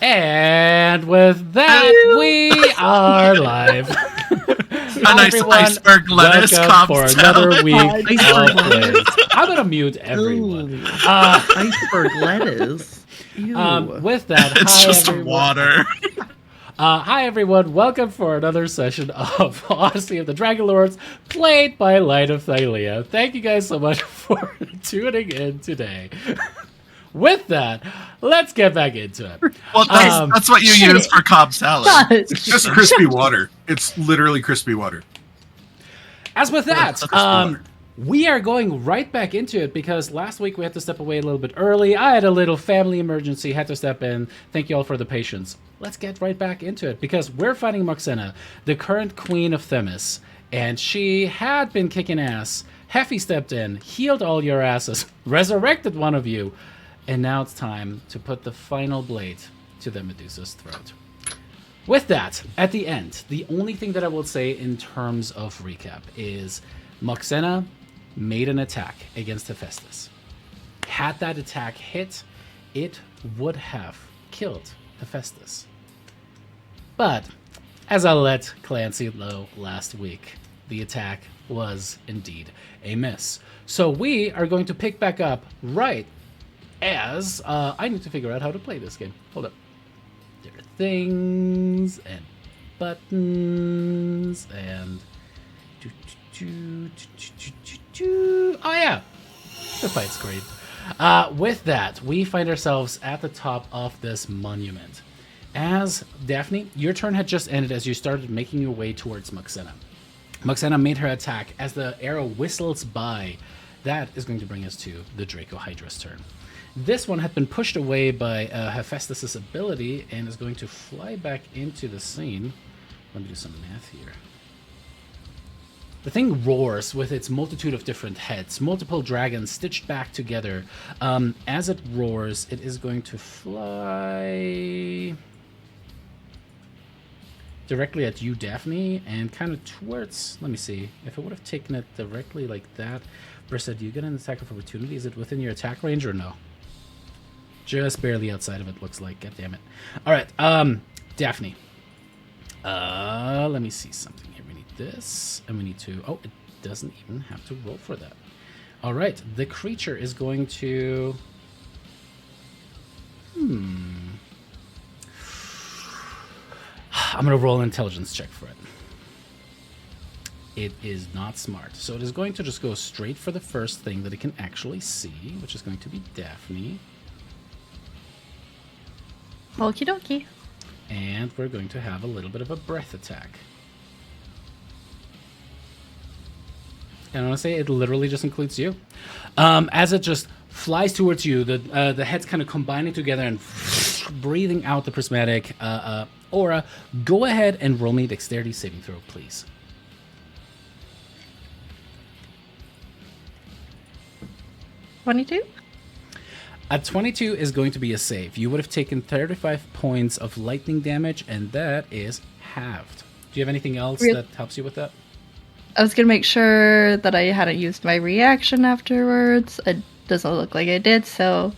And with that, we are live. A nice iceberg lettuce for another week of Iceberg plays. I'm gonna mute everyone. Iceberg lettuce. With that, It's hi just everyone. water. Hi everyone, welcome for another session of Odyssey of the Dragonlords, played by Light of Thylea. Thank you guys so much for tuning in today. With that, let's get back into it. Well, that's what you use for Cobb salad. It's just crispy water. It's literally crispy water. As with that, Crispy water. we are going right back into it because last week we had to step away a little bit early. I had a little family emergency, had to step in. Thank you all for the patience. Let's get right back into it because we're fighting Moxena, the current queen of Themis, and she had been kicking ass. Heffy stepped in, healed all your asses, resurrected one of you, and now it's time to put the final blade to the Medusa's throat. With that, at the end, the only thing that I will say in terms of recap is Moxena made an attack against Hephaestus. Had that attack hit, it would have killed Hephaestus. But, as I let Clancy know last week, the attack was indeed a miss. So we are going to pick back up right as I need to figure out how to play this game. Hold up. There are things and buttons and oh yeah, the fight screen. With that, we find ourselves at the top of this monument. As Daphne, your turn had just ended as you started making your way towards Moxena. Moxena made her attack. As the arrow whistles by, that is going to bring us to the Draco Hydra's turn. This one had been pushed away by Hephaestus' ability and is going to fly back into the scene. Let me do some math here. The thing roars with its multitude of different heads, multiple dragons stitched back together. As it roars, it is going to fly directly at you, Daphne, and kind of towards, let me see, if it would have taken it directly like that. Brissa, do you get an attack of opportunity? Is it within your attack range or no? Just barely outside of it, looks like. God damn it. All right, Daphne. Let me see something here. We need this, and we need to... Oh, it doesn't even have to roll for that. All right, the creature is going to... I'm going to roll an intelligence check for it. It is not smart. So it is going to just go straight for the first thing that it can actually see, which is going to be Daphne. Okie dokie. And we're going to have a little bit of a breath attack. And I want to say it literally just includes you. As it just flies towards you, the heads kind of combining together and breathing out the prismatic aura. Go ahead and roll me a dexterity saving throw, please. 22? A 22 is going to be a save. You would have taken 35 points of lightning damage, and that is halved. Do you have anything else that helps you with that? I was gonna make sure that I hadn't used my reaction afterwards. It doesn't look like I did, so...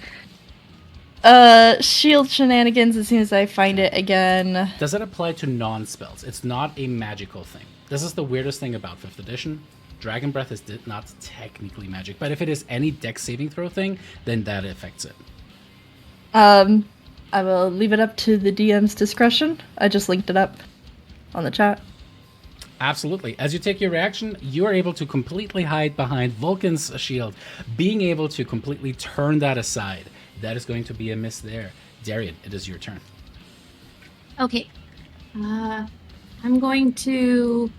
shield shenanigans as soon as I find it again. Does it apply to non-spells? It's not a magical thing. This is the weirdest thing about 5th edition. Dragon Breath is not technically magic, but if it is any dex saving throw thing, then that affects it. I will leave it up to the DM's discretion. I just linked it up on the chat. Absolutely. As you take your reaction, you are able to completely hide behind Vulcan's shield, being able to completely turn that aside. That is going to be a miss there. Darian, it is your turn. Okay. I'm going to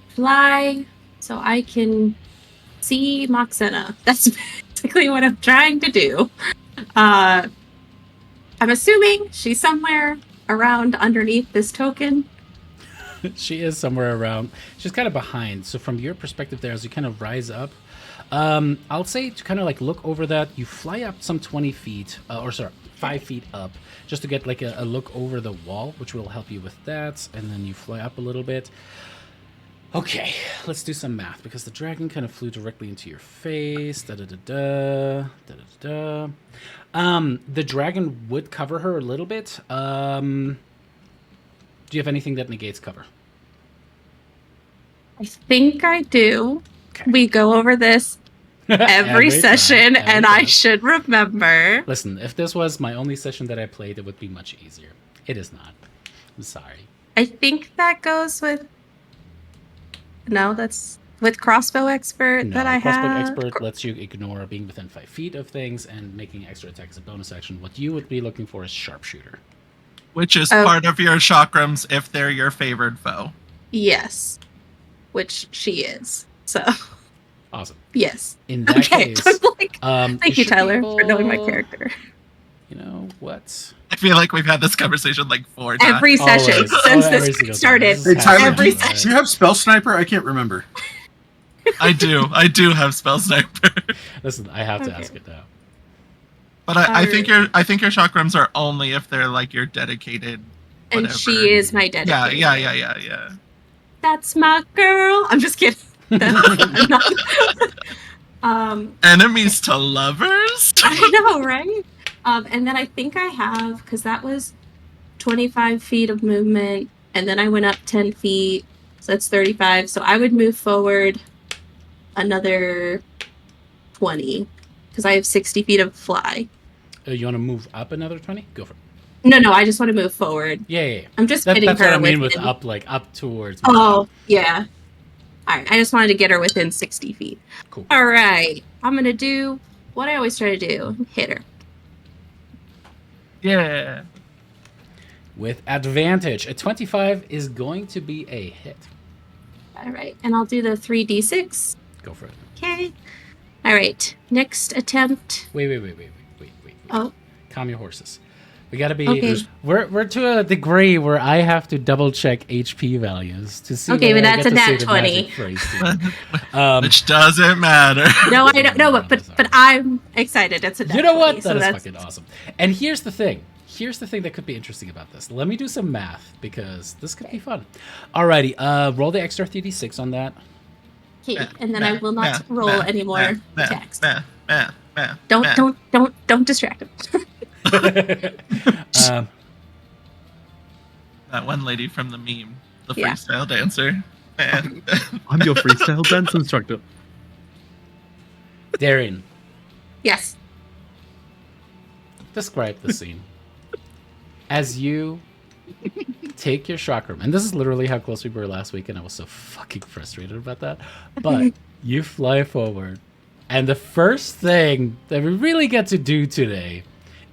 fly so I can see Moxena. That's basically what I'm trying to do. I'm assuming she's somewhere around underneath this token. She is somewhere around. She's kind of behind. So from your perspective there, as you kind of rise up, I'll say to kind of like look over that, you fly up some 20 feet, 5 feet up, just to get like a look over the wall, which will help you with that. And then you fly up a little bit. Okay, let's do some math because the dragon kind of flew directly into your face. Da da da da da da da. The dragon would cover her a little bit. Do you have anything that negates cover? I think I do. Okay. We go over this every session, time, and every I time. should remember. Listen, if this was my only session that I played, it would be much easier. It is not. I'm sorry. I think that goes with. No, that's with crossbow expert No, that I crossbow have. expert lets you ignore being within 5 feet of things and making extra attacks a bonus action. What you would be looking for is sharpshooter. Which is Oh. part of your chakrams if they're your favored foe. Yes, which she is. So Awesome. yes. In that Okay. case, Like, you thank you, should be Tyler, for knowing my able- character. You know what? I feel like we've had this conversation like 4 times. Every session Always. since Every this single time. started. This Hey, is Tyler, Every do you have Spell Sniper? I can't remember. I do have spell sniper. Listen, I have to Okay. ask it now. But I think your chakrams are only if they're like your dedicated. And Whatever. she is my dedicated. Yeah. That's my girl. I'm just kidding. I'm not- Enemies to lovers. I know, right? And then I think I have, because that was 25 feet of movement, and then I went up 10 feet, so that's 35. So I would move forward another 20, because I have 60 feet of fly. You want to move up another 20? Go for it. No, I just want to move forward. Yeah. I'm just That's hitting what her I mean with within- up, like up towards. Oh, yeah. All right, I just wanted to get her within 60 feet. Cool. All right, I'm going to do what I always try to do, hit her. Yeah. With advantage. A 25 is going to be a hit. All right, and I'll do the 3d6. Go for it. Okay. All right, next attempt. Wait. Oh, Calm your horses. We gotta be. Okay. We're to a degree where I have to double check HP values to see. Okay, whether but I that's get a to say nat the 20. magic phrase too. Which doesn't matter. no, I don't know, but I'm excited. It's a nat You know 20, what? so That is that's- fucking awesome. And here's the thing. Here's the thing that could be interesting about this. Let me do some math because this could be fun. Alrighty, roll the extra 3d6 on that. Okay, and then I will not roll any more attacks. Don't distract him. Um, That one lady from the meme, the Yeah. freestyle dancer. Man. I'm your freestyle dance instructor. Darian, Yes. describe the scene. As you take your chakram, and this is literally how close we were last week, and I was so fucking frustrated about that. But you fly forward, and the first thing that we really get to do today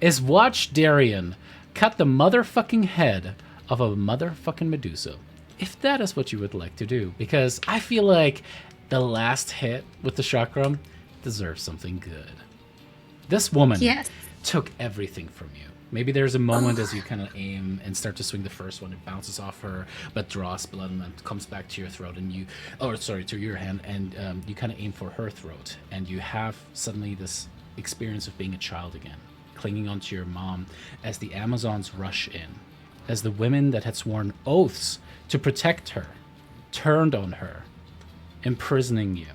is watch Darian cut the motherfucking head of a motherfucking Medusa. If that is what you would like to do, because I feel like the last hit with the chakram deserves something good. This woman Yes. took everything from you. Maybe there's a moment as you kind of aim and start to swing the first one, it bounces off her, but draws blood and then comes back to your throat, and you, to your hand, and you kind of aim for her throat, and you have suddenly this experience of being a child again, clinging onto your mom as the Amazons rush in, as the women that had sworn oaths to protect her turned on her, imprisoning you,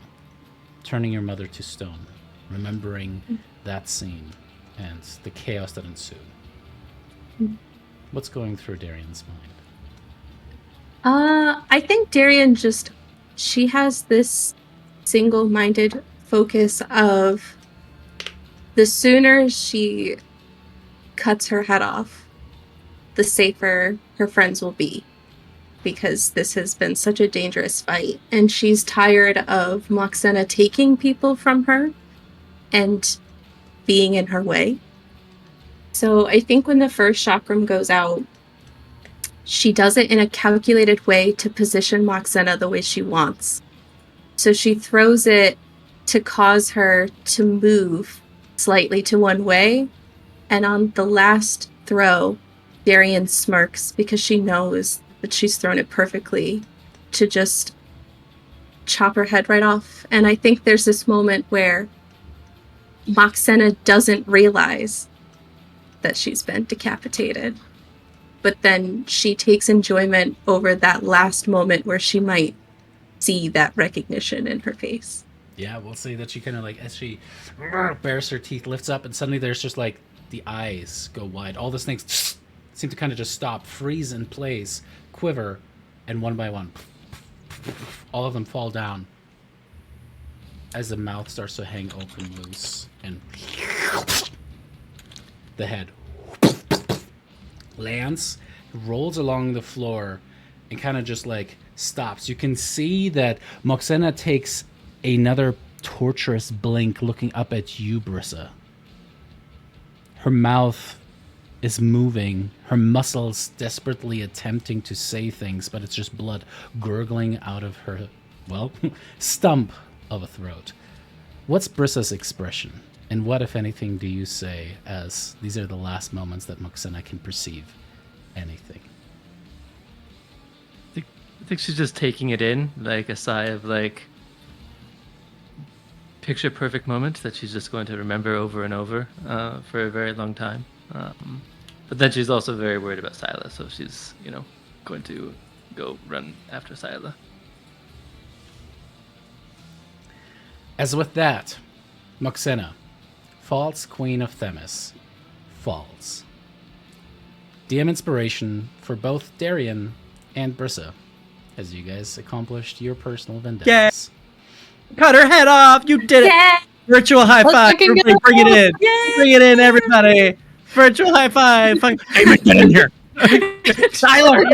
turning your mother to stone, remembering that scene and the chaos that ensued. What's going through Darian's mind? I think Darian she has this single-minded focus of the sooner she cuts her head off, the safer her friends will be. Because this has been such a dangerous fight. And she's tired of Moxena taking people from her and being in her way. So I think when the first chakram goes out, she does it in a calculated way to position Moxena the way she wants. So she throws it to cause her to move slightly to one way. And on the last throw, Darian smirks because she knows that she's thrown it perfectly to just chop her head right off. And I think there's this moment where Moxena doesn't realize that she's been decapitated. But then she takes enjoyment over that last moment where she might see that recognition in her face. Yeah, we'll see that she kind of like, as she bares her teeth, lifts up, and suddenly there's just like the eyes go wide. All the snakes seem to kind of just stop, freeze in place, quiver, and one by one, all of them fall down as the mouth starts to hang open loose, and the head lands, rolls along the floor, and kind of just like stops. You can see that Moxena takes another torturous blink looking up at you, Brissa. Her mouth is moving, her muscles desperately attempting to say things, but it's just blood gurgling out of her, well, stump of a throat. What's Brissa's expression? And what, if anything, do you say, as these are the last moments that Moxena can perceive anything? I think she's just taking it in, like a sigh of like picture perfect moment that she's just going to remember over and over for a very long time. But then she's also very worried about Syla, so she's, going to go run after Syla. As with that, Moxena, false Queen of Themis, falls. DM inspiration for both Darian and Brissa, as you guys accomplished your personal vendettas. Cut her head off! You did it! Yeah. Virtual high Let's five! fucking Everybody go! bring it in! Yay! Bring it in, everybody! Virtual high five! Hey, get in here! Tyler,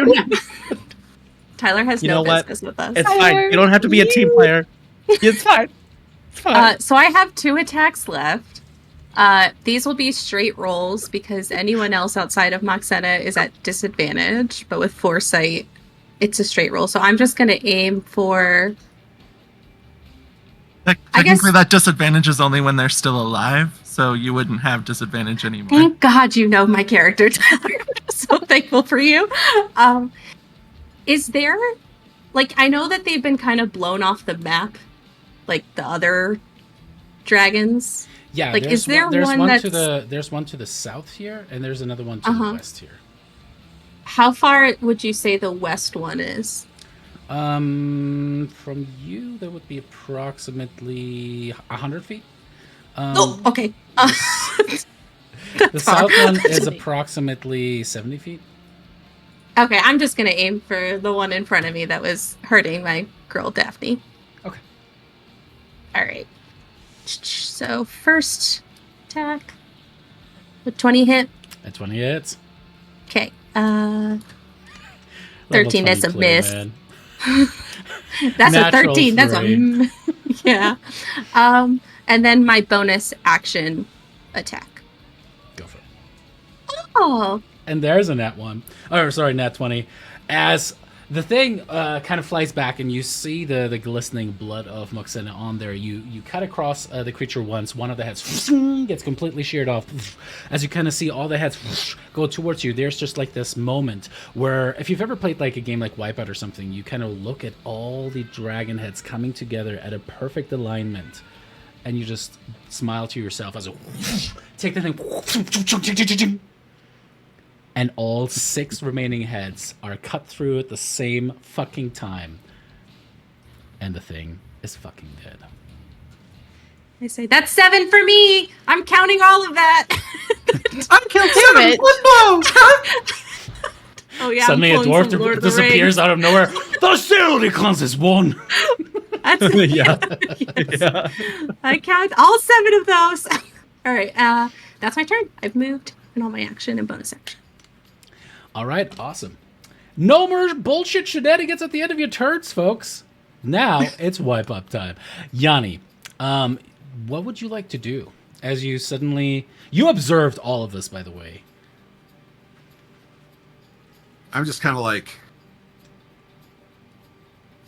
Tyler has You no know what? business with us. it's fine. You don't have to be a team player. It's fine. It's fine. So I have 2 attacks left. These will be straight rolls because anyone else outside of Moxena is at disadvantage, but with foresight, it's a straight roll. So I'm just going to aim for... Technically, that disadvantage is only when they're still alive, so you wouldn't have disadvantage anymore. Thank God you know my character, Tyler. I'm so thankful for you. Is there... Like, I know that they've been kind of blown off the map, like the other dragons. Yeah, Like, there's is there there's one one that's... to the one to the south here, and there's another one to the west here. How far would you say the west one is? From you, that would be approximately 100 feet. Oh, okay. The south one is approximately 70 feet. Okay, I'm just gonna aim for the one in front of me that was hurting my girl Daphne. Okay. Alright. So first attack. With 20 hit. At 20 hits. Okay. Level 13 20 is a clue, miss. man. That's Natural a 13. That's a 3. yeah. And then my bonus action attack. Go for it. Oh. And there's a nat 1. Oh, sorry, nat 20. As the thing kind of flies back and you see the glistening blood of Moxena on there, you cut across the creature once. One of the heads gets completely sheared off. As you kind of see all the heads go towards you, there's just like this moment where, if you've ever played like a game like Wipeout or something, you kind of look at all the dragon heads coming together at a perfect alignment. And you just smile to yourself as you take the thing. And all 6 remaining heads are cut through at the same fucking time. And the thing is fucking dead. I say, that's 7 for me! I'm counting all of that! I killed it. 7 one blow. Oh yeah, Suddenly a I'm pulling some dwarf Lord of the disappears Rings. out of nowhere. The Silly Cons is 1! That's Yeah. Yes. Yeah. I count all 7 of those. Alright, that's my turn. I've moved in all my action and bonus action. All right, awesome. No more bullshit shenanigans at the end of your turns, folks. Now it's wipe up time. Yanni, what would you like to do as you suddenly... You observed all of this, by the way. I'm just kind of like,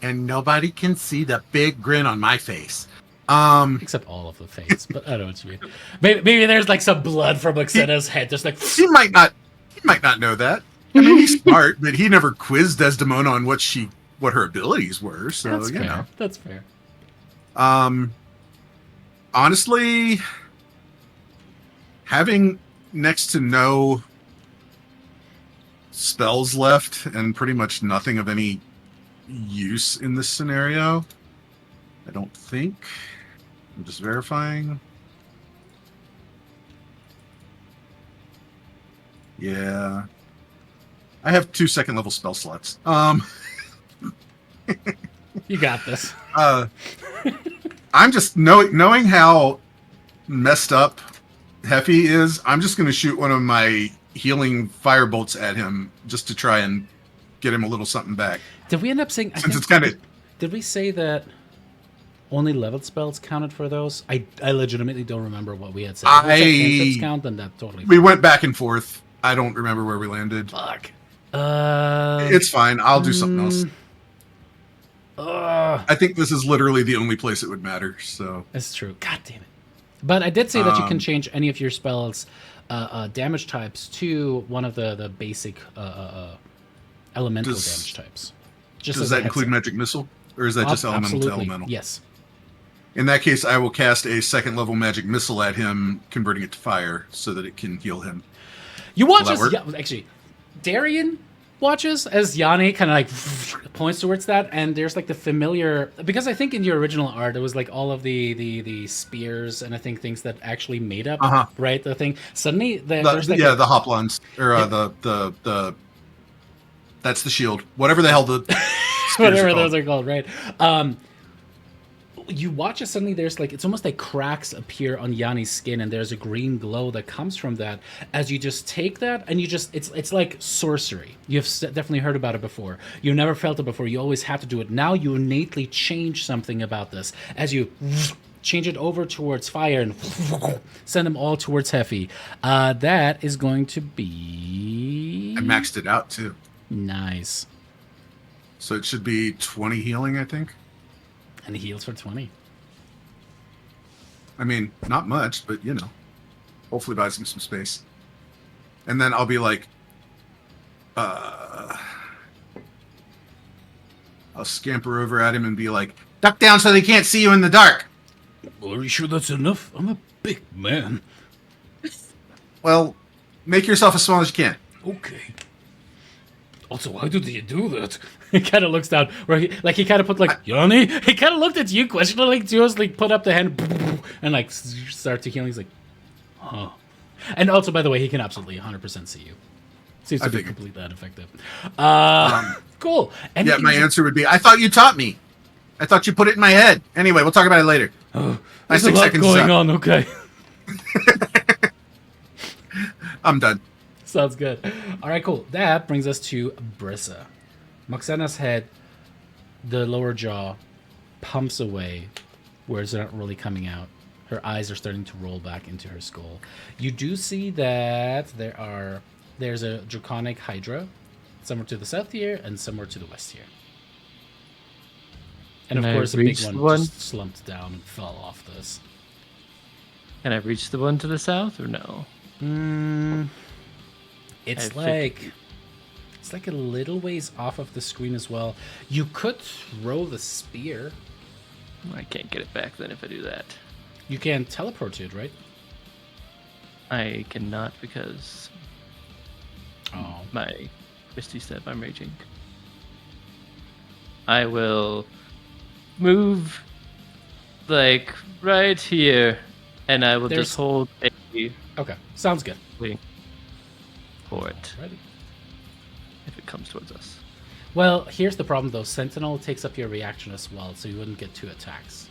and nobody can see the big grin on my face. Except all of the face, but I don't know what you mean. Maybe there's like some blood from Moxena's head, just like... He might not know that. I mean, he's smart, but he never quizzed Desdemona on what her abilities were. So That's you fair. know. That's fair. Honestly, having next to no spells left and pretty much nothing of any use in this scenario. I don't think. I'm just verifying. Yeah. I have 2 second level spell slots. You got this. I'm just knowing how messed up Heffy is, I'm just going to shoot one of my healing fire bolts at him just to try and get him a little something back. Did we end up saying? Since it's kind of... Did we say that only leveled spells counted for those? I legitimately don't remember what we had said. If we said cantrips count, then that totally. We went back and forth. I don't remember where we landed. Fuck. It's fine. I'll do something else. I think this is literally the only place it would matter. So that's true. God damn it! But I did say that you can change any of your spells' damage types to one of the basic elemental damage types. Just does that include magic missile, or is that just elemental to elemental? Yes. In that case, I will cast a 2nd level magic missile at him, converting it to fire, so that it can heal him. You watch as actually, Darian watches as Yanni kind of like points towards that, and there's like the familiar, because I think in your original art it was like all of the spears and I think things that actually made up right the thing. Suddenly there's like the hoplons or the that's the shield, whatever the hell the whatever those are called, right? You watch it, suddenly there's like, it's almost like cracks appear on Yanni's skin, and there's a green glow that comes from that as you just take that, and you just, it's like sorcery. You've definitely heard about it before. You never felt it before. You always have to do it. Now you innately change something about this as you change it over towards fire and send them all towards Heffy. That is going to be... I maxed it out too. Nice. So it should be 20 healing, I think. And he heals for 20. I mean, not much, but you know, hopefully buys him some space. And then I'll be like, I'll scamper over at him and be like, duck down so they can't see you in the dark. Well, are you sure that's enough? I'm a big man. Well, make yourself as small as you can. Okay. Also, why did you do that? He kind of looks down, where he kind of put like, Yanni? He kind of looked at you, questioningly, just like put up the hand, and like start to heal. He's like, huh. And also, by the way, he can absolutely 100% see you. Seems to be completely unaffected. Cool. And yeah, my answer would be, I thought you taught me. I thought you put it in my head. Anyway, we'll talk about it later. There's a lot going on, okay. I'm done. Sounds good. All right, cool. That brings us to Brissa. Moxena's head, the lower jaw, pumps away, words are not really coming out. Her eyes are starting to roll back into her skull. You do see that there's a draconic hydra somewhere to the south here and somewhere to the west here. And of course, a big one just slumped down and fell off this. Can I reach the one to the south or no? It's like a little ways off of the screen as well. You could throw the spear. I can't get it back then if I do that. You can teleport to it, right? I cannot because Oh, my Misty Step, I'm raging. I will move like right here, and I will just hold a okay. Sounds good. wing for it Ready. if it comes towards us. Well, here's the problem though. Sentinel takes up your reaction as well, so you wouldn't get 2 attacks.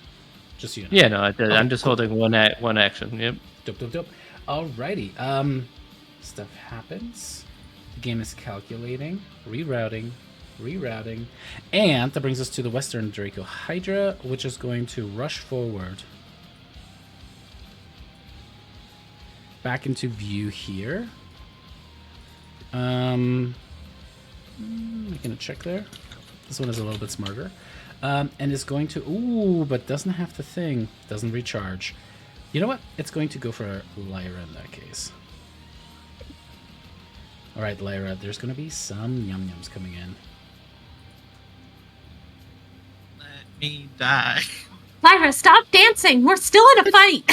Just so you know. Yeah, no, I'm just holding one action. Yep. Dope. Alrighty. Stuff happens. The game is calculating, rerouting, and that brings us to the Western Draco Hydra, which is going to rush forward. Back into view here. Making a check there. This one is a little bit smarter. And is going to... but doesn't have the thing. Doesn't recharge. You know what? It's going to go for Lyra in that case. Alright, Lyra, there's going to be some yum-yums coming in. Let me die. Lyra, stop dancing. We're still in a fight.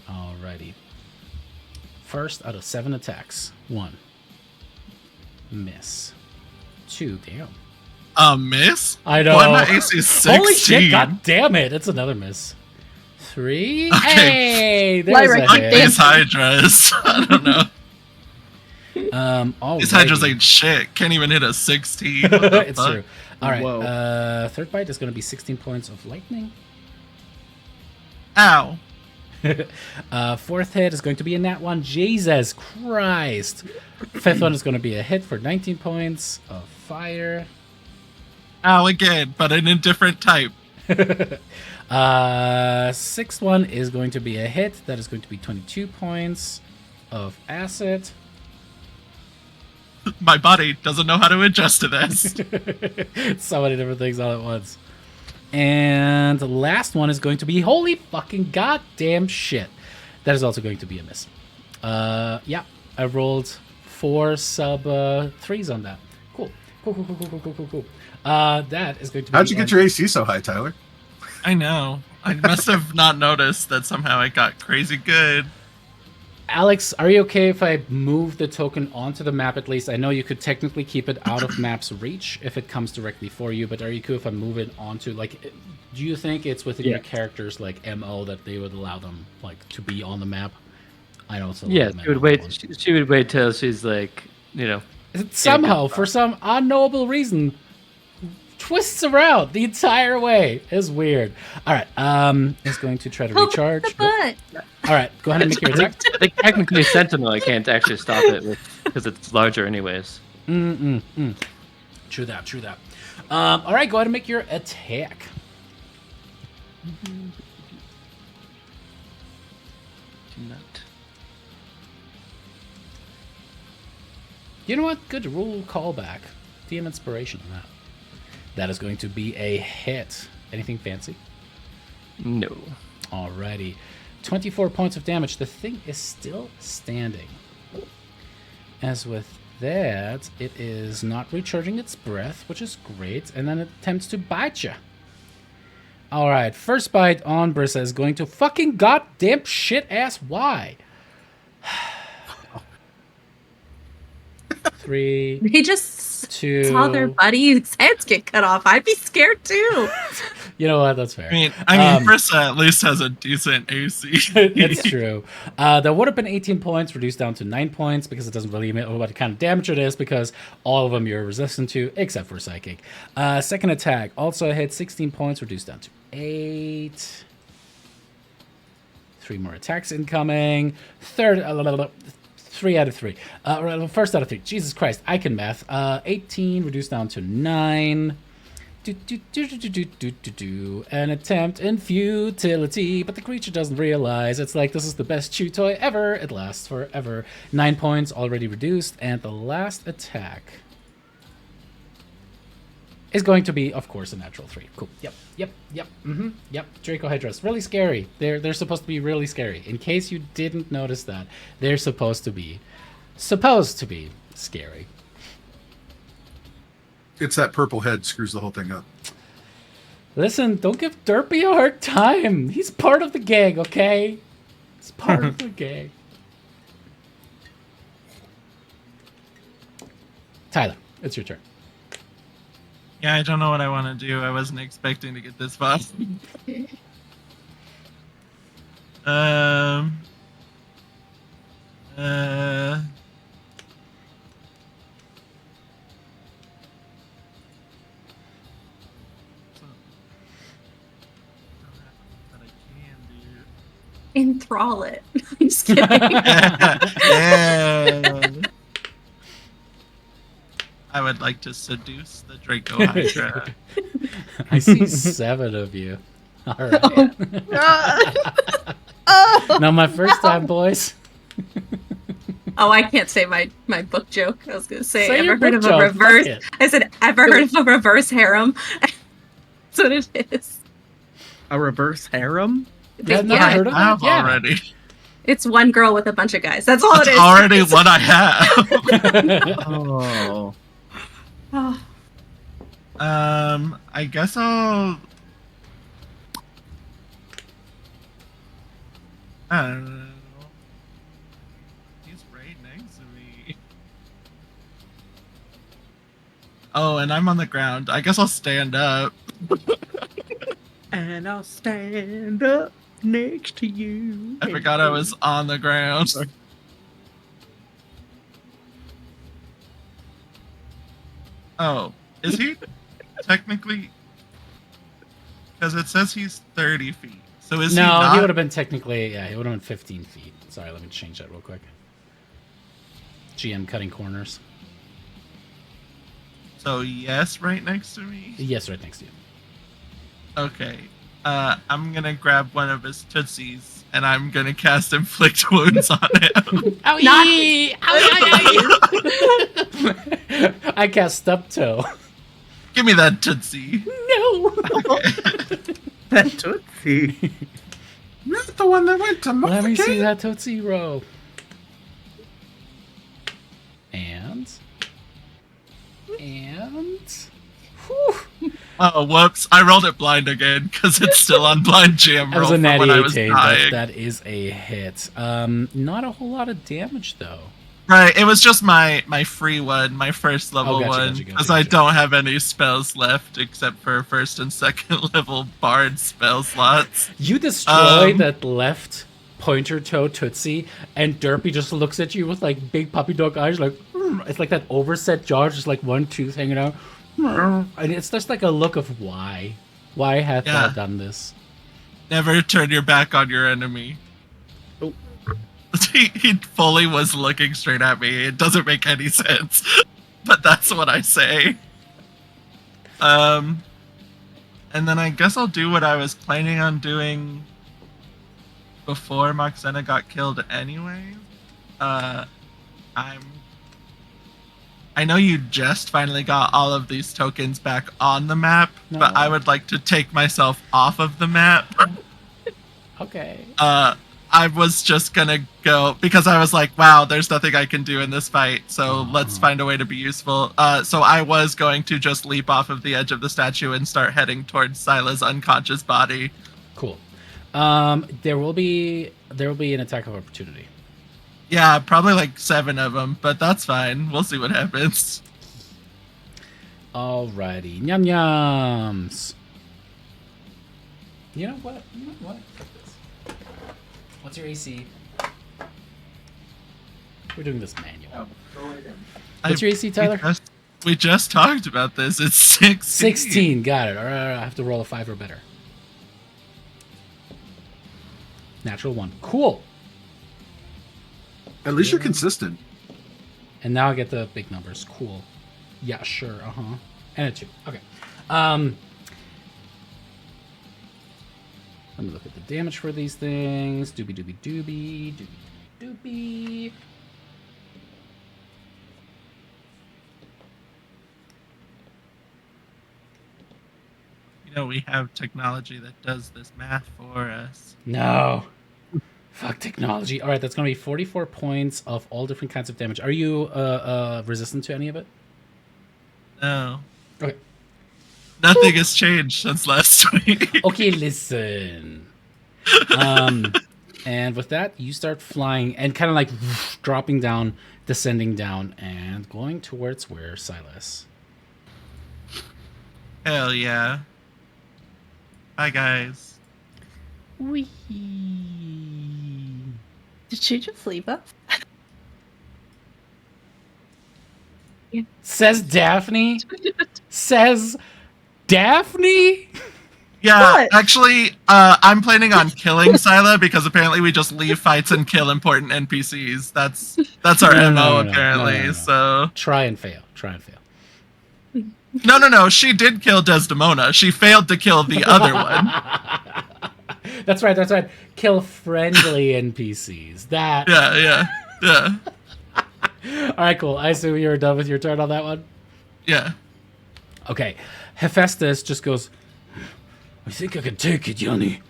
Alrighty. First out of 7 attacks. 1. Miss. 2. Damn. A miss? I know. Why my AC is 16? Holy shit, god damn it. It's another miss. 3. Okay. Hey, there's Lyra, a keep Like hit. these Hydras. I don't know. These Hydras Alrighty. ain't shit. Can't even hit a 16. What the It's fuck? true. Alright, Whoa. third bite is going to be 16 points of lightning. Ow. Fourth hit is going to be a nat 1. Jesus Christ. Fifth one is going to be a hit for 19 points of fire. Ow again, but in a different type. Sixth one is going to be a hit. That is going to be 22 points of acid. My body doesn't know how to adjust to this. So many different things all at once. And the last one is going to be holy fucking goddamn shit. That is also going to be a miss. Yeah, I rolled 4 sub 3s on that. Cool. That is going to be. How'd you get your AC so high, Tyler? I know. I must have not noticed that somehow it got crazy good. Alex, are you okay if I move the token onto the map at least? I know you could technically keep it out of map's reach if it comes directly for you, but are you cool if I move it onto, like, do you think it's within your character's, like, MO that they would allow them, like, to be on the map? I know it's a Yeah, lot of she would wait. She would wait till she's like, you know. Somehow, for some unknowable reason, twists around the entire way. It's weird. All right, is going to try to recharge. But All right, go ahead and make your attack. I think technically Sentinel, I can't actually stop it because it's larger, anyways. True that. All right, go ahead and make your attack. Do not. You know what? Good rule callback. DM inspiration on that. That is going to be a hit. Anything fancy? No. Alrighty. 24 points of damage. The thing is still standing. As with that, it is not recharging its breath, which is great, and then it attempts to bite you. Alright, first bite on Brissa is going to fucking goddamn shit ass why? 3, they just 2. saw their buddy's heads get cut off. I'd be scared too. You know what? That's fair. I mean, Brissa at least has a decent AC. It's true. That would have been 18 points, reduced down to 9 points because it doesn't really matter what kind of damage it is because all of them you're resistant to, except for Psychic. Second attack also hit 16 points, reduced down to 8. 3 more attacks incoming. Third, 3 out of 3. First out of 3. Jesus Christ, I can math. 18 reduced down to 9. An attempt in futility, but the creature doesn't realize. It's like, this is the best chew toy ever. It lasts forever. 9 points already reduced, and the last attack is going to be, of course, a natural 3. Cool. Yep. Draco Hydras. Really scary. They're supposed to be really scary. In case you didn't notice that, they're supposed to be scary. It's that purple head screws the whole thing up. Listen, don't give Derpy a hard time. He's part of the gang, okay? He's part of the gang. Tyler, it's your turn. Yeah, I don't know what I want to do. I wasn't expecting to get this far. Enthrall it. I'm just kidding. Yeah. I would like to seduce the Draco Hydra. I see 7 of you. All right. Now, my first time, boys. Oh, I can't say my book joke. I was gonna say, Say your ever heard book of joke. a reverse? Fuck it. I said, ever heard of a reverse harem? That's what it is. A reverse harem? You have not Yeah, heard of I have it? Yeah. already. it's one girl with a bunch of guys. That's all That's it is. already what I have. Oh. Oh, I guess I'll. I don't know. He's right next to me. Oh, and I'm on the ground. I guess I'll stand up. And I'll stand up next to you. I forgot I was on the ground. Sorry. Oh, is he technically? Because it says he's 30 feet. So is he No, not? he would have been technically, yeah, he would have been 15 feet. Sorry, let me change that real quick. GM cutting corners. So yes, right next to me. Yes, right next to you. Okay. I'm gonna grab one of his tootsies and I'm gonna cast inflict wounds on him. Oh, Not yeah! I cast stub toe. Give me that tootsie. No! That Tootsie. Not the one that went to Let me see Monkey. that Tootsie Roll. And. Whew. Oh, whoops! I rolled it blind again because it's still on blind jam That roll was a from natty when I was 18. dying. That is a hit. Not a whole lot of damage, though. Right, it was just my free one, my first level gotcha, one, gotcha, because gotcha. I don't have any spells left except for first and second level bard spell slots. You destroy Um, that left pointer toe Tootsie, and Derpy just looks at you with like big puppy dog eyes, like it's like that overset jaw, just like one tooth hanging out, and it's just like a look of why hath thou Yeah. done this? Never turn your back on your enemy. Oh. He fully was looking straight at me. It doesn't make any sense, but that's what I say. And then I guess I'll do what I was planning on doing before Moxena got killed anyway. I know you just finally got all of these tokens back on the map, No. but I would like to take myself off of the map. Okay. I was just gonna go because I was like, wow, there's nothing I can do in this fight, so let's find a way to be useful. So I was going to just leap off of the edge of the statue and start heading towards Sila's unconscious body. Cool. There will be an attack of opportunity. Yeah, probably like 7 of them, but that's fine. We'll see what happens. Alrighty, yum yums. You know what? Fuck this. What's your AC? We're doing this manual. What's your AC, Tyler? We just talked about this. It's 16. 16. Got it. All right, I have to roll a 5 or better. Natural 1. Cool. At least you're consistent. And now I get the big numbers. Cool. Yeah, sure. Uh-huh. And a 2. Okay. Let me look at the damage for these things. Doobie doobie doobie. Doobie doobie. You know, we have technology that does this math for us. No. Fuck technology. All right, that's going to be 44 points of all different kinds of damage. Are you resistant to any of it? No. Okay. Nothing has changed since last week. Okay, listen. And with that, you start flying and kind of like dropping down, descending down, and going towards where Silas. Hell yeah. Hi, guys. Wee. Did she just leave us? Says Daphne. Says Daphne. Yeah, What? actually, I'm planning on killing Sila because apparently we just leave fights and kill important NPCs. That's our No, MO no, no, apparently. no. So Try and fail. Try and fail. no. She did kill Desdemona. She failed to kill the other one. That's right. That's right. Kill friendly NPCs. That. Yeah. All right, cool. I assume you're done with your turn on that one. Yeah. Okay. Hephaestus just goes, I think I can take it, Yanni.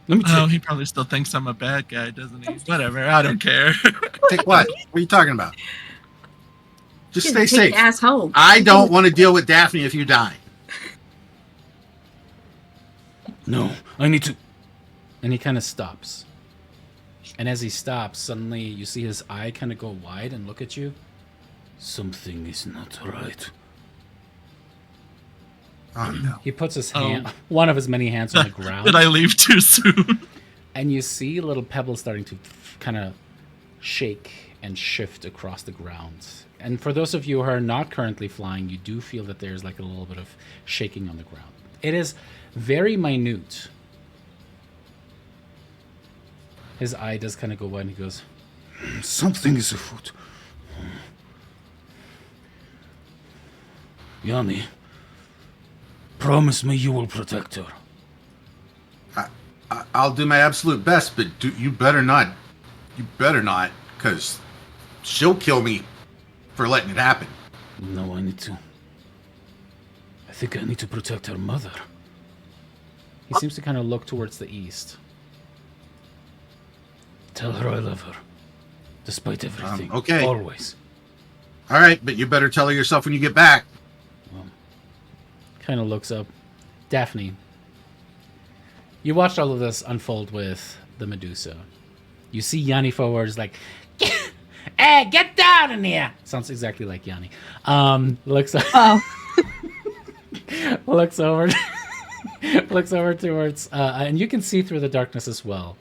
Let me Oh, take he probably still thinks I'm a bad guy, doesn't he? Whatever. I don't care. Take what? What are you talking about? Just stay Take safe. your ass home. I don't want to deal with Daphne if you die. No, I need to. And he kind of stops. And as he stops, suddenly you see his eye kind of go wide and look at you. Something is not right. Oh no. He puts his Oh. hand, one of his many hands on the ground. Did I leave too soon? And you see little pebbles starting to kind of shake and shift across the ground. And for those of you who are not currently flying, you do feel that there's like a little bit of shaking on the ground. It is very minute. His eye does kind of go wide and he goes, something is afoot. Yanni, promise me you will protect her. I'll do my absolute best, but you better not. You better not, because she'll kill me for letting it happen. No, I need to. I think I need to protect her mother. He seems to kind of look towards the east. Tell her I love her. Despite everything. Okay. Always. All right, but you better tell her yourself when you get back. Kind of looks up. Daphne. You watched all of this unfold with the Medusa. You see Yanni forward is like, hey, get down in here! Sounds exactly like Yanni. Looks Oh. looks over looks over towards and you can see through the darkness as well.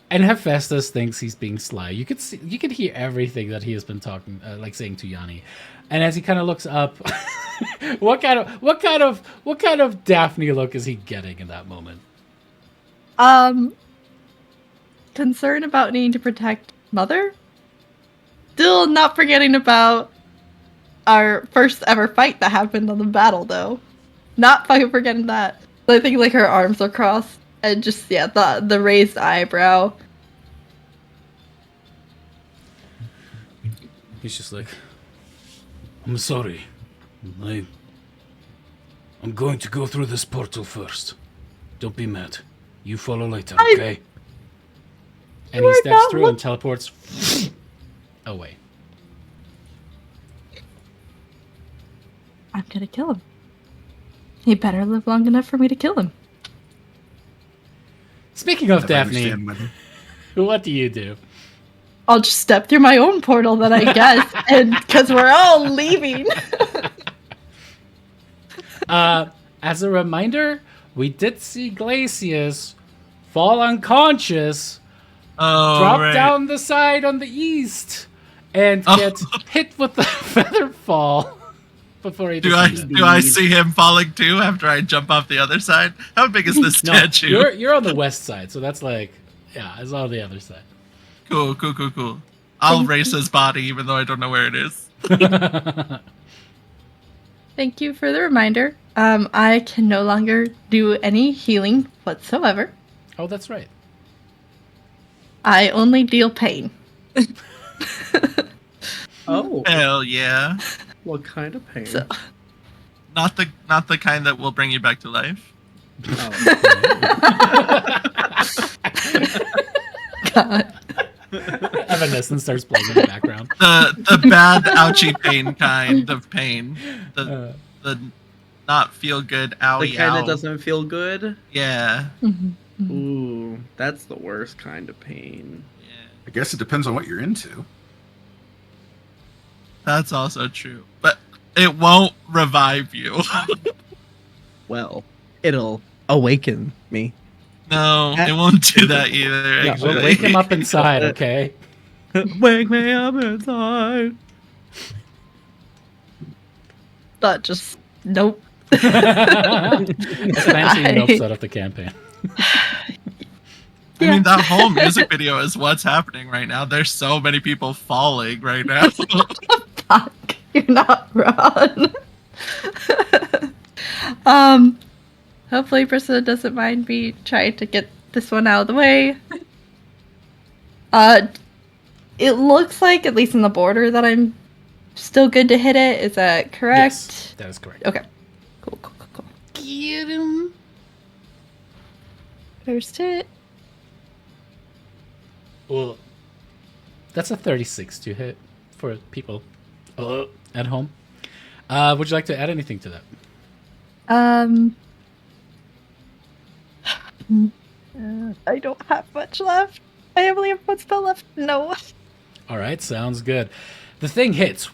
And Hephaestus thinks he's being sly. You can hear everything that he has been talking saying to Yanni. And as he kind of looks up, what kind of Daphne look is he getting in that moment? Concern about needing to protect Mother? Still not forgetting about our first ever fight that happened on the battle, though. Not fucking forgetting that. So I think, like, her arms are crossed, and just, yeah, the raised eyebrow. He's just like, I'm sorry. I'm going to go through this portal first. Don't be mad. You follow later, okay? And he are steps not through and teleports away. I'm gonna kill him. He better live long enough for me to kill him. Speaking of If I Daphne, understand whether- what do you do? I'll just step through my own portal then, I guess, and because we're all leaving. As a reminder, we did see Glacius fall unconscious, Oh, drop right. down the side on the east, and get hit with the feather fall before he Do I descended. see him falling too after I jump off the other side? How big is this No, statue? you're on the west side, so that's like, yeah, it's on the other side. Cool. I'll race his body even though I don't know where it is. Thank you for the reminder. I can no longer do any healing whatsoever. Oh, that's right. I only deal pain. Oh, Hell yeah. what kind of pain? So- Not the kind that will bring you back to life. God. Evanescence starts playing in the background. The bad ouchie pain kind of pain. The not feel good The owie kind ow. that doesn't feel good? Yeah. Ooh, that's the worst kind of pain. I guess it depends on what you're into. That's also true. But it won't revive you. Well, it'll awaken me. No, it won't do that either. Yeah, Actually. we'll wake him up inside, okay? Wake me up inside. But just, nope. That's fancy enough set up the campaign. I mean, that whole music video is what's happening right now. There's so many people falling right now. Fuck, you're not wrong. Hopefully Priscilla doesn't mind me trying to get this one out of the way. It looks like, at least in the border, that I'm still good to hit it. Is that correct? Yes, that is correct. Okay. Cool. Get him. First hit. Well, that's a 36 to hit for people at home. Would you like to add anything to that? I don't have much left. I only have one spell left. No. All right, sounds good. The thing hits,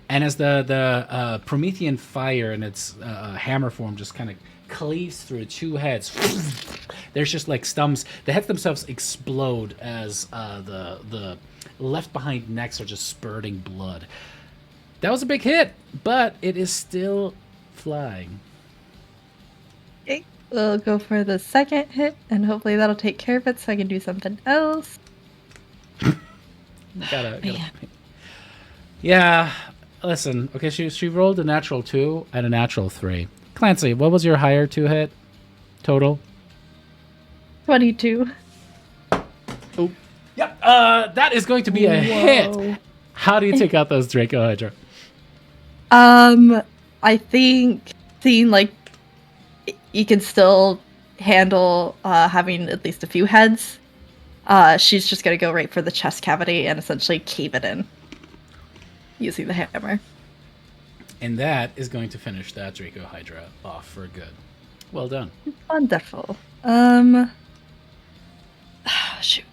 and as the Promethean fire in its hammer form just kind of cleaves through 2 heads, there's just like stumps. The heads themselves explode as the left behind necks are just spurting blood. That was a big hit, but it is still flying. Okay, we'll go for the second hit, and hopefully that'll take care of it so I can do something else. Gotta Man. yeah, listen, okay, she rolled a natural 2 and a natural 3. Clancy, what was your higher 2 hit total? 22. Oh, yep. That is going to be a hit. How do you take out those Draco Hydra? I think seeing like you can still handle having at least a few heads. She's just gonna go right for the chest cavity and essentially cave it in using the hammer. And that is going to finish that Draco Hydra off for good. Well done. Wonderful. Shoot.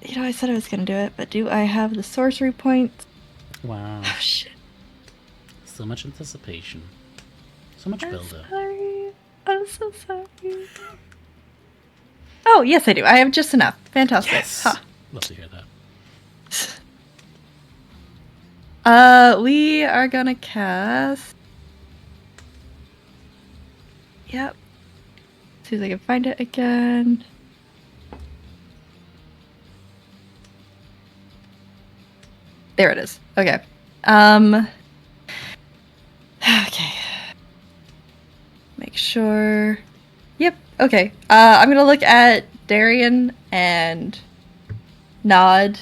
You know, I said I was gonna do it, but do I have the sorcery point? Wow. Oh shit. So much anticipation. So much I'm build-up. sorry. I'm so sorry. Oh, yes, I do. I have just enough. Fantastic. Yes! Huh. Love to hear that. We are gonna cast. Yep. See if I can find it again. There it is. Okay. Okay. Make sure. Yep. Okay. I'm gonna look at Darian and nod.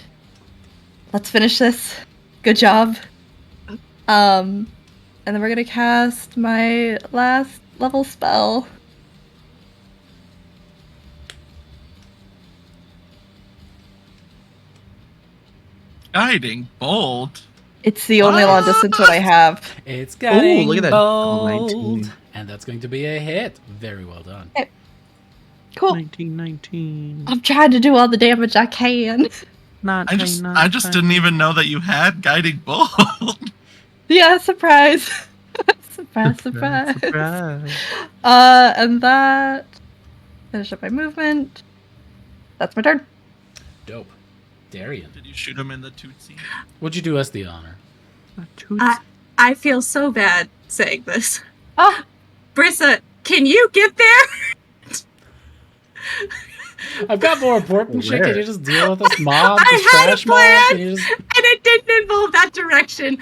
Let's finish this. Good job. And then we're gonna cast my last level spell. Guiding bolt. It's the only long distance one I have. It's getting look at that. bold. 19. And that's going to be a hit. Very well done. Cool. 1919. I'm trying to do all the damage I can. I just didn't even know that you had guiding bolt. Yeah, surprise. surprise. And that finish up my movement. That's my turn. Dope. Darian, Did you shoot him in the tootsie? what'd you do us the honor? I feel so bad saying this. Oh, Brissa, can you get there? I've got more important shit. Can Where? you just deal with this mob? I This had a trash mob? plan! Can you just... And it didn't involve that direction.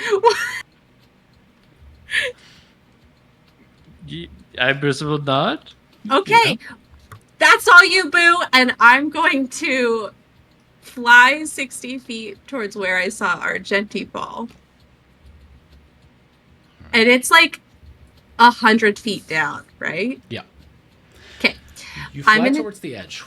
Iris will not. Okay, that's all you, Boo. And I'm going to fly 60 feet towards where I saw Argenti fall. And it's like 100 feet down, right? Yeah. Okay. You fly I'm in towards the edge.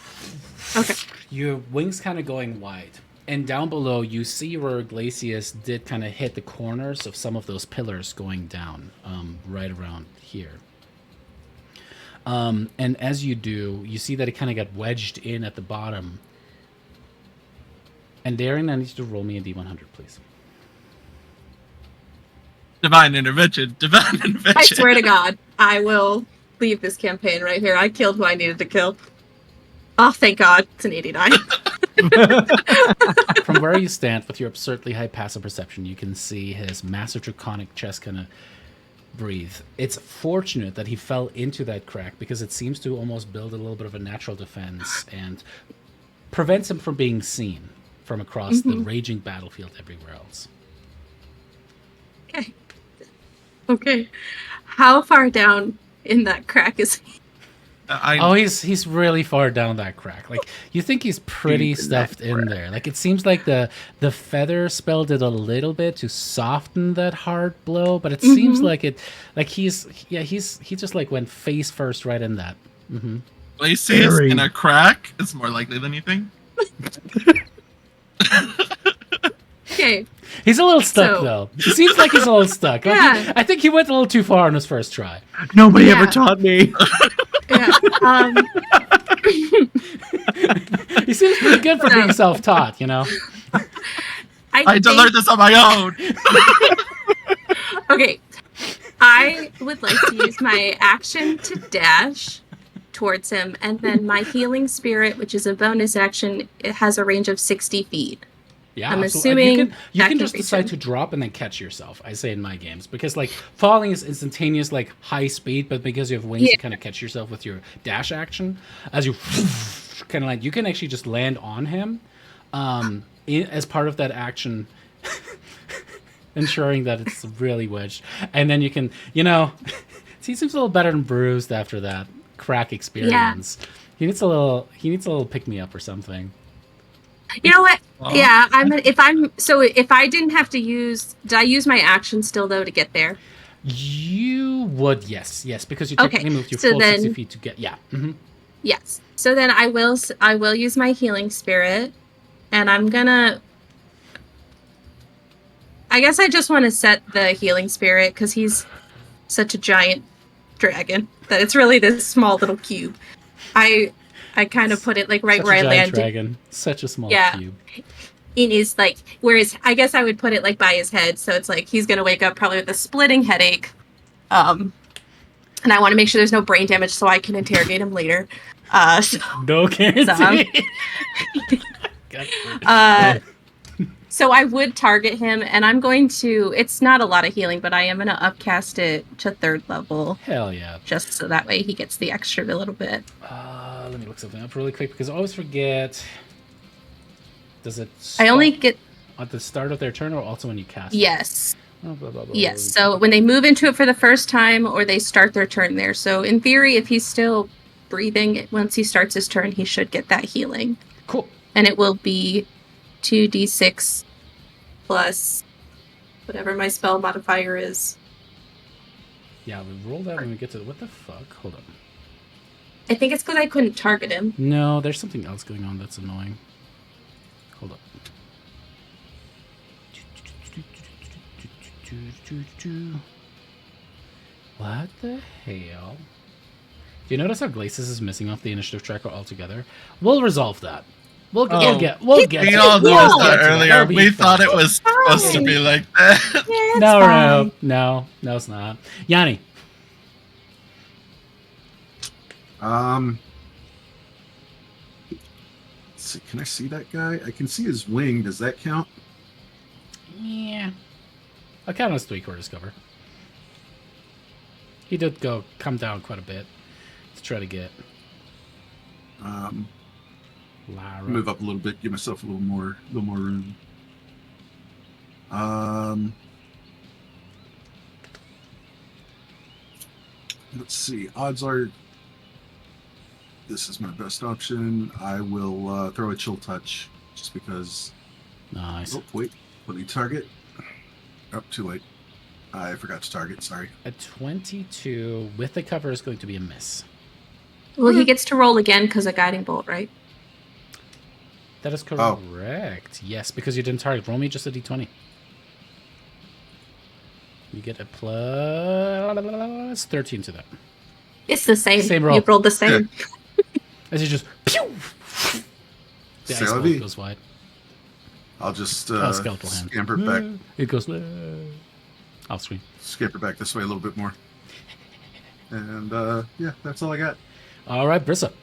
Okay. Your wings kind of going wide. And down below, you see where Glacius did kind of hit the corners of some of those pillars going down, right around here. And as you do, you see that it kind of got wedged in at the bottom. And Darren, I need you to roll me a D100, please. Divine intervention. Divine intervention. I swear to God, I will leave this campaign right here. I killed who I needed to kill. Oh, thank God. It's an 89. From where you stand, with your absurdly high passive perception, you can see his massive draconic chest kind of breathe. It's fortunate that he fell into that crack because it seems to almost build a little bit of a natural defense and prevents him from being seen from across the raging battlefield everywhere else. Okay. Okay. How far down in that crack is he? Oh, he's really far down that crack. Like, you think he's pretty stuffed in there. Like, it seems like the feather spell did a little bit to soften that hard blow, but it seems like it, like he just like went face first right in that. Glacius in a crack is more likely than you think. Okay. He's a little stuck So- though. It seems like he's a little stuck. Like, Yeah. I think he went a little too far on his first try. Nobody Yeah. ever taught me. Yeah. He seems pretty good for being self-taught, you know. I I had to learn this on my own. Okay. I would like to use my action to dash towards him, and then my healing spirit, which is a bonus action, it has a range of 60 feet. Yeah, I'm so, assuming you that can can just reach decide him. to drop and then catch yourself. I say in my games because like falling is instantaneous, like high speed, but because you have wings, you Yeah. kind of catch yourself with your dash action. As you kind of like, you can actually just land on him, as part of that action, ensuring that it's really wedged, and then you can, he seems a little better than bruised after that crack experience. He needs a little pick me up or something. You know what? Aw. Yeah, if I didn't have to did I use my action still though to get there? You would, yes, because you Okay, technically moved your so full 60 then- feet to get, yeah. Mm-hmm. Yes. So then I will use my healing spirit, and I guess I just want to set the healing spirit because he's such a giant dragon that it's really this small little cube. I kind of put it like right Such where a I giant landed. dragon, such a small Yeah. cube. In his whereas I guess I would put it like by his head, so it's like he's gonna wake up probably with a splitting headache, and I want to make sure there's no brain damage so I can interrogate him later. No guarantee. So I would target him, and I'm going to. It's not a lot of healing, but I am gonna upcast it to 3rd level, Hell yeah. just so that way he gets the extra little bit. Let me look something up really quick because I always forget. Does it? I only stop get at the start of their turn, or also when you cast? yes. Oh, blah, blah, blah, Yes, blah. so when they move into it for the first time or they start their turn there. So in theory, if he's still breathing, once he starts his turn, he should get that healing. Cool. And it will be 2d6 plus whatever my spell modifier is. Yeah, we roll that when we get to what the fuck? Hold on. I think it's because I couldn't target him. No, there's something else going on that's annoying. Hold up. What the hell? Do you notice how Glacis is missing off the initiative tracker altogether? We'll resolve that. We'll get We to all it. We'll noticed get that to it. earlier. That'll be We fun. thought it was supposed to be like that. Yeah, it's No, it's not. Yanni. Let's see, can I see that guy? I can see his wing. Does that count? Yeah. I'll count as 3/4 cover. He did come down quite a bit to try to get Lara. Move up a little bit, give myself a little more room. Let's see. Odds are this is my best option. I will throw a chill touch just because. Nice. Oh wait, let me target. Oh, too late. I forgot to target. Sorry. A 22 with the cover is going to be a miss. Well, he gets to roll again because of guiding bolt, right? That is correct. Oh. Yes, because you didn't target. Roll me just a d20. You get a plus 13 to that. It's the same. Same roll. You rolled the same. As you just pew! The ice C'est la bolt vie. goes wide. I'll just Skeletal hand. scamper back. It goes off screen. Scamper back this way a little bit more. And yeah, that's all I got. All right, Brissa.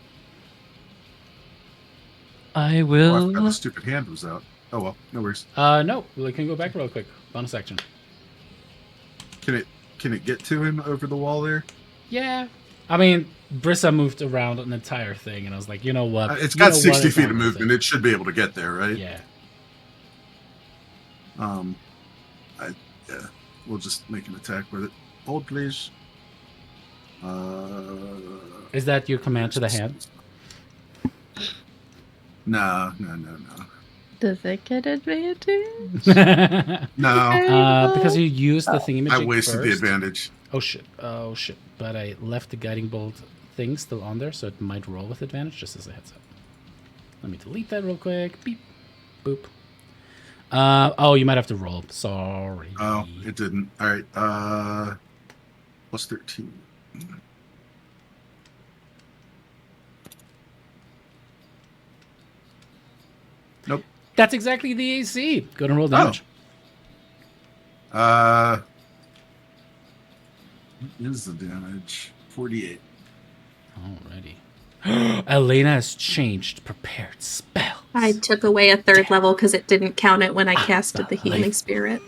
I Oh, I will. forgot the stupid hand was out. Oh well, no worries. No, we can go back real quick. Bonus action. Can it get to him over the wall there? Yeah. I mean, Brissa moved around an entire thing, and I was like, you know what? It's You got know what? 60 It's feet not of worth movement. It should be able to get there, right? Yeah. Yeah. We'll just make an attack with it. Hold, please. Is that your command to the hand? No. Does it get advantage? No, Because you used the thingy I wasted the advantage. Oh shit. But I left the guiding bolt thing still on there, so it might roll with advantage, just as a heads up. Let me delete that real quick. Beep. Boop. Oh, you might have to roll. Sorry. Oh, it didn't. All right. Plus 13. Nope. That's exactly the AC. Go and roll damage. What is the damage? 48. Alrighty. Elena has changed prepared spell. I took away a third level because it didn't count it when I casted the healing spirit.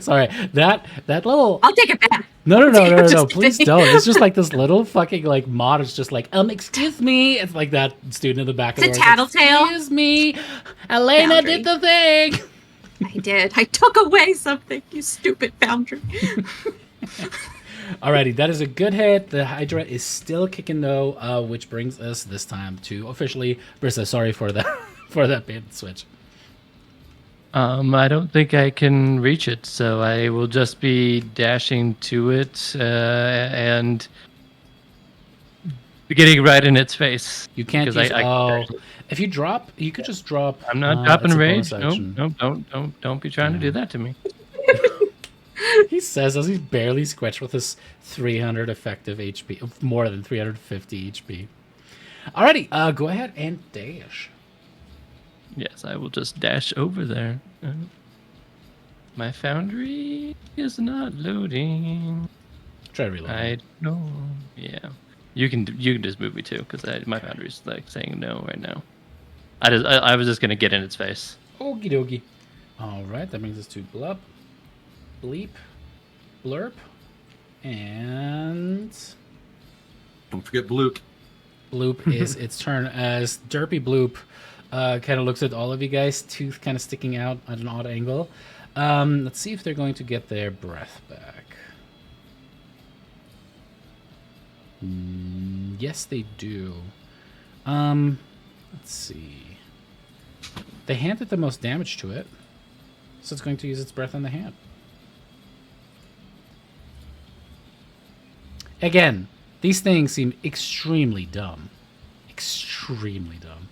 Sorry, that little. I'll take it back. No, Just please kidding. don't. It's just like this little fucking like mod. It's just like, excuse me. It's like that student in the back of the It's a room. It's like, tattletale. excuse me, Elena Boundary. did the thing. I did. I took away something, you stupid foundry. Alrighty, that is a good hit. The Hydra is still kicking though, which brings us this time to officially Brissa. Sorry for that for that bait and switch. I don't think I can reach it, so I will just be dashing to it and getting right in its face. You can't Because use. If you drop, you could just drop. I'm not dropping it's a rage. bonus action. Nope, don't be trying to do that to me. He says as he's barely squished with his 300 effective HP, more than 350 HP. Alrighty, go ahead and dash. Yes, I will just dash over there. My foundry is not loading. Try to reload. I know. Yeah, you can just move me too, because my foundry's like saying no right now. I was just gonna get in its face. Okie dokie. Alright, that brings us to Blub, Bleep, Blurp, and Don't forget Bloop. Bloop is its turn as Derpy Bloop kind of looks at all of you guys, tooth kind of sticking out at an odd angle. Let's see if they're going to get their breath back. Yes, they do. Let's see. The hand did the most damage to it, so it's going to use its breath on the hand. Again, these things seem extremely dumb. Extremely dumb.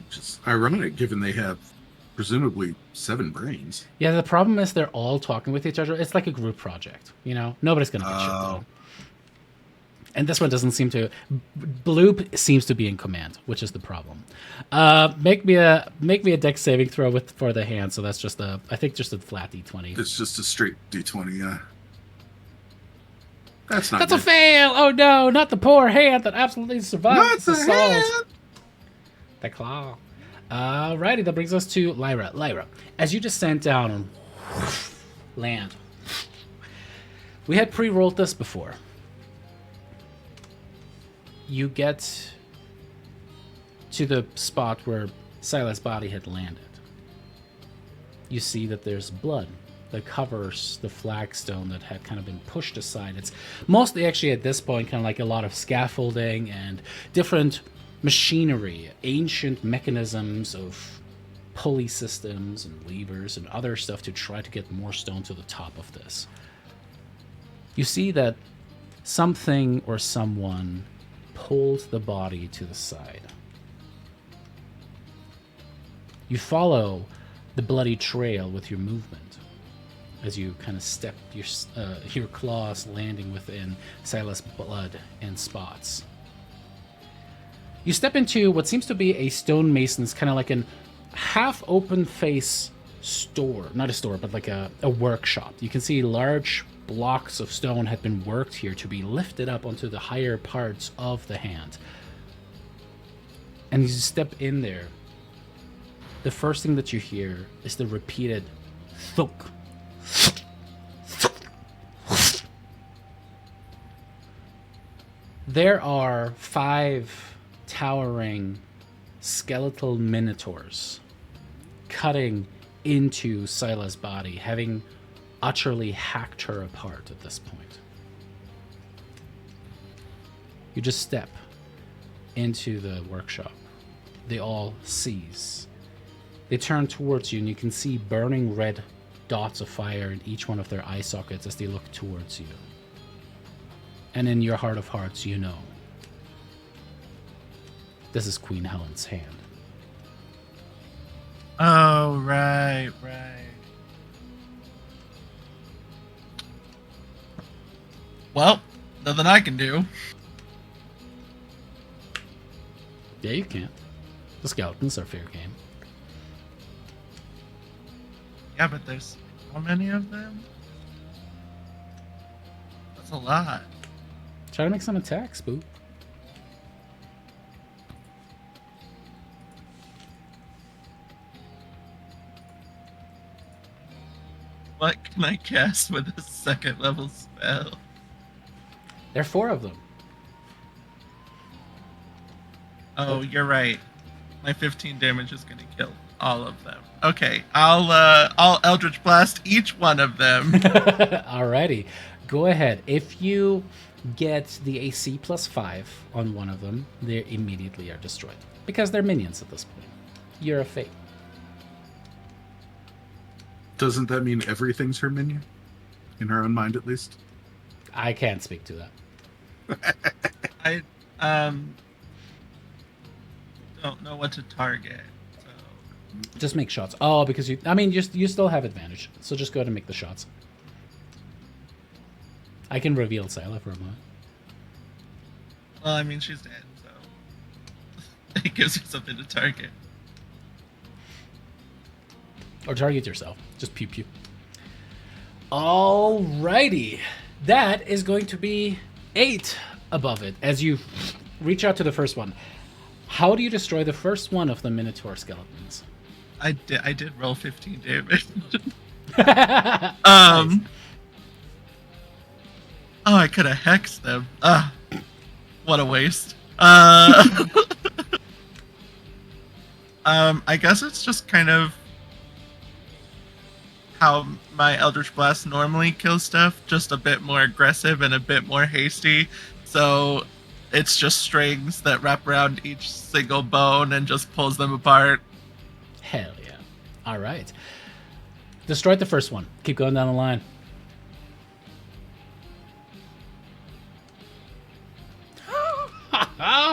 Which is ironic given they have presumably 7 brains. Yeah, the problem is they're all talking with each other. It's like a group project, you know? Nobody's going to get shit done. And this one doesn't seem to... Bloop seems to be in command, which is the problem. Make me a dex saving throw for the hand, so that's just I think just a flat d20. It's just a straight d20, yeah. That's not That's good. a fail! Oh no, not the poor hand that absolutely survived Not this the assault. hand! The claw. Alrighty, that brings us to Lyra. Lyra, as you descend down and land, we had pre-rolled this before. You get to the spot where Silas' body had landed. You see that there's blood that covers the flagstone that had kind of been pushed aside. It's mostly actually at this point kind of like a lot of scaffolding and different machinery, ancient mechanisms of pulley systems and levers and other stuff to try to get more stone to the top of this. You see that something or someone pulled the body to the side. You follow the bloody trail with your movement as you kind of step your claws landing within Silas' blood and spots. You step into what seems to be a stonemason's kind of like an half-open face store. Not a store, but like a workshop. You can see large blocks of stone had been worked here to be lifted up onto the higher parts of the hand. And as you step in there, the first thing that you hear is the repeated thunk. There are 5 towering skeletal minotaurs cutting into Sila's body, having utterly hacked her apart at this point. You just step into the workshop. They all seize. They turn towards you, and you can see burning red dots of fire in each one of their eye sockets as they look towards you. And in your heart of hearts, you know this is Queen Helen's hand. Oh, right. Well, nothing I can do. Yeah, you can't. The skeletons are fair game. Yeah, but there's how many of them? That's a lot. Try to make some attacks, boo. What can I cast with a second level spell? There are 4 of them. Oh, you're right. My 15 damage is gonna kill all of them. Okay, I'll Eldritch Blast each one of them. Alrighty. Go ahead. If you get the AC +5 on one of them, they immediately are destroyed. Because they're minions at this point. You're a fate. Doesn't that mean everything's her minion? In her own mind, at least? I can't speak to that. I don't know what to target. So Just make shots. Oh, because you still have advantage. So just go ahead and make the shots. I can reveal Thylea for a moment. well, I mean she's dead, so it gives me something to target. Or target yourself. Just pew pew. Alrighty. That is going to be 8 above it as you reach out to the first one. How do you destroy the first one of the Minotaur skeletons? I did roll 15 damage. Nice. Oh, I could have hexed them. What a waste. I guess it's just kind of how my Eldritch Blast normally kills stuff, just a bit more aggressive and a bit more hasty. So it's just strings that wrap around each single bone and just pulls them apart. Hell yeah. Alright. Destroyed the first one. Keep going down the line.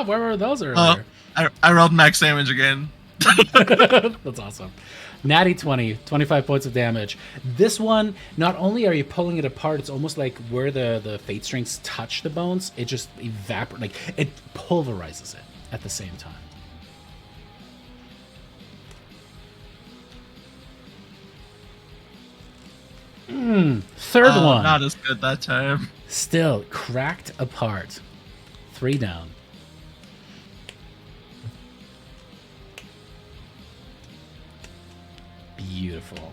Where were those earlier? I rolled max damage again. That's awesome. Natty 20, 25 points of damage. This one, not only are you pulling it apart, it's almost like where the fate strings touch the bones, it just evaporates, like it pulverizes it at the same time. Third one. Not as good that time. Still cracked apart. 3 down. Beautiful.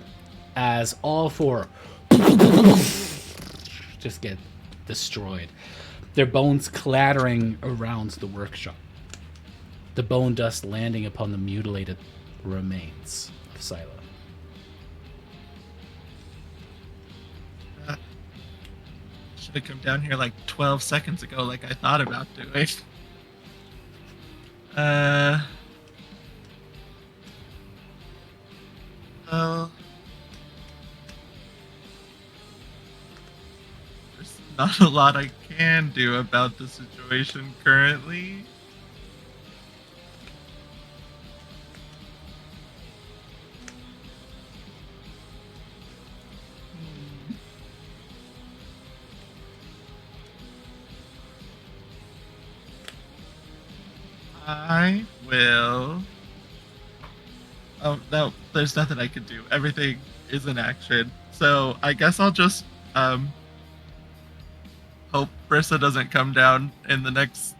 As all 4 just get destroyed. Their bones clattering around the workshop. The bone dust landing upon the mutilated remains of Thylea. Should have come down here like 12 seconds ago like I thought about doing. Well, there's not a lot I can do about the situation currently. I will. Oh no, there's nothing I can do. Everything is in action. So I guess I'll just hope Brissa doesn't come down in the next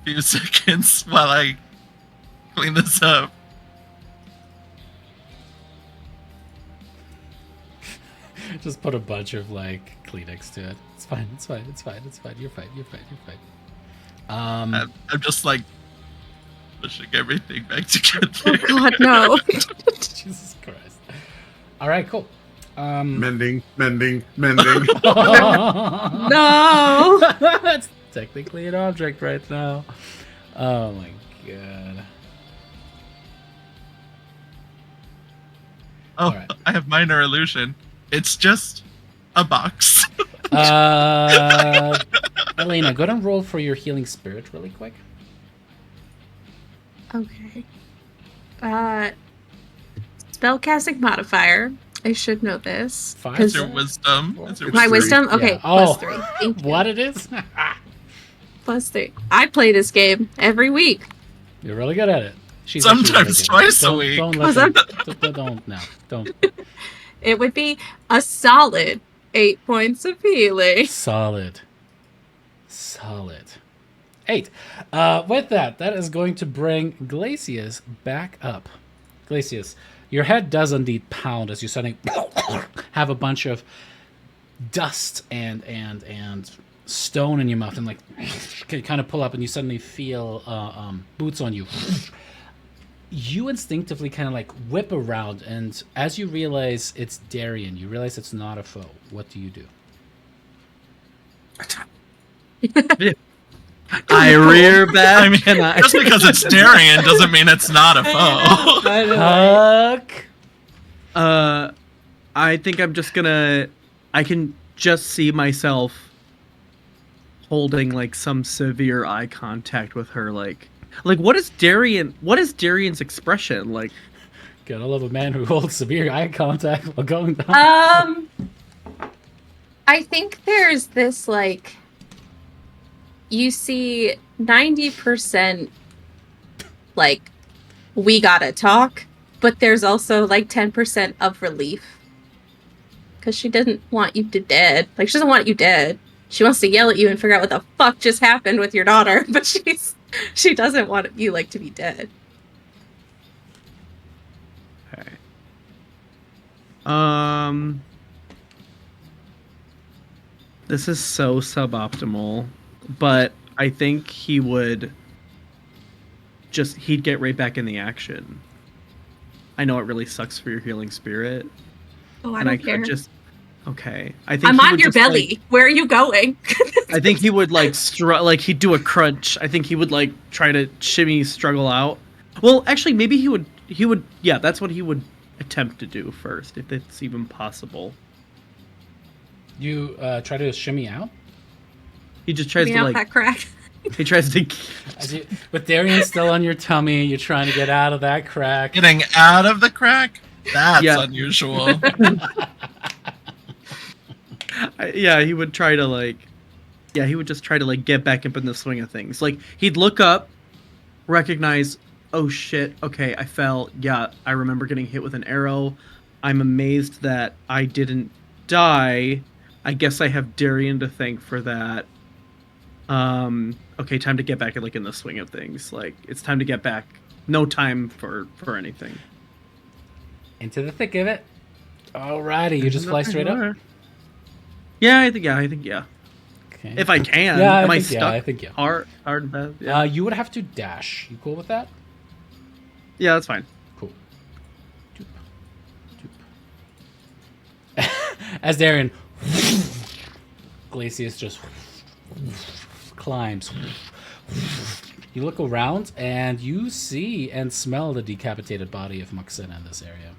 few seconds while I clean this up. Just put a bunch of like Kleenex to it. It's fine. It's fine. It's fine. It's fine. You're fine. You're fine. You're fine. I'm just like pushing everything back together. Oh God, no! Jesus Christ. All right, cool. Mending. No! That's technically an object right now. Oh my god. Oh, All right. I have minor illusion. It's just a box. Elena, go ahead and roll for your healing spirit really quick. Okay. Spellcasting modifier. I should know this. 5. It's your wisdom. It's your My wisdom? Okay, Yeah. Oh. +3. Thank you. What it is? +3. I play this game every week. You're really good at it. She's Sometimes actually really good. twice a week. Don't Was let them, don't no. Don't. it would be a solid 8 points of healing. Solid. 8. With that is going to bring Glacius back up. Glacius, your head does indeed pound as you suddenly have a bunch of dust and stone in your mouth, and like kind of pull up, and you suddenly feel boots on you. You instinctively kind of like whip around, and as you realize it's Darian, you realize it's not a foe. What do you do? I rear back. and I... Just because it's Darian doesn't mean it's not a foe. Huck. I think I'm just gonna. I can just see myself holding like some severe eye contact with her. Like what is Darian? What is Darian's expression like? Gotta love a man who holds severe eye contact while going down. I think there's this like. You see 90% like we gotta talk, but there's also like 10% of relief. Because she doesn't want you to dead. Like, she doesn't want you dead. She wants to yell at you and figure out what the fuck just happened with your daughter, but she doesn't want you like to be dead. Okay. This is so suboptimal, but I think he'd get right back in the action. I know it really sucks for your healing spirit. Oh, I don't care. Okay. I think I'm he on would your just, belly. like, Where are you going? I think he would like he'd do a crunch. I think he would like try to shimmy, struggle out. Well, actually, maybe he would. Yeah, that's what he would attempt to do first, if it's even possible. You try to shimmy out? He just tries to out like. that crack. He tries to. With Darian still on your tummy, you're trying to get out of that crack. Getting out of the crack? That's Yeah. unusual. Yeah, he would try to like. Yeah, he would just try to like get back up in the swing of things. Like he'd look up, recognize, oh shit, okay, I fell. Yeah, I remember getting hit with an arrow. I'm amazed that I didn't die. I guess I have Darian to thank for that. Okay, time to get back like in the swing of things. Like it's time to get back. No time for anything. Into the thick of it. Alrighty, you just fly straight up? Yeah, I think yeah. Okay. If I can. Yeah, Am I think, stuck? yeah, I think yeah. Hard and fast? Yeah. You would have to dash. You cool with that? Yeah, that's fine. Cool. As Darian Glacius just climbs. You look around and you see and smell the decapitated body of Moxena in this area.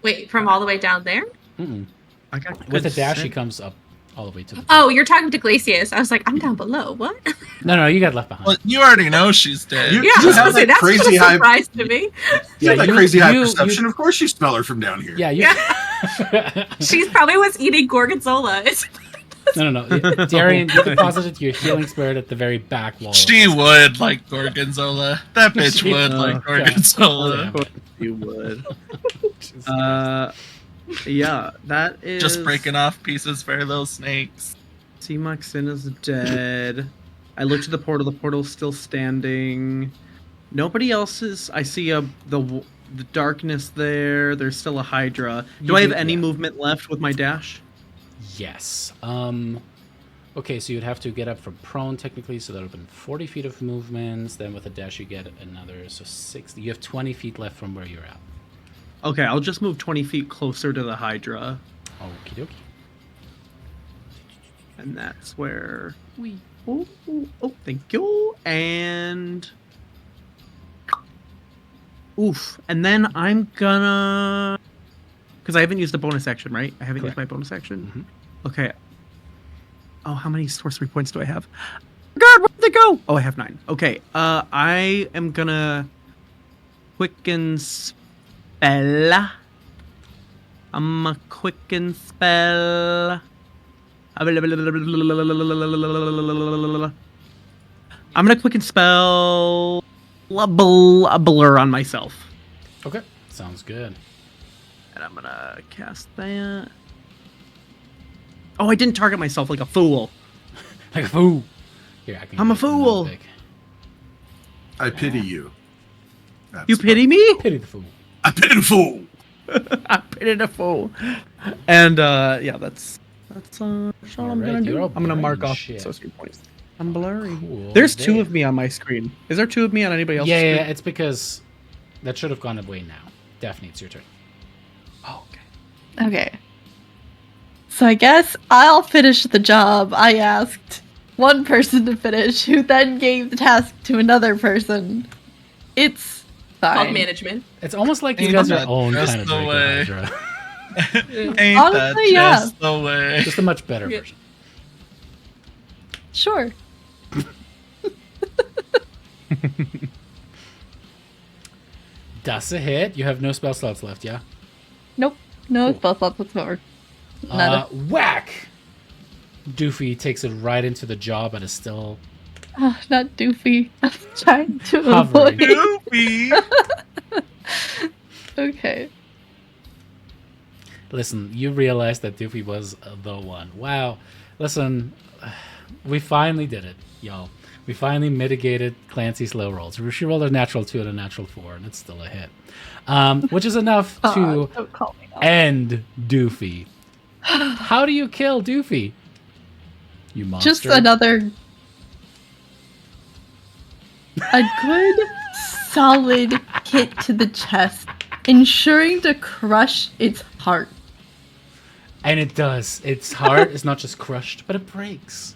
Wait, from all the way down there? Mm-mm. I got With a good dash, he scent. comes up all the way to the top. Oh, you're talking to Glacius. I was like, I'm down below. What? No, you got left behind. Well, you already know she's dead. You- Yeah, you I was have gonna say, that that's crazy crazy high- surprise to me. You have that you- crazy high you- perception. you- Of course you smell her from down here. Yeah, you. She's probably was eating gorgonzola. No. Darian, you deposited your healing spirit at the very back wall. She would like gorgonzola. That bitch She- would like Okay. gorgonzola. Of course you would. Jesus Christ. Yeah, that is. Just breaking off pieces for little snakes. See, Moxena's dead. I looked at the portal. The portal's still standing. Nobody else is. I see the darkness there. There's still a Hydra. You Do I have do- any yeah. movement left with my dash? Yes. Okay, so you'd have to get up from prone technically, so that would have been 40 feet of movements. Then with a dash, you get another, so 60. You have 20 feet left from where you're at. Okay, I'll just move 20 feet closer to the Hydra. Okie dokie. And that's where we. Oh, thank you. And. Oof. And then I'm gonna. Because I haven't used the bonus action, right? I haven't used my bonus action. Mhm. Okay. Oh, how many sorcery points do I have? God, where'd they go? Oh, I have 9. Okay. I am gonna quicken spell. I'm a quicken spell. I'm gonna quicken spell a blur on myself. Okay, sounds good. And I'm gonna cast that. Oh, I didn't target myself like a fool. Like a fool. Here, I can I'm a get another fool. pick. I pity you. That's You pity me? Pity the fool. I pity the fool. I pity the fool. And yeah, that's what I'm Alright, gonna do. you're all I'm gonna mark blurry and off shit. sorcery points. I'm blurry. Cool. There's two There. of me on my screen. Is there two of me on anybody else's Yeah, screen? it's because that should have gone away now. Daphne, it's your turn. Oh, okay. Okay. So I guess I'll finish the job I asked one person to finish, who then gave the task to another person. It's Called fine. management. It's almost like you Ain't guys that are own just kind of the Draco way? Hydra. Ain't Honestly, that yeah. just the way? Just a much better Yeah. version. Sure. That's a hit. You have no spell slots left, yeah? Nope. No Cool. spell slots whatsoever. Nada. Whack! Doofy takes it right into the jaw, but is still Not doofy. I'm trying to Hovering. avoid. Goofy. Okay. Listen, you realize that Doofy was the one. Wow. Listen, we finally did it, y'all. We finally mitigated Clancy's low rolls. She rolled a natural 2 and a natural 4, and it's still a hit. Which is enough to Don't call me now. end Doofy. How do you kill Doofy? You monster. Just another. A good, solid hit to the chest, ensuring to crush its heart. And it does. Its heart is not just crushed, but it breaks.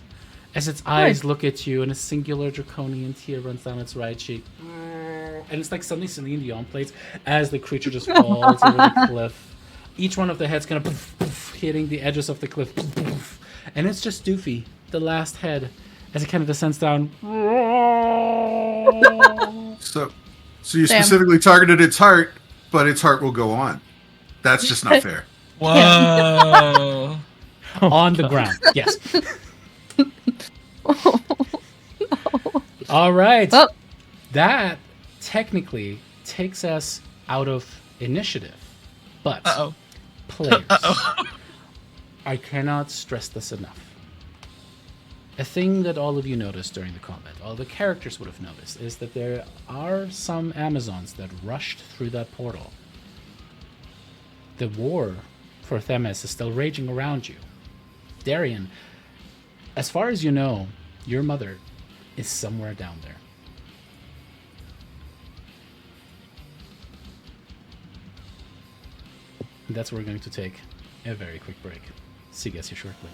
As its eyes look at you, and a singular draconian tear runs down its right cheek. And it's like suddenly Celine Dion plays as the creature just falls over the cliff. Each one of the heads kind of poof, poof, hitting the edges of the cliff. Poof, poof. And it's just Doofy, the last head, as it kind of descends down. So you Damn. specifically targeted its heart, but its heart will go on. That's just not fair. Whoa. On the ground. Yes. All right. Oh. That technically takes us out of initiative. But Uh-oh. players, Uh-oh. I cannot stress this enough. A thing that all of you noticed during the combat, all the characters would have noticed, is that there are some Amazons that rushed through that portal. The war for Themis is still raging around you. Darian, as far as you know, your mother is somewhere down there. And that's where we're going to take a very quick break. See you guys here shortly.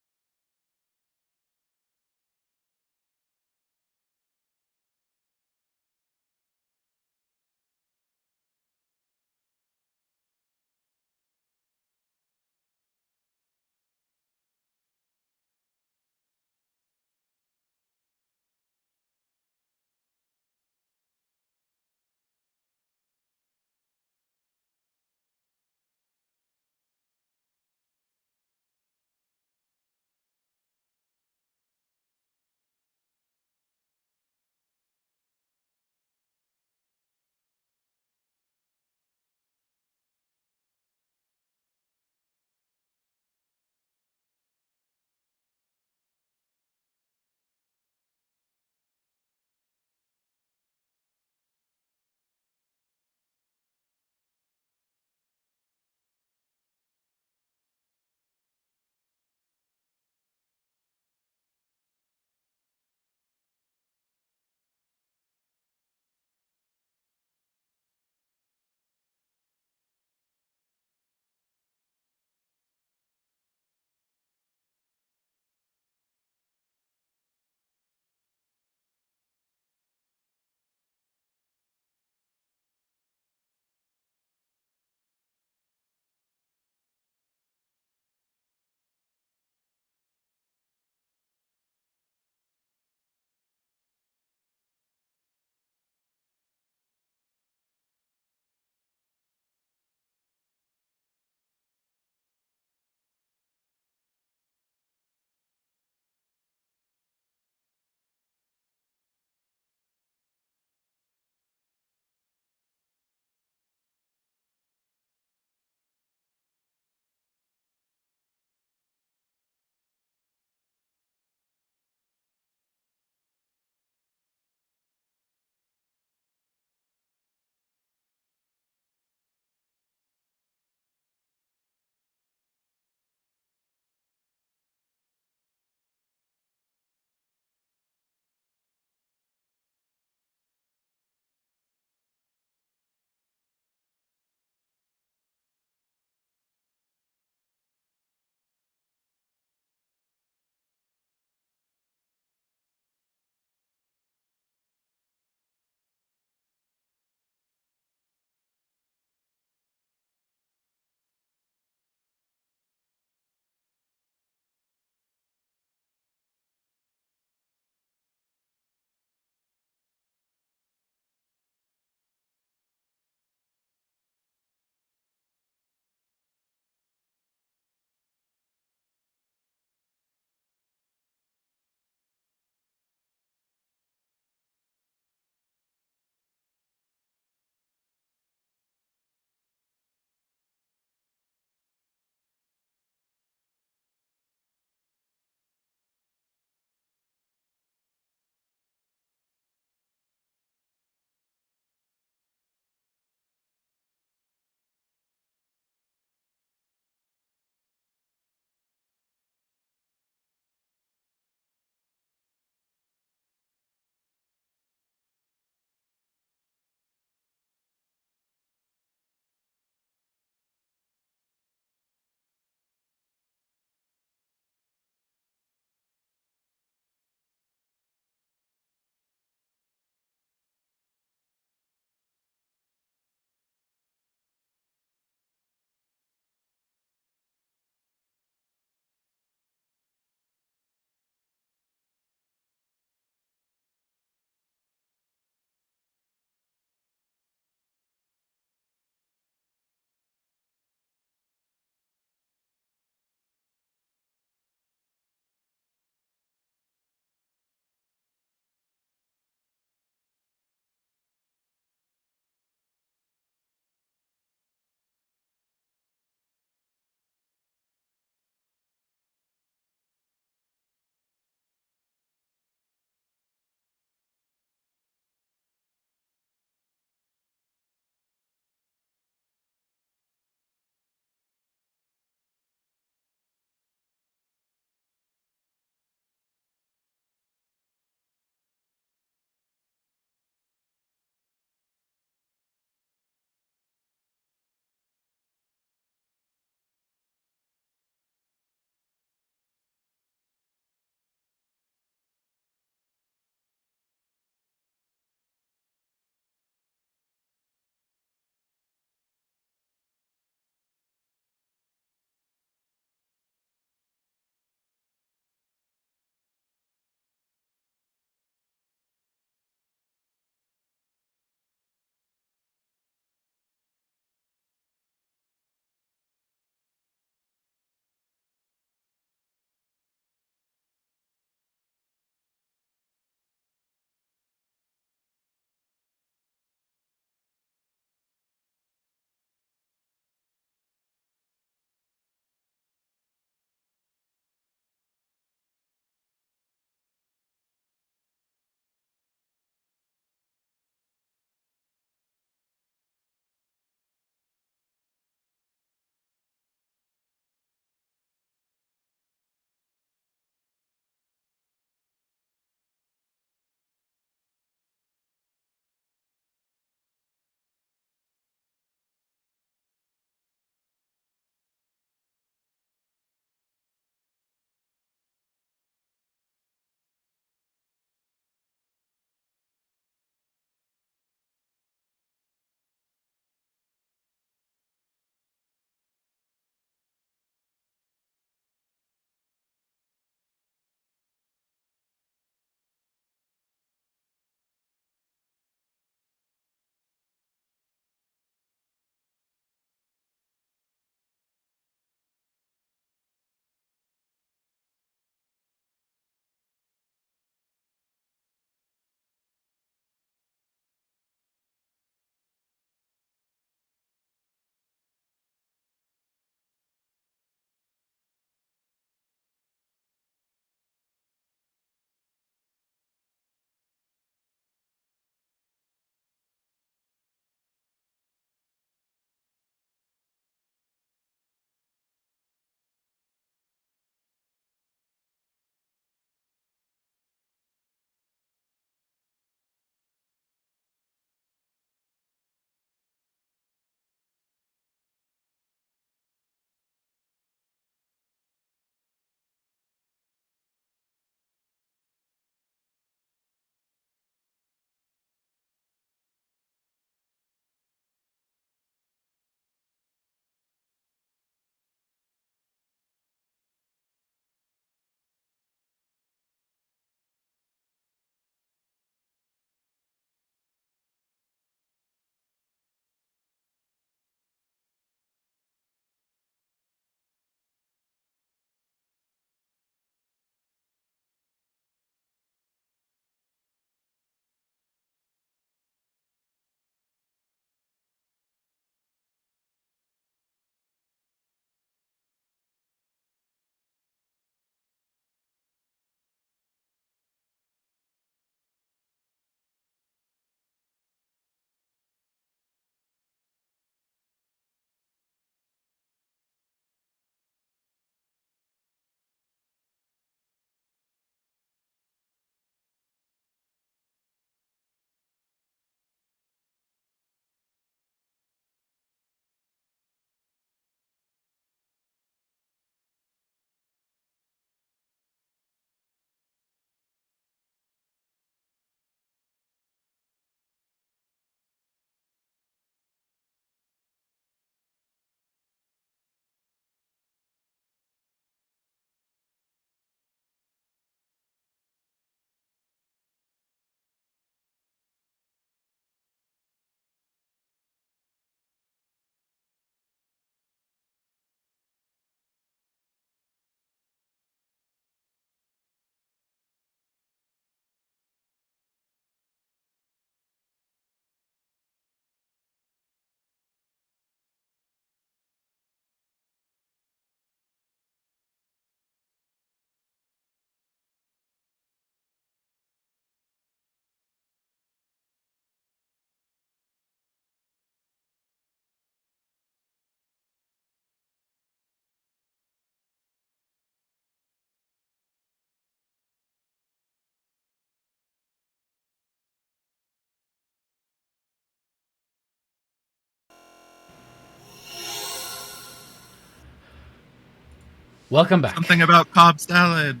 Welcome back. Something about Cobb salad.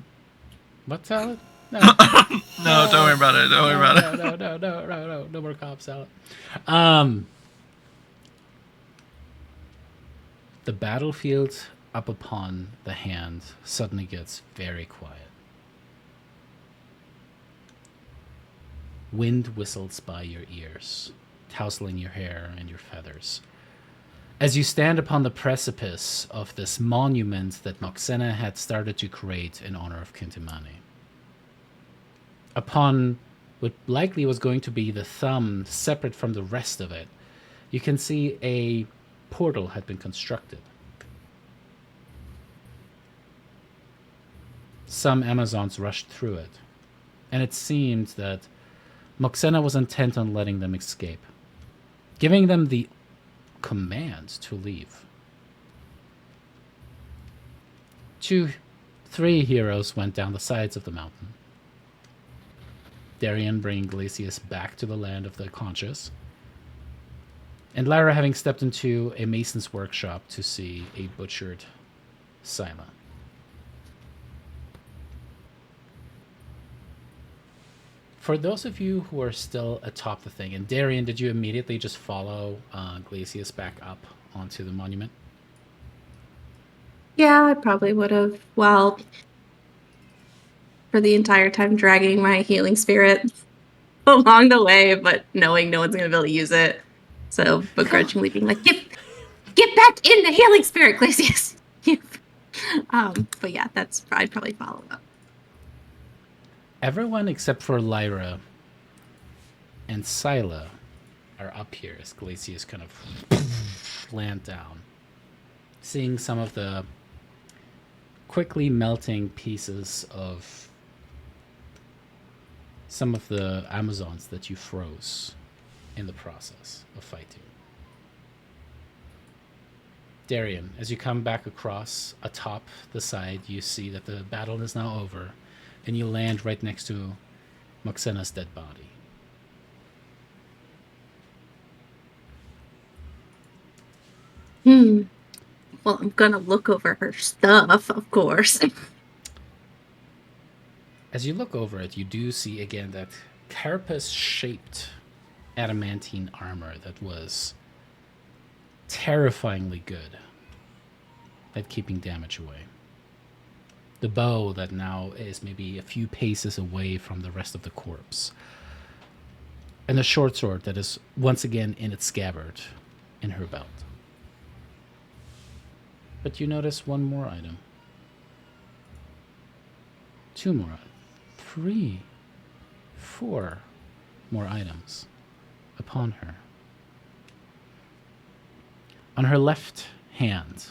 What salad? No. No, don't worry about it. Don't worry about it. No more Cobb salad. The battlefield up upon the hand suddenly gets very quiet. Wind whistles by your ears, tousling your hair and your feathers. As you stand upon the precipice of this monument that Moxena had started to create in honor of Kintimani. Upon what likely was going to be the thumb separate from the rest of it, you can see a portal had been constructed. Some Amazons rushed through it, and it seemed that Moxena was intent on letting them escape, giving them the command to leave. 3 heroes went down the sides of the mountain. Darian bringing Glacius back to the land of the conscious, and Lyra having stepped into a mason's workshop to see a butchered Sila. For those of you who are still atop the thing, and Darian, did you immediately just follow Glacius back up onto the monument? Yeah, I probably would have. Well, for the entire time dragging my healing spirit along the way, but knowing no one's going to be able to use it. So begrudgingly being like, get back in the healing spirit, Glacius. But yeah, I'd probably follow up. Everyone except for Lyra and Sila are up here as Glacius kind of land down, seeing some of the quickly melting pieces of some of the Amazons that you froze in the process of fighting. Darian, as you come back across atop the side, you see that the battle is now over, and you land right next to Moxena's dead body. Well, I'm gonna look over her stuff, of course. As you look over it, you do see again that carapace-shaped adamantine armor that was terrifyingly good at keeping damage away. The bow that now is maybe a few paces away from the rest of the corpse. And the short sword that is once again in its scabbard in her belt. But you notice one more item. 2 more. 3, 4 more items upon her. On her left hand,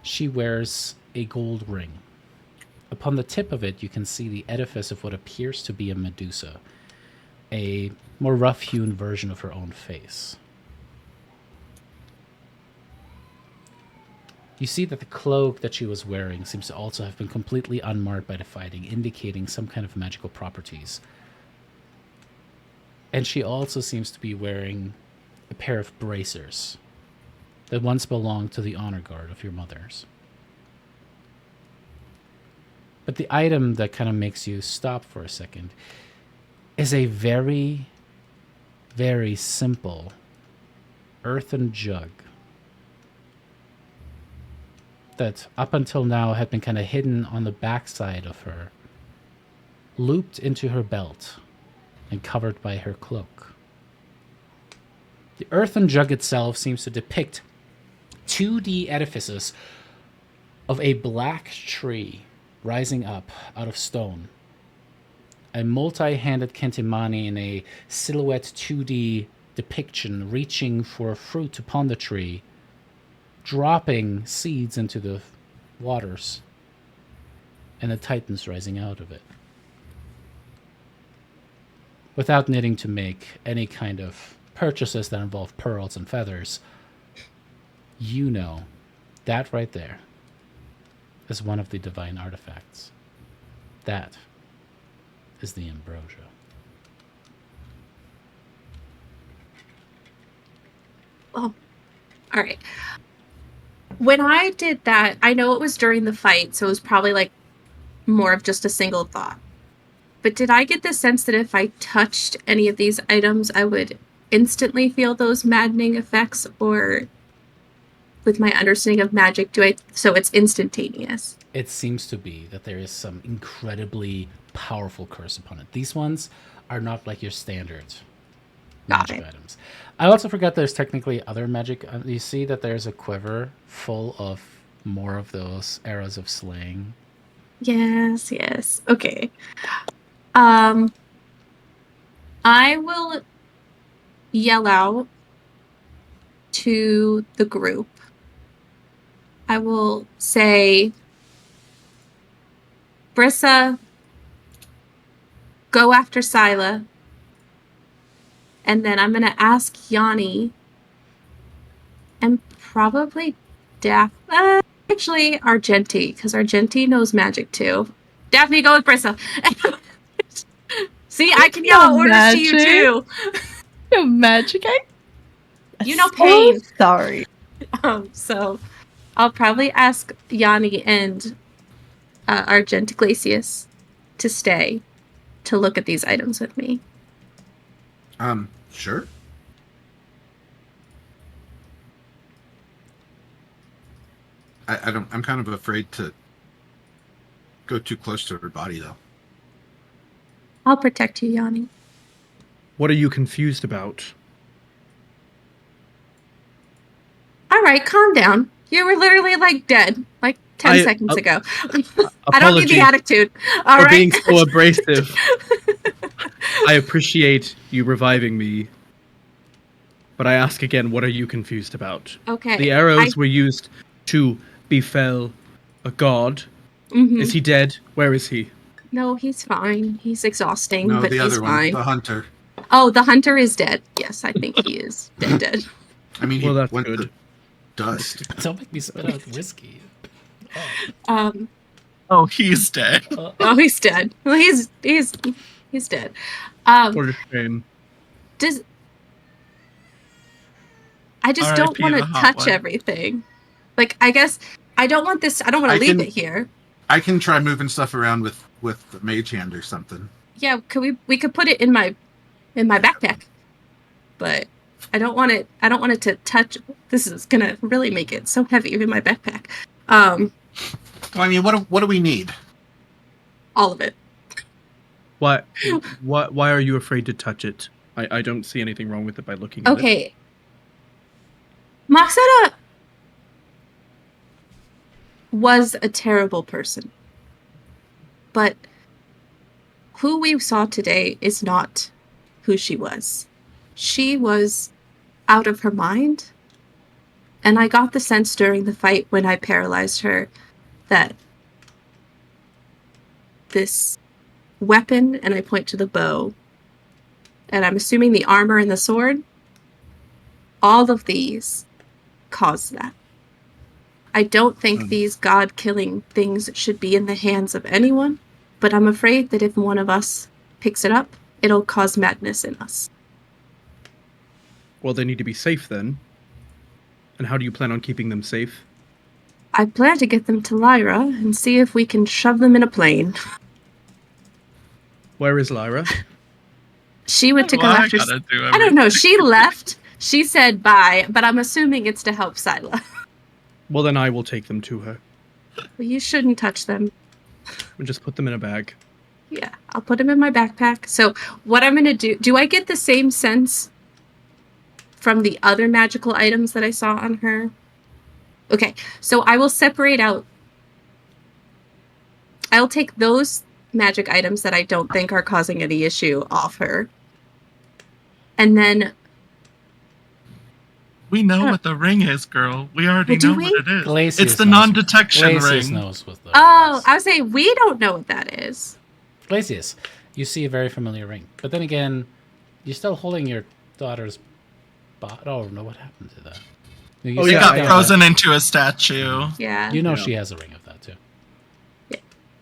she wears a gold ring. Upon the tip of it, you can see the edifice of what appears to be a Medusa, a more rough-hewn version of her own face. You see that the cloak that she was wearing seems to also have been completely unmarred by the fighting, indicating some kind of magical properties. And she also seems to be wearing a pair of bracers that once belonged to the honor guard of your mother's. But the item that kind of makes you stop for a second is a very, very simple earthen jug that up until now had been kind of hidden on the backside of her, looped into her belt and covered by her cloak. The earthen jug itself seems to depict 2D edifices of a black tree rising up out of stone. A multi-handed Kentimani in a silhouette 2D depiction reaching for fruit upon the tree, dropping seeds into the waters, and the titans rising out of it. Without needing to make any kind of purchases that involve pearls and feathers, you know that right there is one of the divine artifacts. That is the ambrosia. Oh, all right. When I did that, I know it was during the fight, so it was probably like more of just a single thought. But did I get the sense that if I touched any of these items, I would instantly feel those maddening effects? Or with my understanding of magic, so it's instantaneous? It seems to be that there is some incredibly powerful curse upon it. These ones are not like your standard Got magic it. items. I also forgot there's technically other magic. You see that there's a quiver full of more of those arrows of slaying. Yes. Okay. I will yell out to the group. I will say, Brissa, go after Scylla. And then I'm going to ask Yanni and probably actually Argenti, because Argenti knows magic too. Daphne, go with Brissa. See, I can yell orders to you too. No magic. You know pain. So sorry. So I'll probably ask Yanni and Argent Glacius to stay to look at these items with me. Sure. I don't. I'm kind of afraid to go too close to her body, though. I'll protect you, Yanni. What are you confused about? All right, calm down. You were literally like dead, like 10 seconds ago. I don't need the attitude. All for right. being so abrasive. I appreciate you reviving me. But I ask again, what are you confused about? Okay. The arrows were used to befell a god. Mhm. Is he dead? Where is he? No, he's fine. He's exhausting, No, but the he's other one, fine. the hunter. Oh, the hunter is dead. Yes, I think he is dead. I mean, Well, he that's went good. to dust. Don't make me spit out whiskey. Oh, he's dead. Oh, he's dead. Well, he's dead. What a shame. I just don't R.I.P. want to the hot touch one. everything. Like, I guess I don't want this. I don't want I to leave can- it here. I can try moving stuff around with the mage hand or something. Yeah, we could put it in my backpack, but I don't want it. I don't want it to touch. This is gonna really make it so heavy in my backpack. Well, I mean, what do we need? All of it. Why are you afraid to touch it? I don't see anything wrong with it by looking at it. Okay. Moxetta was a terrible person. But who we saw today is not who she was. She was out of her mind. And I got the sense during the fight when I paralyzed her that this weapon, and I point to the bow, and I'm assuming the armor and the sword, all of these cause that. I don't think these god-killing things should be in the hands of anyone, but I'm afraid that if one of us picks it up, it'll cause madness in us. Well, they need to be safe then. And how do you plan on keeping them safe? I plan to get them to Lyra and see if we can shove them in a plane. Where is Lyra? She went to go Well, after... gotta do I don't know, she left. She said bye, but I'm assuming it's to help Scylla. Well, then I will take them to her. Well, you shouldn't touch them. And just put them in a bag. Yeah, I'll put them in my backpack. So what I'm going to do I get the same sense from the other magical items that I saw on her? Okay, so I will separate out. I'll take those magic items that I don't think are causing any issue off her. And then... We know what the ring is, girl. We already Well, do know we? what it is. Glacius It's the knows. non-detection Glacius ring. knows what the Oh, I was saying we don't know what that is. Glacius, you see a very familiar ring. But then again, you're still holding your daughter's bot. Oh, no, what happened to that? No, you Oh, He said yeah, got that- frozen into a statue. Yeah. You know Yeah. she has a ring of that, too.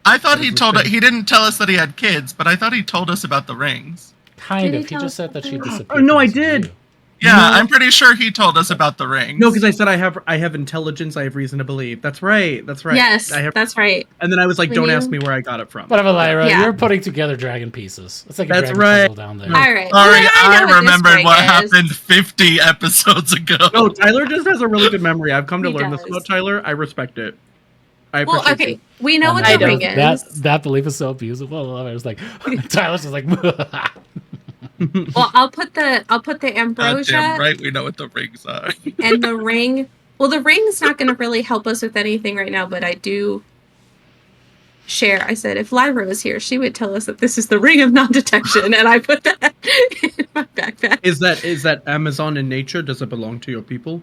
I thought he That's told okay. he didn't tell us that he had kids, but I thought he told us about the rings. Kind Did of. he He tell just us said that she something? disappeared. no, from I his did. view. Yeah, No. I'm pretty sure he told us about the rings. No, because I said I have intelligence. I have reason to believe. That's right. That's right. Yes, I have, that's right. and then I was like, When don't you- ask me where I got it from. Whatever, Lyra. Yeah. You're putting together dragon pieces. It's like a That's dragon right. puzzle down there. All right. Sorry, well, I know what this remembered ring what is. happened 50 episodes ago. No, Tyler just has a really good memory. I've come to He learn this does. about Tyler. I respect it. I Well, appreciate okay. you. We know Oh what my the God, ring is. That belief is so abusable. I was like, Tyler's just like, Well, I'll put the ambrosia Goddamn right, we know what the rings are. and the ring. Well, the ring's not going to really help us with anything right now, but I do share. I said if Lyra was here, she would tell us that this is the ring of non-detection, and I put that in my backpack. Is that Amazon in nature? Does it belong to your people?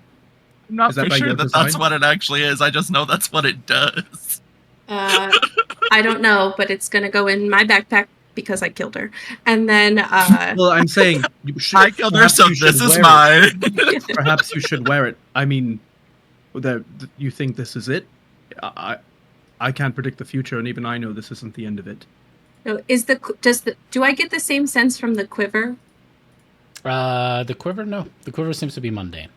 I'm not Is that for by sure your that that's design? what it actually is. I just know that's what it does. I don't know, but it's going to go in my backpack because I killed her, and then Well, I'm saying you should. I killed her, perhaps so you should this is wear mine. it. Perhaps you should wear it. I mean, you think this is it? I can't predict the future, and even I know this isn't the end of it. so do I get the same sense from the quiver? the quiver? No. The quiver seems to be mundane.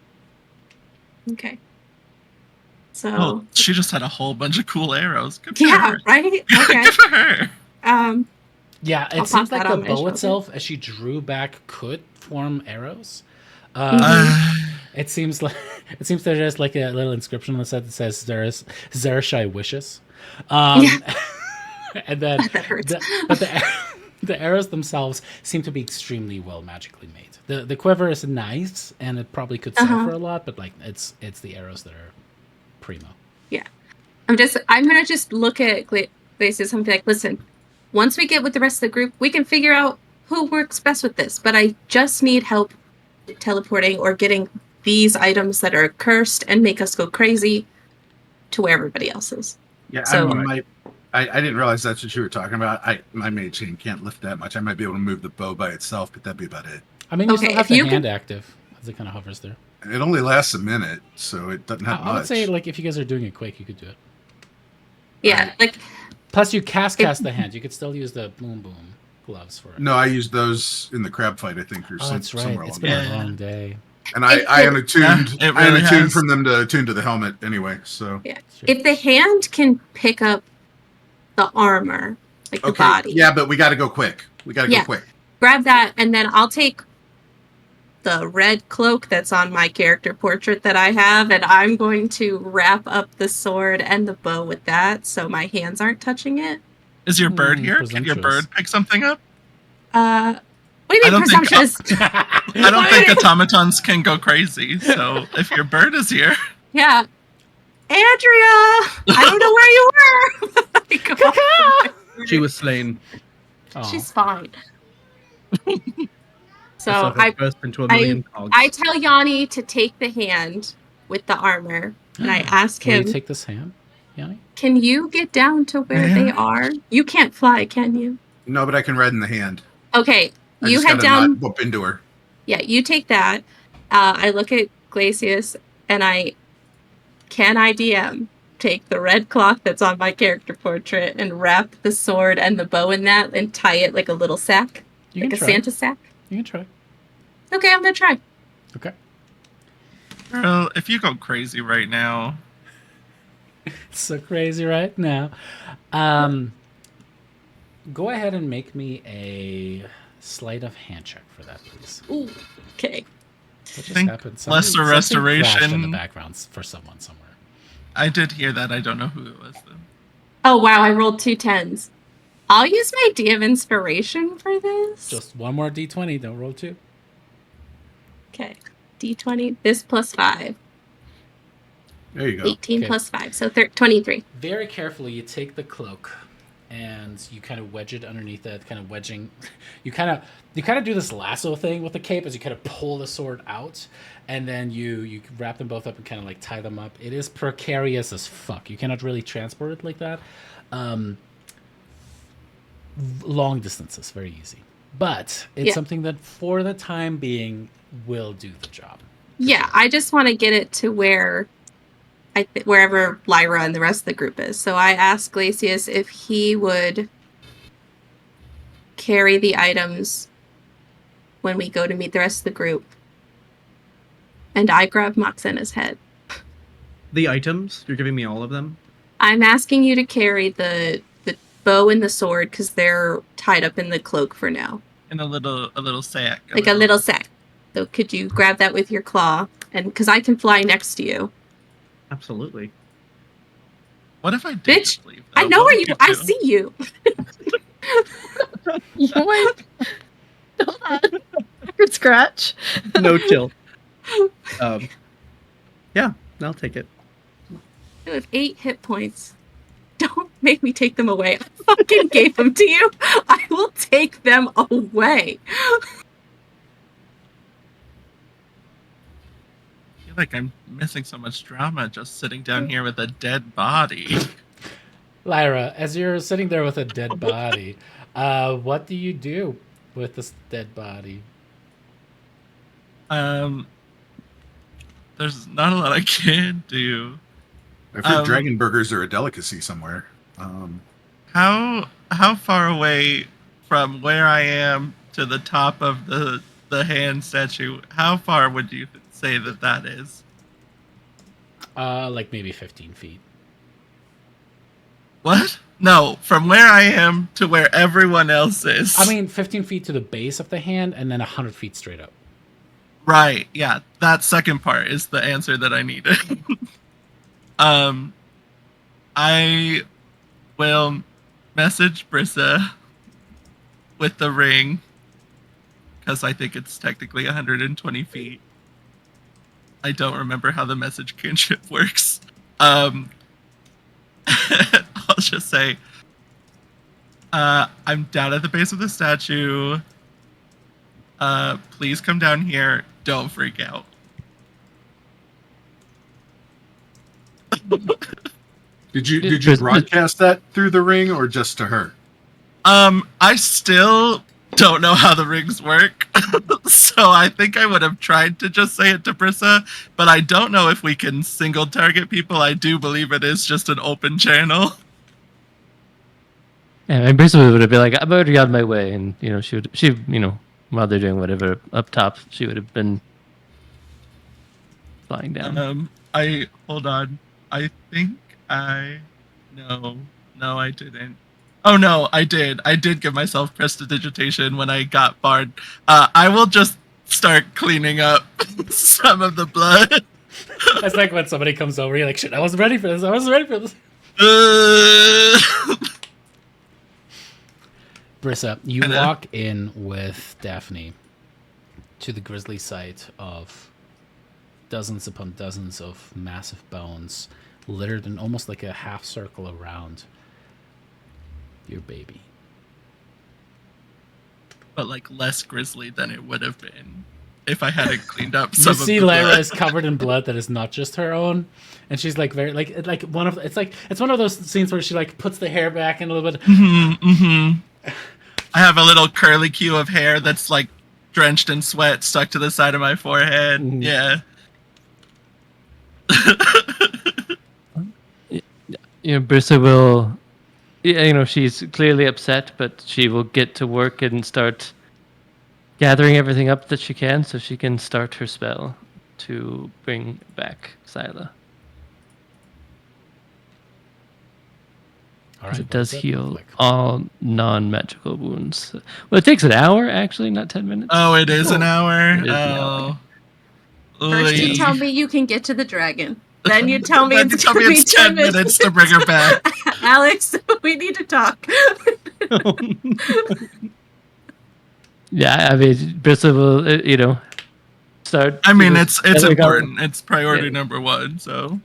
Okay. So Well, she just had a whole bunch of cool arrows. Good for yeah, her. right. Okay. Good for her. Yeah, it I'll seems pop like that the on my bow shoulder. itself, as she drew back, could form arrows. It seems like there's like a little inscription on the side that says Zereshai wishes, Yeah. and then That hurts. but the arrows themselves seem to be extremely well magically made. The quiver is nice, and it probably could sell Uh-huh. for a lot, but like it's the arrows that are primo. I'm gonna just look at Glacius and be like, listen, once we get with the rest of the group, we can figure out who works best with this. But I just need help teleporting or getting these items that are cursed and make us go crazy to where everybody else is. Yeah, So- I didn't realize that's what you were talking about. My mage hand can't lift that much. I might be able to move the bow by itself, but that'd be about it. I mean, you Okay, still have if the you hand active as it kind of hovers there. It only lasts a minute, so it doesn't have I much. would say, like, if you guys are doing it quick, you could do it. Yeah, like Plus, you cast the hand. You could still use the boom gloves for it. No, I used those in the crab fight, I think, or Oh, that's right. somewhere It's along been the Yeah. a long day. And I unattuned. Yeah, it I really unattuned has. from them to attune to the helmet anyway. So Sure. if the hand can pick up the armor, like the okay, body, yeah, but we got to go quick. We got to Yeah. go quick. grab that, and then I'll take the red cloak that's on my character portrait that I have, and I'm going to wrap up the sword and the bow with that, so my hands aren't touching it. Is your bird here? Can your presumptuous. bird pick something up? What do you I mean don't think- presumptuous? I don't think automatons can go crazy. So if your bird is here, Yeah. Andrea! I don't know where you were! Like, She was slain. Oh. She's fine. So Herself I burst into a million cogs. tell Yanni to take the hand with the armor, and I ask Will him, you take this hand, Yanni? can you get down to where they are? You can't fly, can you? No, but I can ride in the hand. Okay, I you just head gotta down. not bump into her. Yeah, you take that. I look at Glacius, and I DM take the red cloth that's on my character portrait and wrap the sword and the bow in that and tie it like a little sack, You like can a try. Santa sack. You can try. Okay, I'm gonna try. Okay. girl, if you go crazy right now, It's so crazy right now. Go ahead and make me a sleight of hand check for that, please. Ooh, okay. What just Think happened? lesser Something crashed in the restoration. background for someone somewhere. I did hear that. I don't know who it was though. Oh wow, I rolled 2 10s. I'll use my D of inspiration for this. Just one more d20. Don't roll 2. Okay. D20. This plus 5. There you go. 18 Okay. plus 5. So 23. Very carefully, you take the cloak and you kind of wedge it underneath it, kind of wedging. You kind of do this lasso thing with the cape as you kind of pull the sword out, and then you wrap them both up and kind of like tie them up. It is precarious as fuck. You cannot really transport it like that. Long distances, very easy, but it's Yeah. something that for the time being will do the job. Yeah, I just want to get it to where wherever Lyra and the rest of the group is. So I asked Glacius if he would carry the items when we go to meet the rest of the group. and I grab Moxena's head. The items, you're giving me all of them? I'm asking you to carry the bow and the sword because they're tied up in the cloak for now. In a little sack. Like a little sack. So could you grab that with your claw? And because I can fly next to you. Absolutely. What if I did Bitch, just leave, though? I know What where would you I do? see you. You went. Hold on. Record scratch. No chill. Yeah, I'll take it. You have 8 hit points. Don't make me take them away. I fucking gave them to you. I will take them away. I feel like I'm missing so much drama just sitting down here with a dead body. Lyra, as you're sitting there with a dead body, what do you do with this dead body? There's not a lot I can do. I've heard dragon burgers are a delicacy somewhere. How far away from where I am to the top of the hand statue? How far would you say that is? Like maybe 15 feet. What? No, from where I am to where everyone else is. I mean, 15 feet to the base of the hand, and then 100 feet straight up. Right, yeah. That second part is the answer that I needed. I will message Brissa with the ring, because I think it's technically 120 feet. I don't remember how the message cantrip works. I'll just say, I'm down at the base of the statue. Please come down here. Don't freak out. Did you broadcast that through the ring or just to her? I still don't know how the rings work, so I think I would have tried to just say it to Brissa, but I don't know if we can single target people. I do believe it is just an open channel. Yeah, and basically would have been like, I'm already on my way, and she while they're doing whatever up top, she would have been flying down. Hold on. I think no, I didn't. Oh no, I did. I did give myself prestidigitation when I got barred. I will just start cleaning up some of the blood. That's like when somebody comes over, you're like, shit, I wasn't ready for this. Brissa, you walk in with Daphne to the grisly sight of dozens upon dozens of massive bones littered in almost like a half circle around your baby. But like less grisly than it would have been if I hadn't cleaned up some You of see the Lyra blood. is covered in blood that is not just her own, and she's like very like one of it's one of those scenes where she like puts the hair back in a little bit. I have a little curly cue of hair that's like drenched in sweat stuck to the side of my forehead. Mhm. Yeah. Brissa will, she's clearly upset, but she will get to work and start gathering everything up that she can so she can start her spell to bring back Xyla. All right, It does what is heal Quick. all non-magical wounds. Well, it takes an hour, actually, not 10 minutes. Oh, it is an hour? It is an hour. First you Oy. tell me you can get to the dragon. Then you tell me Then it's you tell me gonna be it's 10 minutes to bring her back. Alex, we need to talk. Yeah, I mean, Brissa will, start. I mean, it's gathering all- important. It's priority Yeah. number 1, so.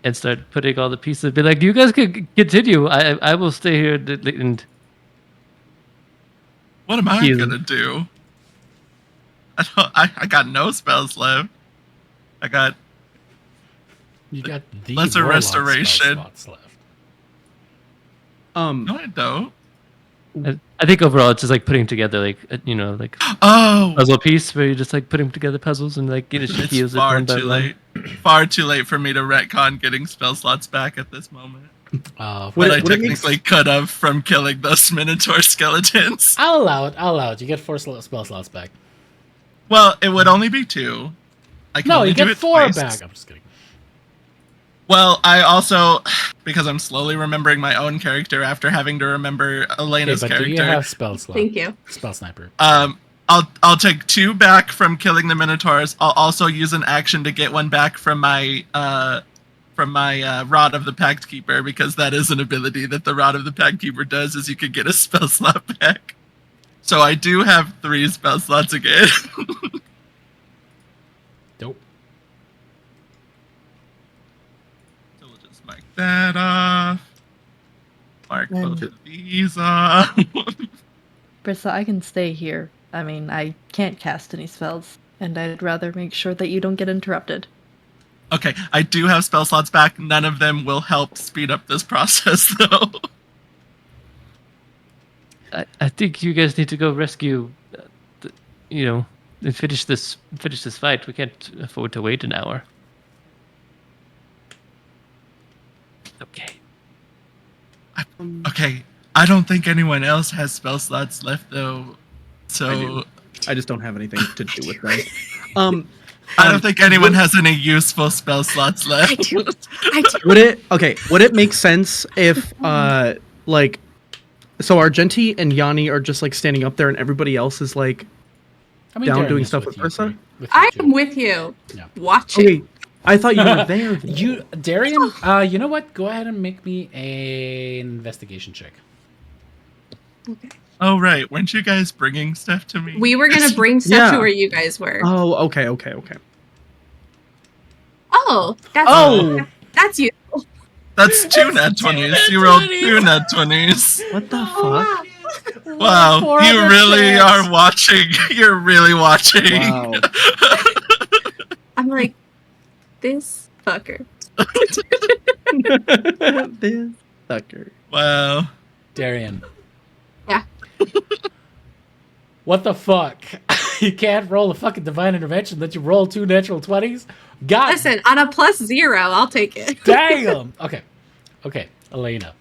And start putting all the pieces. Be like, you guys can continue. I will stay here and What am I Heal. gonna do? I got no spells left. I got You got the Lesser Warlock Restoration. spell slots left. no, I don't. I think overall it's just like putting together like Oh, puzzle piece where you just like putting together puzzles and like she it's heals it far one by too one. late. Far too late for me to retcon getting spell slots back at this moment. What But I What it makes- technically could have from killing those Minotaur skeletons. I'll allow it. You get 4 spell slots back. Well, it would only be 2. I can No, only you do get it 4 twice. back. I'm just kidding. Well, I also, because I'm slowly remembering my own character after having to remember Okay, Elena's but do character. you have spell slot? Thank you. Spell sniper. I'll take 2 back from killing the Minotaurs. I'll also use an action to get 1 back from my Rod of the Pact Keeper, because that is an ability that the Rod of the Pact Keeper does, is you can get a spell slot back. So I do have 3 spell slots again. Dope. So we'll just mark that off. Mark And- both of these off. Brissa, I can stay here. I mean, I can't cast any spells, and I'd rather make sure that you don't get interrupted. Okay, I do have spell slots back. None of them will help speed up this process, though. I think you guys need to go rescue, and finish this fight. We can't afford to wait an hour. Okay. Okay, I don't think anyone else has spell slots left, though. So I do. I just don't have anything to do with them. I don't think anyone has any useful spell slots left. I do. Would it make sense if so Argenti and Yanni are just like standing up there and everybody else is like I mean, down Darren doing is stuff with with you Brissa? too. With you I too. am with you. Yeah. Watching. Okay, I thought you were there. Darian, you know what? Go ahead and make me an investigation check. Okay. Oh right, weren't you guys bringing stuff to me? We were gonna bring stuff Yeah. to where you guys were. Oh, okay. Oh, that's you. That's 2 nat 20s. You rolled 2 nat 20s. What the Oh, fuck? Wow, Four you other really chance. are watching. You're really watching. Wow. I'm like, this fucker. This sucker. Wow. Darian. Yeah. What the fuck? You can't roll a fucking divine intervention that you roll 2 natural 20s? God Listen, on a +0, I'll take it. damn! Okay. Elena.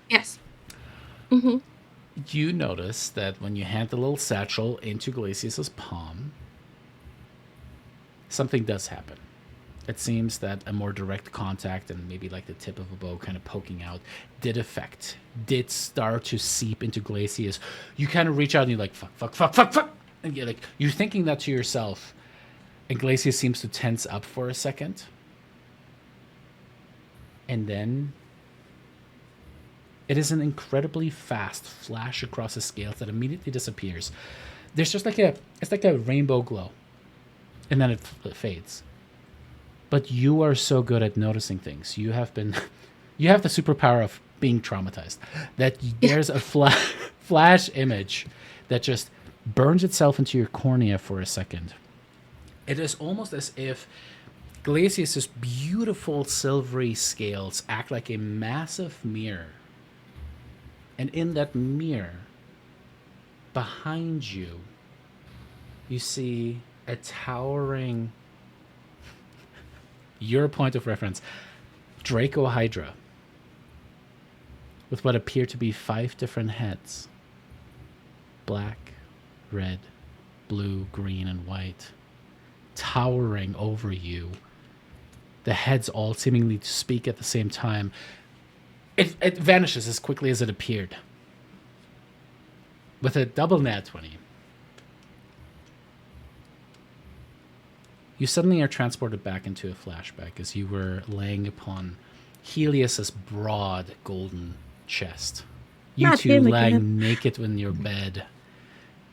Yes. Mm-hmm. You notice that when you hand the little satchel into Glacius's palm, something does happen. It seems that a more direct contact and maybe like the tip of a bow kind of poking out did start to seep into Glacius. You kind of reach out and you're like, fuck. And you're thinking that to yourself. And Glacius seems to tense up for a second. And then it is an incredibly fast flash across the scales that immediately disappears. There's just it's like a rainbow glow. And then it fades. But you are so good at noticing things. You have the superpower of being traumatized. That there's a flash image that just burns itself into your cornea for a second. It is almost as if Glacius's beautiful silvery scales act like a massive mirror. And in that mirror, behind you, you see a towering, your point of reference, Draco Hydra, with what appear to be 5 different heads. Black, red, blue, green, and white, towering over you. The heads all seemingly to speak at the same time. It vanishes as quickly as it appeared. With a double nat 20. You suddenly are transported back into a flashback as you were laying upon Helios's broad golden chest. You Not two him lying again. naked in your bed.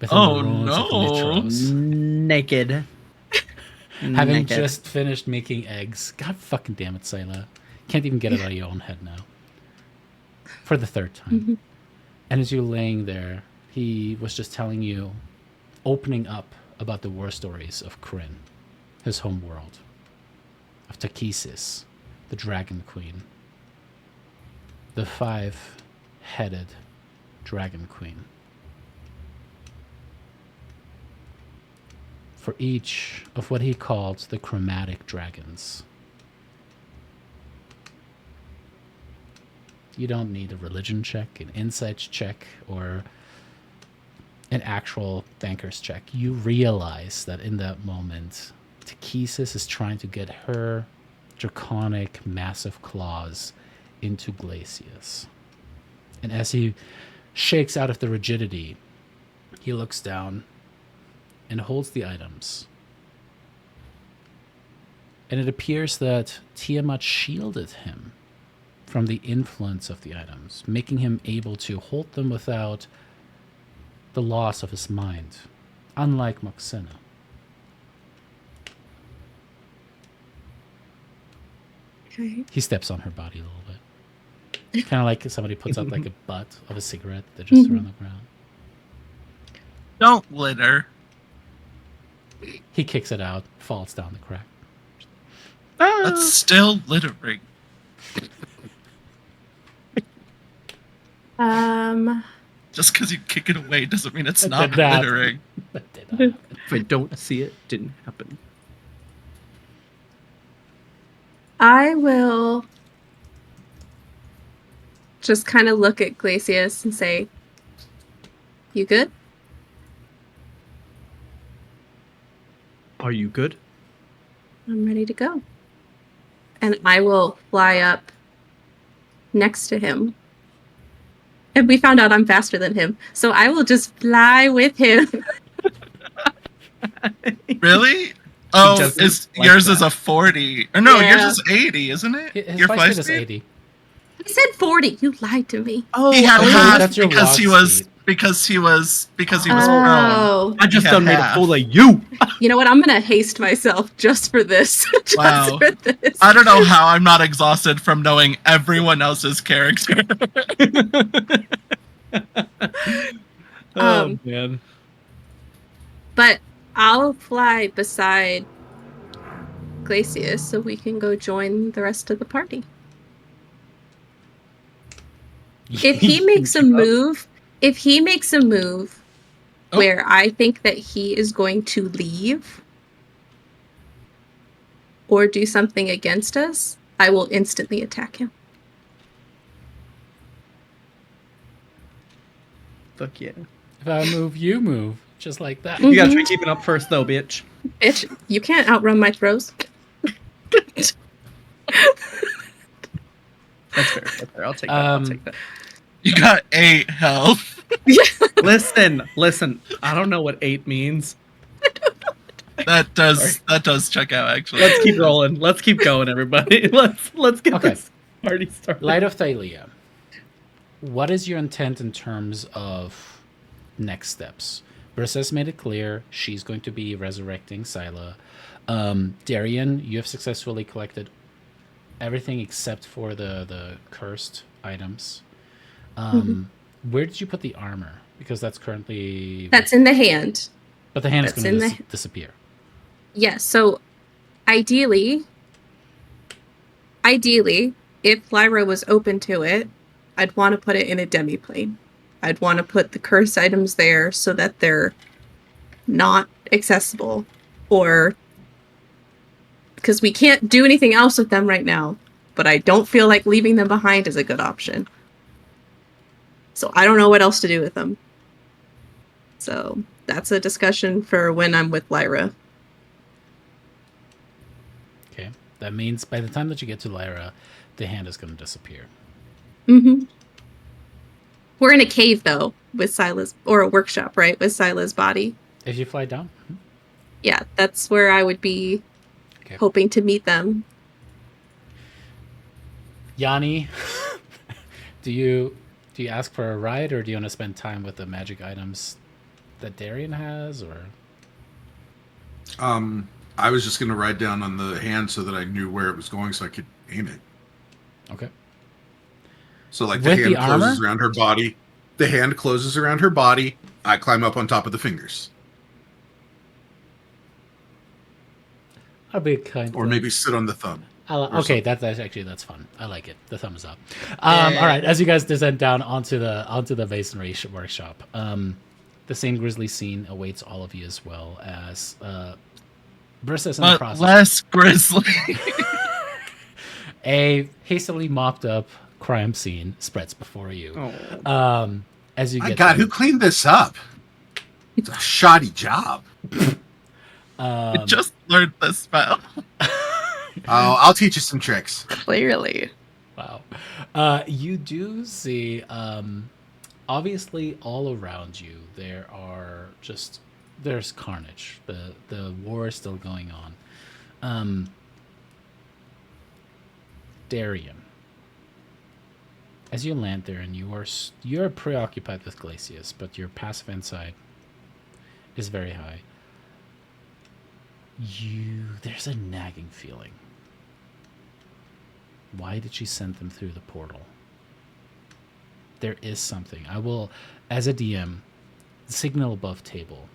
Within Oh, the ruins of no. Nitros. Naked. Having Naked. just finished making eggs. God fucking damn it, Sayla. Can't even get it out of your own head now. For the 3rd time. And as you're laying there, he was just telling you, opening up about the war stories of Kryn, his home world, of Takesis, the Dragon Queen, the 5-headed Dragon Queen. For each of what he called the chromatic dragons. You don't need a religion check, an insights check, or an actual banker's check. You realize that in that moment, Takesis is trying to get her draconic, massive claws into Glacius. And as he shakes out of the rigidity, he looks down and holds the items. And it appears that Tiamat shielded him from the influence of the items, making him able to hold them without the loss of his mind, unlike Moxena. Okay. He steps on her body a little bit. Kind of like somebody puts out like a butt of a cigarette that just around the ground. Don't litter. He kicks it out, falls down the crack. That's still littering. Just because you kick it away doesn't mean it's not That- littering. That did not happen. If I don't see it, didn't happen. I will just kind of look at Glacius and say, "You good?" Are you good? I'm ready to go. And I will fly up next to him. And we found out I'm faster than him, so I will just fly with him. Really? Oh, doesn't is like yours that. is a 40. Or no, Yeah. yours is 80, isn't it? His Your flight flight speed is speed? 80. I said 40. You lied to me. Oh, He had Oh, half that's your because walk he was speed. because he was prone. Oh. I just Yeah, done made a half. fool of you. You know what? I'm going to haste myself just for this. Just Wow. for this. I don't know how I'm not exhausted from knowing everyone else's character. Oh man. But I'll fly beside Glacius so we can go join the rest of the party. If he makes a move, Oh. where I think that he is going to leave or do something against us, I will instantly attack him. Fuck yeah. If I move, you move. Just like that. You gotta try keeping up first though, bitch. Bitch, you can't outrun my throws. That's fair. That's fair. I'll take that. I'll take that. You got 8 health. Listen. I don't know what 8 means. That does check out actually. Let's keep rolling. Let's keep going, everybody. Let's get Okay. this party started. Light of Thylea, what is your intent in terms of next steps? Briss made it clear she's going to be resurrecting Scylla. Darian, you have successfully collected everything except for the cursed items. Where did you put the armor? Because that's currently... That's in the hand. But the hand is that's going in to the- disappear. Yes, so ideally, if Lyra was open to it, I'd want to put it in a demiplane. I'd want to put the curse items there so that they're not accessible, or because we can't do anything else with them right now, but I don't feel like leaving them behind is a good option. So I don't know what else to do with them. So that's a discussion for when I'm with Lyra. Okay. That means by the time that you get to Lyra, the hand is going to disappear. Mm-hmm. We're in a cave, though, with Sila's, or a workshop, right, with Sila's body. If you fly down? Yeah, that's where I would be Okay. hoping to meet them. Yanni, do you ask for a ride, or do you want to spend time with the magic items that Darian has, or? I was just going to ride down on the hand so that I knew where it was going so I could aim it. Okay. So like the With hand the armor? closes around her body. The hand closes around her body. I climb up on top of the fingers. I'll be kind. Or maybe sit on the thumb. Okay, that's fun. I like it. The thumb is up. All right, as you guys descend down onto the masonry workshop, the same grisly scene awaits all of you as well as Briss is in the But process. less grisly. A hastily mopped up crime scene spreads before you. Oh. As you My get God, there. who cleaned this up? It's a shoddy job. It just learned the spell. Oh, I'll teach you some tricks. Clearly. Wow. You do see, obviously, all around you, there's carnage. The war is still going on. Darian, as you land there and you're preoccupied with Glacius, but your passive insight is very high. There's a nagging feeling. Why did she send them through the portal? There is something. I will, as a DM, signal above table.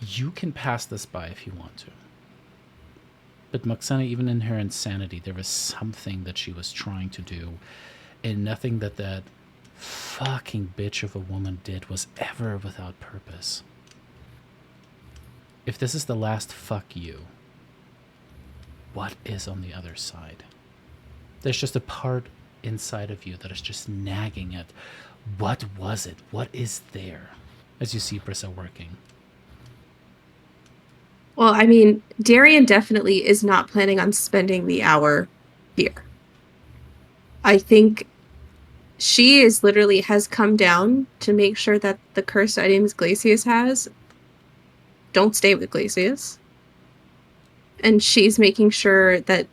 You can pass this by if you want to. But Moxena, even in her insanity, there was something that she was trying to do, and nothing that fucking bitch of a woman did was ever without purpose. If this is the last fuck you, what is on the other side? There's just a part inside of you that is just nagging at, what was it? What is there? As you see Brissa working. Well, I mean, Darian definitely is not planning on spending the hour here. I think she has come down to make sure that the cursed items Glacius has don't stay with Glacius. And she's making sure that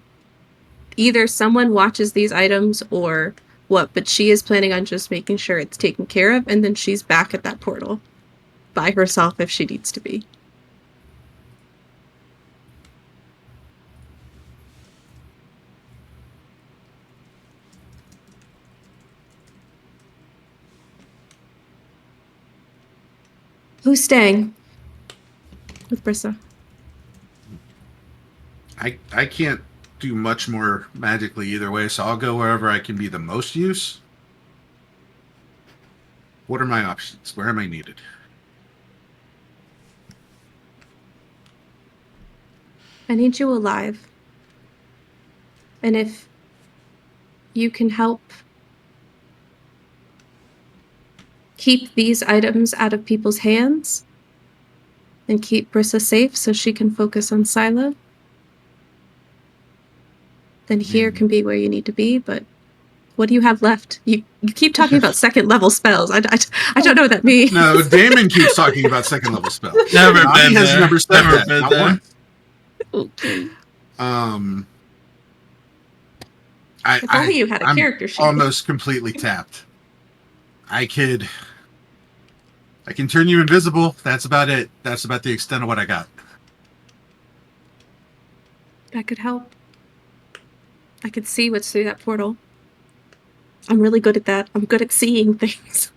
either someone watches these items or what, but she is planning on just making sure it's taken care of, and then she's back at that portal by herself if she needs to be. Who's staying with Brissa? I can't do much more magically either way, so I'll go wherever I can be the most use. What are my options? Where am I needed? I need you alive. And if you can help keep these items out of people's hands and keep Brissa safe so she can focus on Scylla, then here can be where you need to be. But what do you have left? You keep talking about second level spells. I don't know what that means. No, Damon keeps talking about second level spells. Never He been has there. never said Never that. been Not there. once. Okay. If only you had a I'm character sheet. almost completely tapped. I can turn you invisible. That's about it. That's about the extent of what I got. That could help. I could see what's through that portal. I'm really good at that. I'm good at seeing things.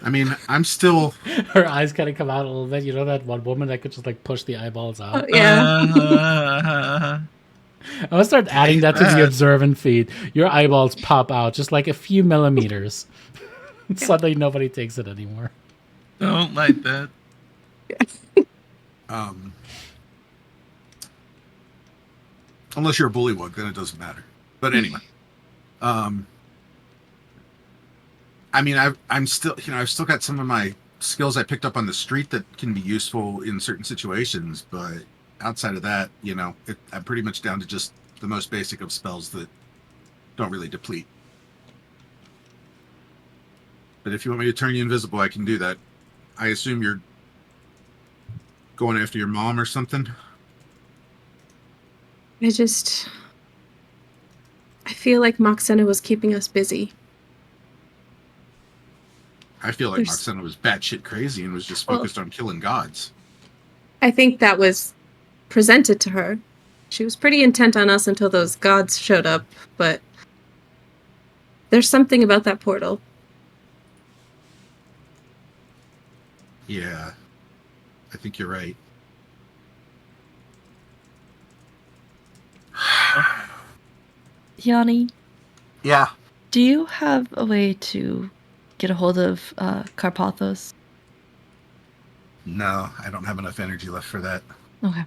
I mean, I'm still. Her eyes kind of come out a little bit. You know that one woman that could just like push the eyeballs out? Oh, yeah. I'm gonna start adding that to the observant feed. Your eyeballs pop out just like a few millimeters. Suddenly nobody takes it anymore. Don't like that. Unless you're a bullywug, then it doesn't matter. But anyway, I mean, I'm still, I've still got some of my skills I picked up on the street that can be useful in certain situations. But outside of that, I'm pretty much down to just the most basic of spells that don't really deplete. But if you want me to turn you invisible, I can do that. I assume you're going after your mom or something. I feel like Moxena was keeping us busy. I feel like Moxena was batshit crazy and was just focused on killing gods. I think that was presented to her. She was pretty intent on us until those gods showed up, but there's something about that portal. Yeah, I think you're right. Yanni, Yeah. do you have a way to get a hold of Carpathos? No, I don't have enough energy left for that. Okay.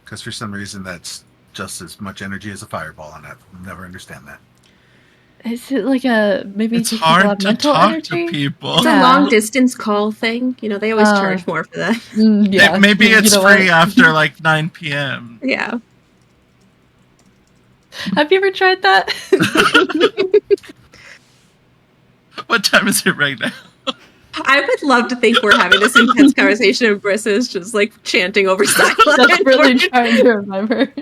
Because for some reason that's just as much energy as a fireball, and I'll never understand that. Is it like a maybe It's just like a lot hard of to mental talk energy? to people. It's a Yeah. long distance call thing. You know, they always Oh. charge more for that. Yeah. Maybe you it's know free what? after like 9 p.m. Yeah. Have you ever tried that? What time is it right now? I would love to think we're having this intense conversation and Brissa's just like chanting over silent. That's really trying to remember.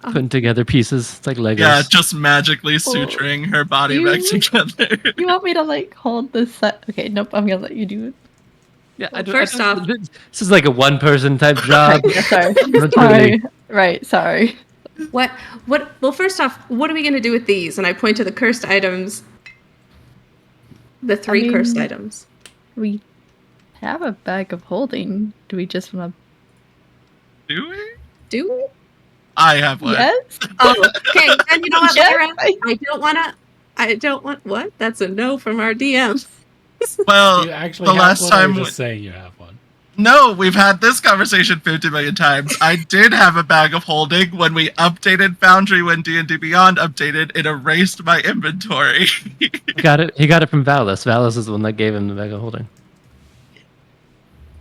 Putting together pieces. It's like Legos. Yeah, just magically suturing her body back you- together. You want me to like hold this set? Okay, nope. I'm gonna let you do it. Yeah, Well, first off- this is like a one-person type job. Right, sorry. Not sorry. really. Right. Sorry. What? Well, first off, what are we going to do with these? And I point to the cursed items. The three mean- cursed items. We have a bag of holding. Do we just want Do we? Do we? I have to? one. Yes. Oh, okay. Then you know what, Yes, Lyra? I- I don't want. What? That's a no from our DM. Well, You actually the have last one, or time you're just saying you have one. no, we've had this conversation 50 million times. I did have a bag of holding when we updated Foundry when D&D Beyond updated. It erased my inventory. He got it from Valis. Valis is the one that gave him the bag of holding.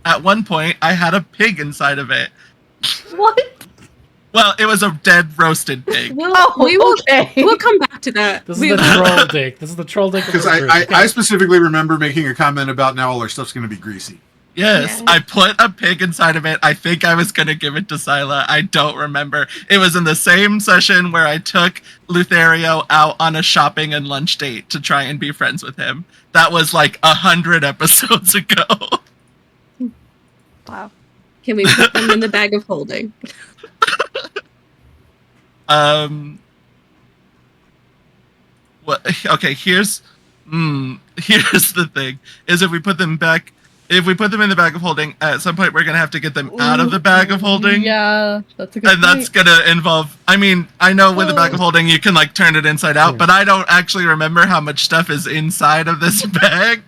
At one point, I had a pig inside of it. What? Well, it was a dead roasted pig. We will. Okay. We'll come back to that. This is the troll dick. This is the troll dick. of Because the group. I specifically remember making a comment about now all our stuff's going to be greasy. Yes, Yeah. I put a pig inside of it. I think I was going to give it to Scylla. I don't remember. It was in the same session where I took Lothario out on a shopping and lunch date to try and be friends with him. That was like 100 episodes ago. Wow. Can we put them in the bag of holding? What? Okay, here's the thing: is if we put them in the bag of holding, at some point we're gonna have to get them out of the bag of holding. Yeah, that's a good And that's point. gonna involve. I mean, I know with the bag of holding you can like turn it inside out, Yeah. but I don't actually remember how much stuff is inside of this bag.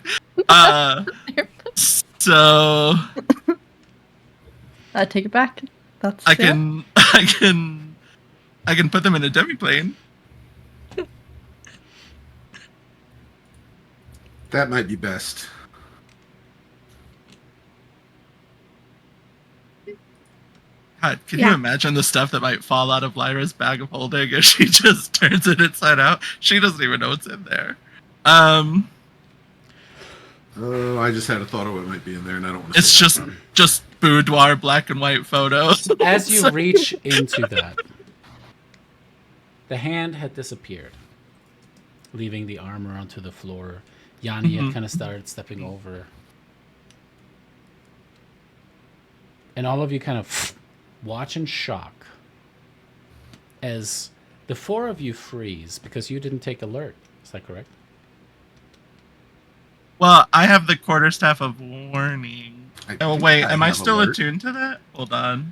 So I take it back. That's I can put them in a demiplane. That might be best. God, can Yeah. you imagine the stuff that might fall out of Lyra's bag of holding if she just turns it inside out? She doesn't even know what's in there. Oh, I just had a thought of what might be in there, and I don't want to. It's just boudoir black and white photos. As you reach into that, the hand had disappeared, leaving the armor onto the floor. Yanni had kind of started stepping over. And all of you kind of watch in shock as the four of you freeze because you didn't take alert. Is that correct? Well, I have the quarterstaff of warning. Oh think wait, am I have still alert. attuned to that? Hold on.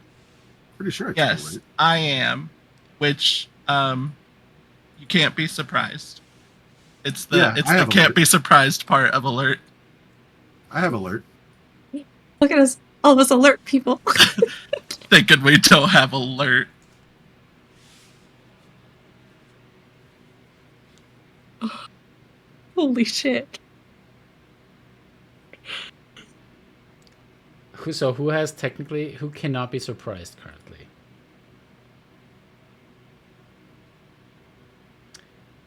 Pretty sure. I took Yes, alert. I am. Which you can't be surprised. It's the Yeah, I have can't alert. be surprised part of alert. I have alert. Look at us, all of us alert people. Thinking we don't have alert. Holy shit. Who has technically, who cannot be surprised currently?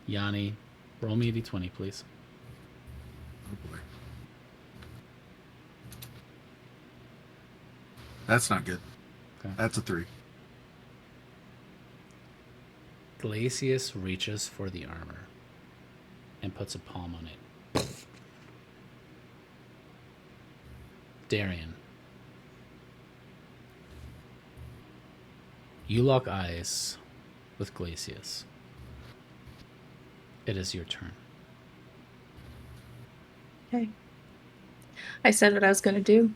Yanni, roll me a d20, please. Oh boy. That's not good. Okay. That's a 3. Glacius reaches for the armor and puts a palm on it. Darian, you lock eyes with Glacius. It is your turn. Okay. I said what I was going to do.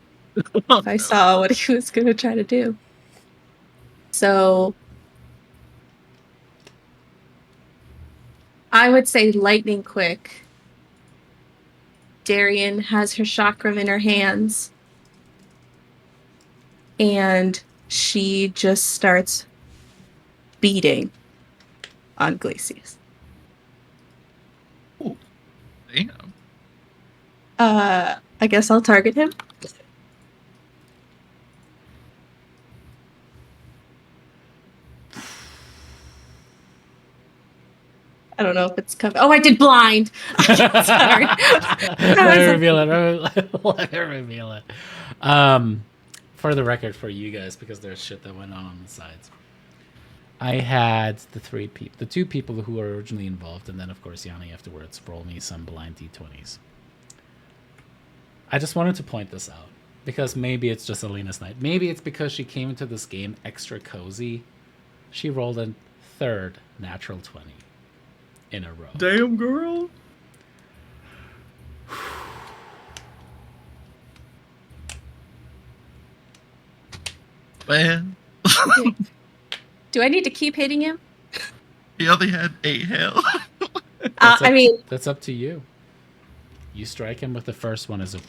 I saw what he was going to try to do. So I would say lightning quick. Darian has her chakram in her hands. And she just starts beating on Glacius. Damn. I guess I'll target him. I don't know if it's covered. Oh, I did blind. Sorry. Let me reveal it. Let me reveal it. For the record, for you guys, because there's shit that went on the sides. I had the two people who were originally involved, and then of course Yanni afterwards roll me some blind d20s. I just wanted to point this out because maybe it's just Alina's night. Maybe it's because she came into this game extra cozy. She rolled a third natural 20 in a row. Damn, girl. Man, Do I need to keep hitting him? he only had 8 health. I mean, That's up to you. You strike him with the first one as a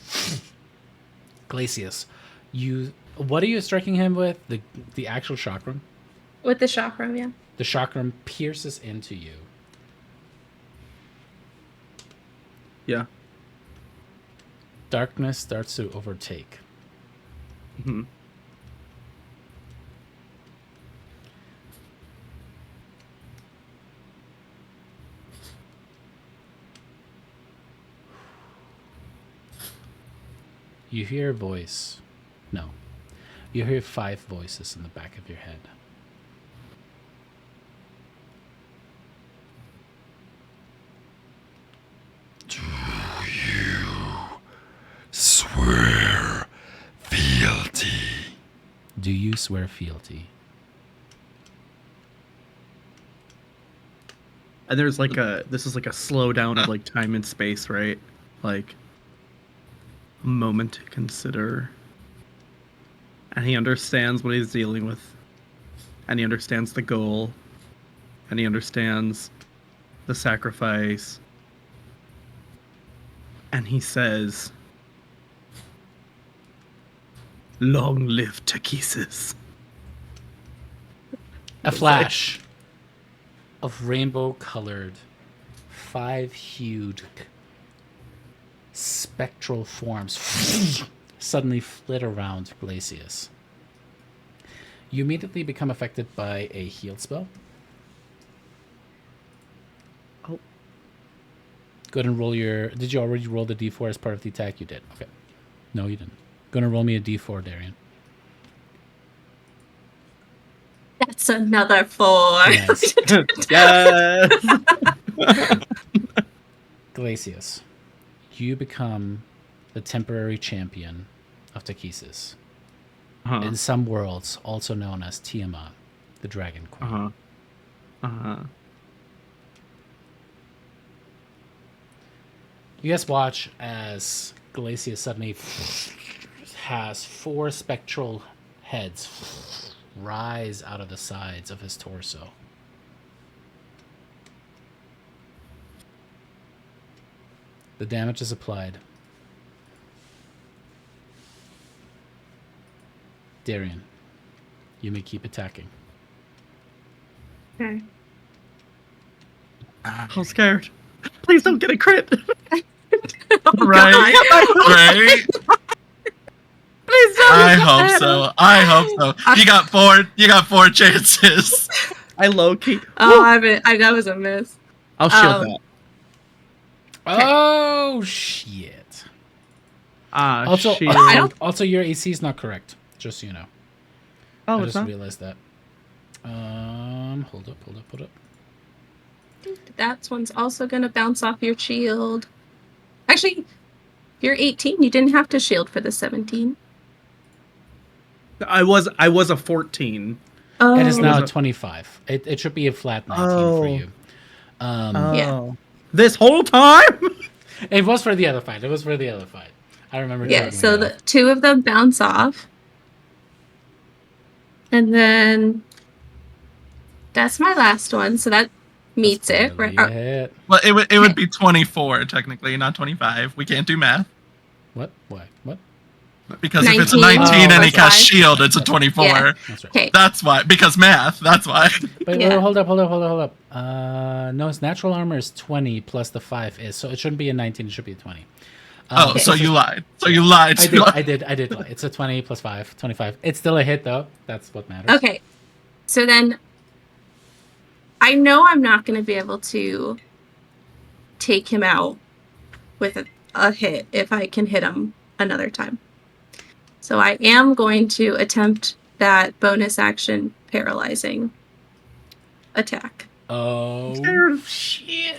Glacius. What are you striking him with? The actual chakram? with the chakra, yeah. The chakram pierces into you. Yeah. Darkness starts to overtake. Hmm. You hear a voice. No. You hear 5 voices in the back of your head. Swear fealty. Do you swear fealty? And there's like this is like a slowdown of like time and space, right? Like a moment to consider. And he understands what he's dealing with. And he understands the goal. And he understands the sacrifice. And he says, "Long live Takesis." A flash of rainbow-colored, 5-hued spectral forms suddenly flit around Glacius. You immediately become affected by a heal spell. Oh. Go ahead and roll your... Did you already roll the d4 as part of the attack? You did. Okay. No, you didn't. Go ahead and roll me a d4, Darian. That's another 4. Yes. Yes. Glacius, you become the temporary champion of Takesis. Uh-huh. In some worlds, also known as Tiamat, the Dragon Queen. Uh-huh. Uh-huh. You guys watch as Glacius suddenly has 4 spectral heads rise out of the sides of his torso. The damage is applied. Darian, you may keep attacking. Okay. I'm scared. Please don't get a crit. Right? Right? Please don't. I hope so. I hope so. You got 4 chances. I low key. Oh, that was a miss. I'll shield that. Oh, shit. Also, shield. also, your AC is not correct. Just so you know. Oh, I it's just not. realized that. Hold up. That one's also gonna bounce off your shield. Actually, you're 18. You didn't have to shield for the 17. I was a 14. Oh, It is now was a a- 25. It should be a flat 19 for you. Yeah. This whole time? It was for the other fight. I remember. yeah. So the 2 of them bounce off, and then that's my last one. So that meets it, right? Yeah. Well, it would be 24 technically, not 25. We can't do math. What? Because if it's a 19 19 and he plus casts 5. shield, it's a 24. Yeah. That's right. Okay. That's why. Because math. That's why. Wait, Yeah. hold up. No, his natural armor is 20 plus the 5 is, so it shouldn't be a 19, it should be a 20. Oh, so you lied. So you lied. I did lie. It's a 20 plus 5, 25. It's still a hit, though. That's what matters. Okay. So then I know I'm not going to be able to take him out with a hit if I can hit him another time. So I am going to attempt that bonus action paralyzing attack. Oh, shit.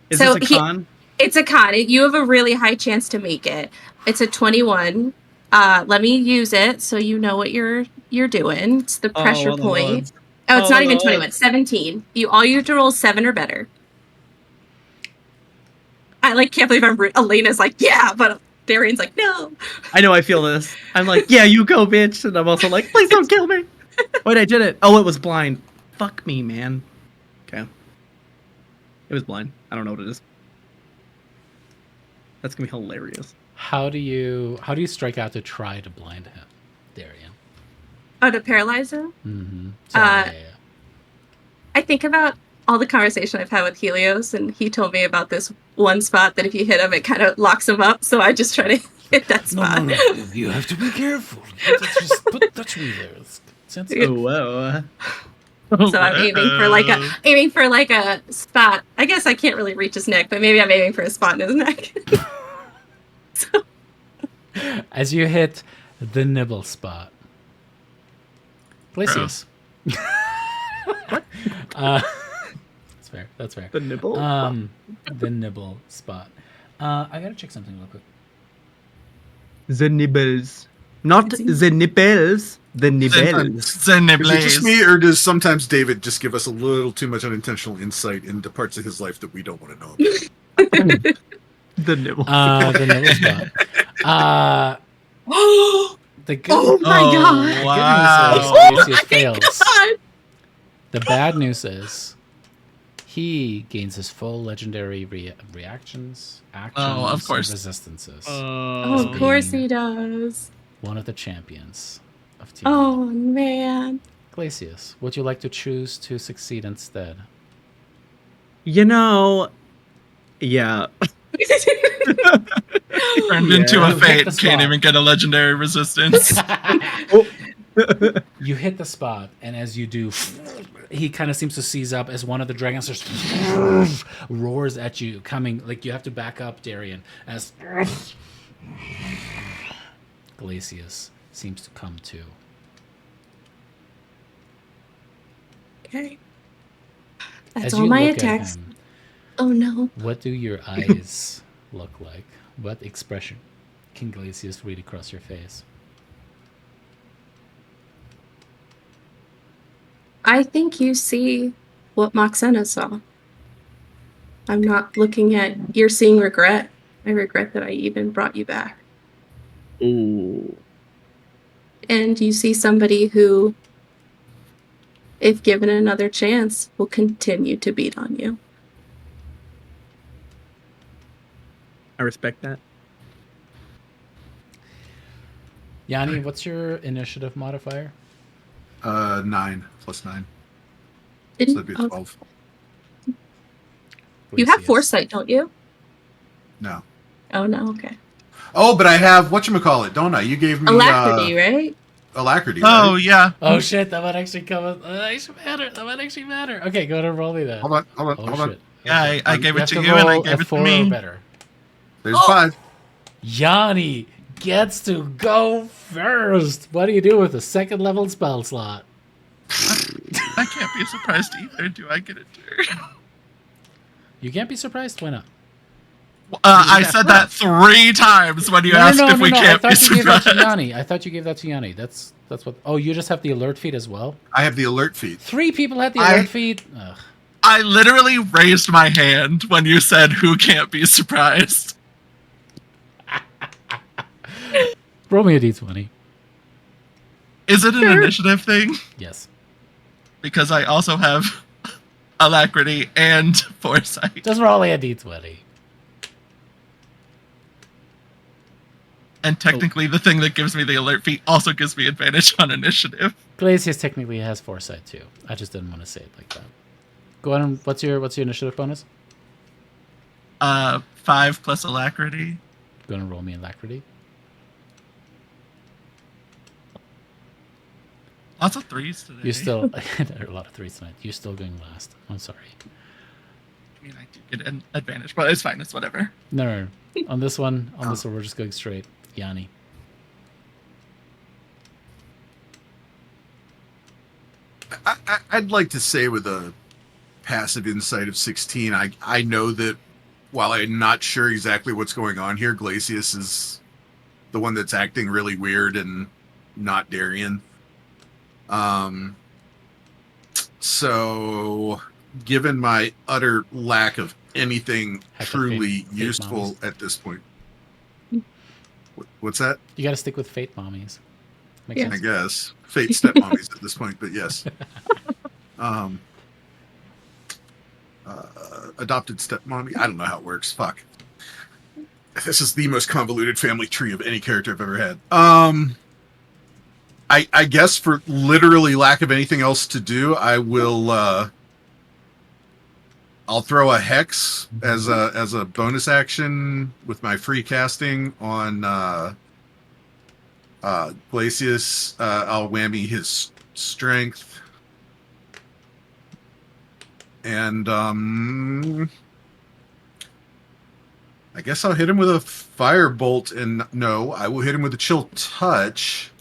Is So this a con? It's a con. You have a really high chance to make it. It's a 21. Let me use it so you know what you're doing. It's the pressure all the point. odds. Oh, it's Oh, not even the 21. odds. 17. All you have to roll 7 or better. I can't believe Elena's like, yeah, but Darian's like, no. I know I feel this. I'm like, yeah, you go, bitch. And I'm also like, please don't kill me. Wait, I did it. Oh, it was blind. Fuck me, man. Okay. It was blind. I don't know what it is. That's gonna be hilarious. How do you strike out to try to blind him, Darian? Oh, to paralyze him? Mm-hmm. I think about all the conversation I've had with Helios, and he told me about this one spot that if you hit him, it kind of locks him up. So I just try to hit that spot. No. You have to be careful. Just touch me there. It's sensitive. Oh, whoa. So I'm aiming for like a spot. I guess I can't really reach his neck, but maybe I'm aiming for a spot in his neck. So, As you hit the nibble spot, Glacius. That's fair. The nibble? The nibble spot. I gotta check something real quick. The nibbles. Not the nipples. The nibbles. Is it just me, or does sometimes David just give us a little too much unintentional insight into parts of his life that we don't want to know about? The nibble. The nibble spot. The good, oh my god! Wow. good news is Glacius fails. God. The bad news is he gains his full legendary actions, of course. and resistances. Oh, of course he does. One of the champions of Team Oh man. Glacius, would you like to choose to succeed instead? You know, yeah. Turned into a You hit fate. the Can't spot. even get a legendary resistance. You hit the spot, and as you do, he kind of seems to seize up as one of the dragons just roars at you, coming like you have to back up, Darian, as Glacius seems to come to. Okay. That's As all you my look at attacks. him, Oh no. what do your eyes look like? What expression can Glacius read across your face? I think you see what Moxena saw. I'm not looking at. You're seeing regret. I regret that I even brought you back. Ooh. And you see somebody who, if given another chance, will continue to beat on you. I respect that. Yanni, what's your initiative modifier? 9 plus 9. So Didn't that'd be oh, 12. you have Glacius. foresight, don't you? No. Oh no, okay. Oh, but I have whatchamacallit, don't I? You gave me Alacrity, right? Alacrity. Oh, right? yeah. Oh shit, that might actually come. That might actually matter. Okay, go ahead and roll me that. Hold on. Oh Hold on. shit. Yeah, I gave it have to to you and I roll gave a it to 4 or me. better. There's 5. Yanni gets to go first. What do you do with a second level spell slot? I can't be surprised either. Do I get a turn? You can't be surprised. Why not? I said that 3 times when you asked if we I can't be thought you gave that to surprised. Yanni. I thought you gave that to Yanni. That's what. Oh, you just have the alert feed as well. I have the alert feed. 3 people had the alert feed. Ugh. I literally raised my hand when you said who can't be surprised. Roll me a d20. Is it an initiative thing? Yes. Because I also have alacrity and foresight. Just roll me a d20. And technically, the thing that gives me the alert feat also gives me advantage on initiative. Glacius technically has foresight too. I just didn't want to say it like that. Go on. And what's your initiative bonus? 5 plus alacrity. Go and roll me alacrity. Lots of 3s today. You still there are a lot of 3s tonight. You're still going last. I'm sorry. I mean, I do get an advantage, but it's fine. It's whatever. No. On this one, we're just going straight. Yanni. I'd like to say with a passive insight of 16, I know that while I'm not sure exactly what's going on here, Glacius is the one that's acting really weird and not Darian. So given my utter lack of anything truly useful at this point. What's that? You got to stick with fate mommies. Makes I sense. guess fate stepmommies at this point, but yes. Adopted stepmommy. I don't know how it works. Fuck. This is the most convoluted family tree of any character I've ever had. I guess for literally lack of anything else to do, I will. I'll throw a hex as a bonus action with my free casting on Glacius. I'll whammy his strength, and I guess I'll hit him with a firebolt. And no, I will hit him with a chill touch,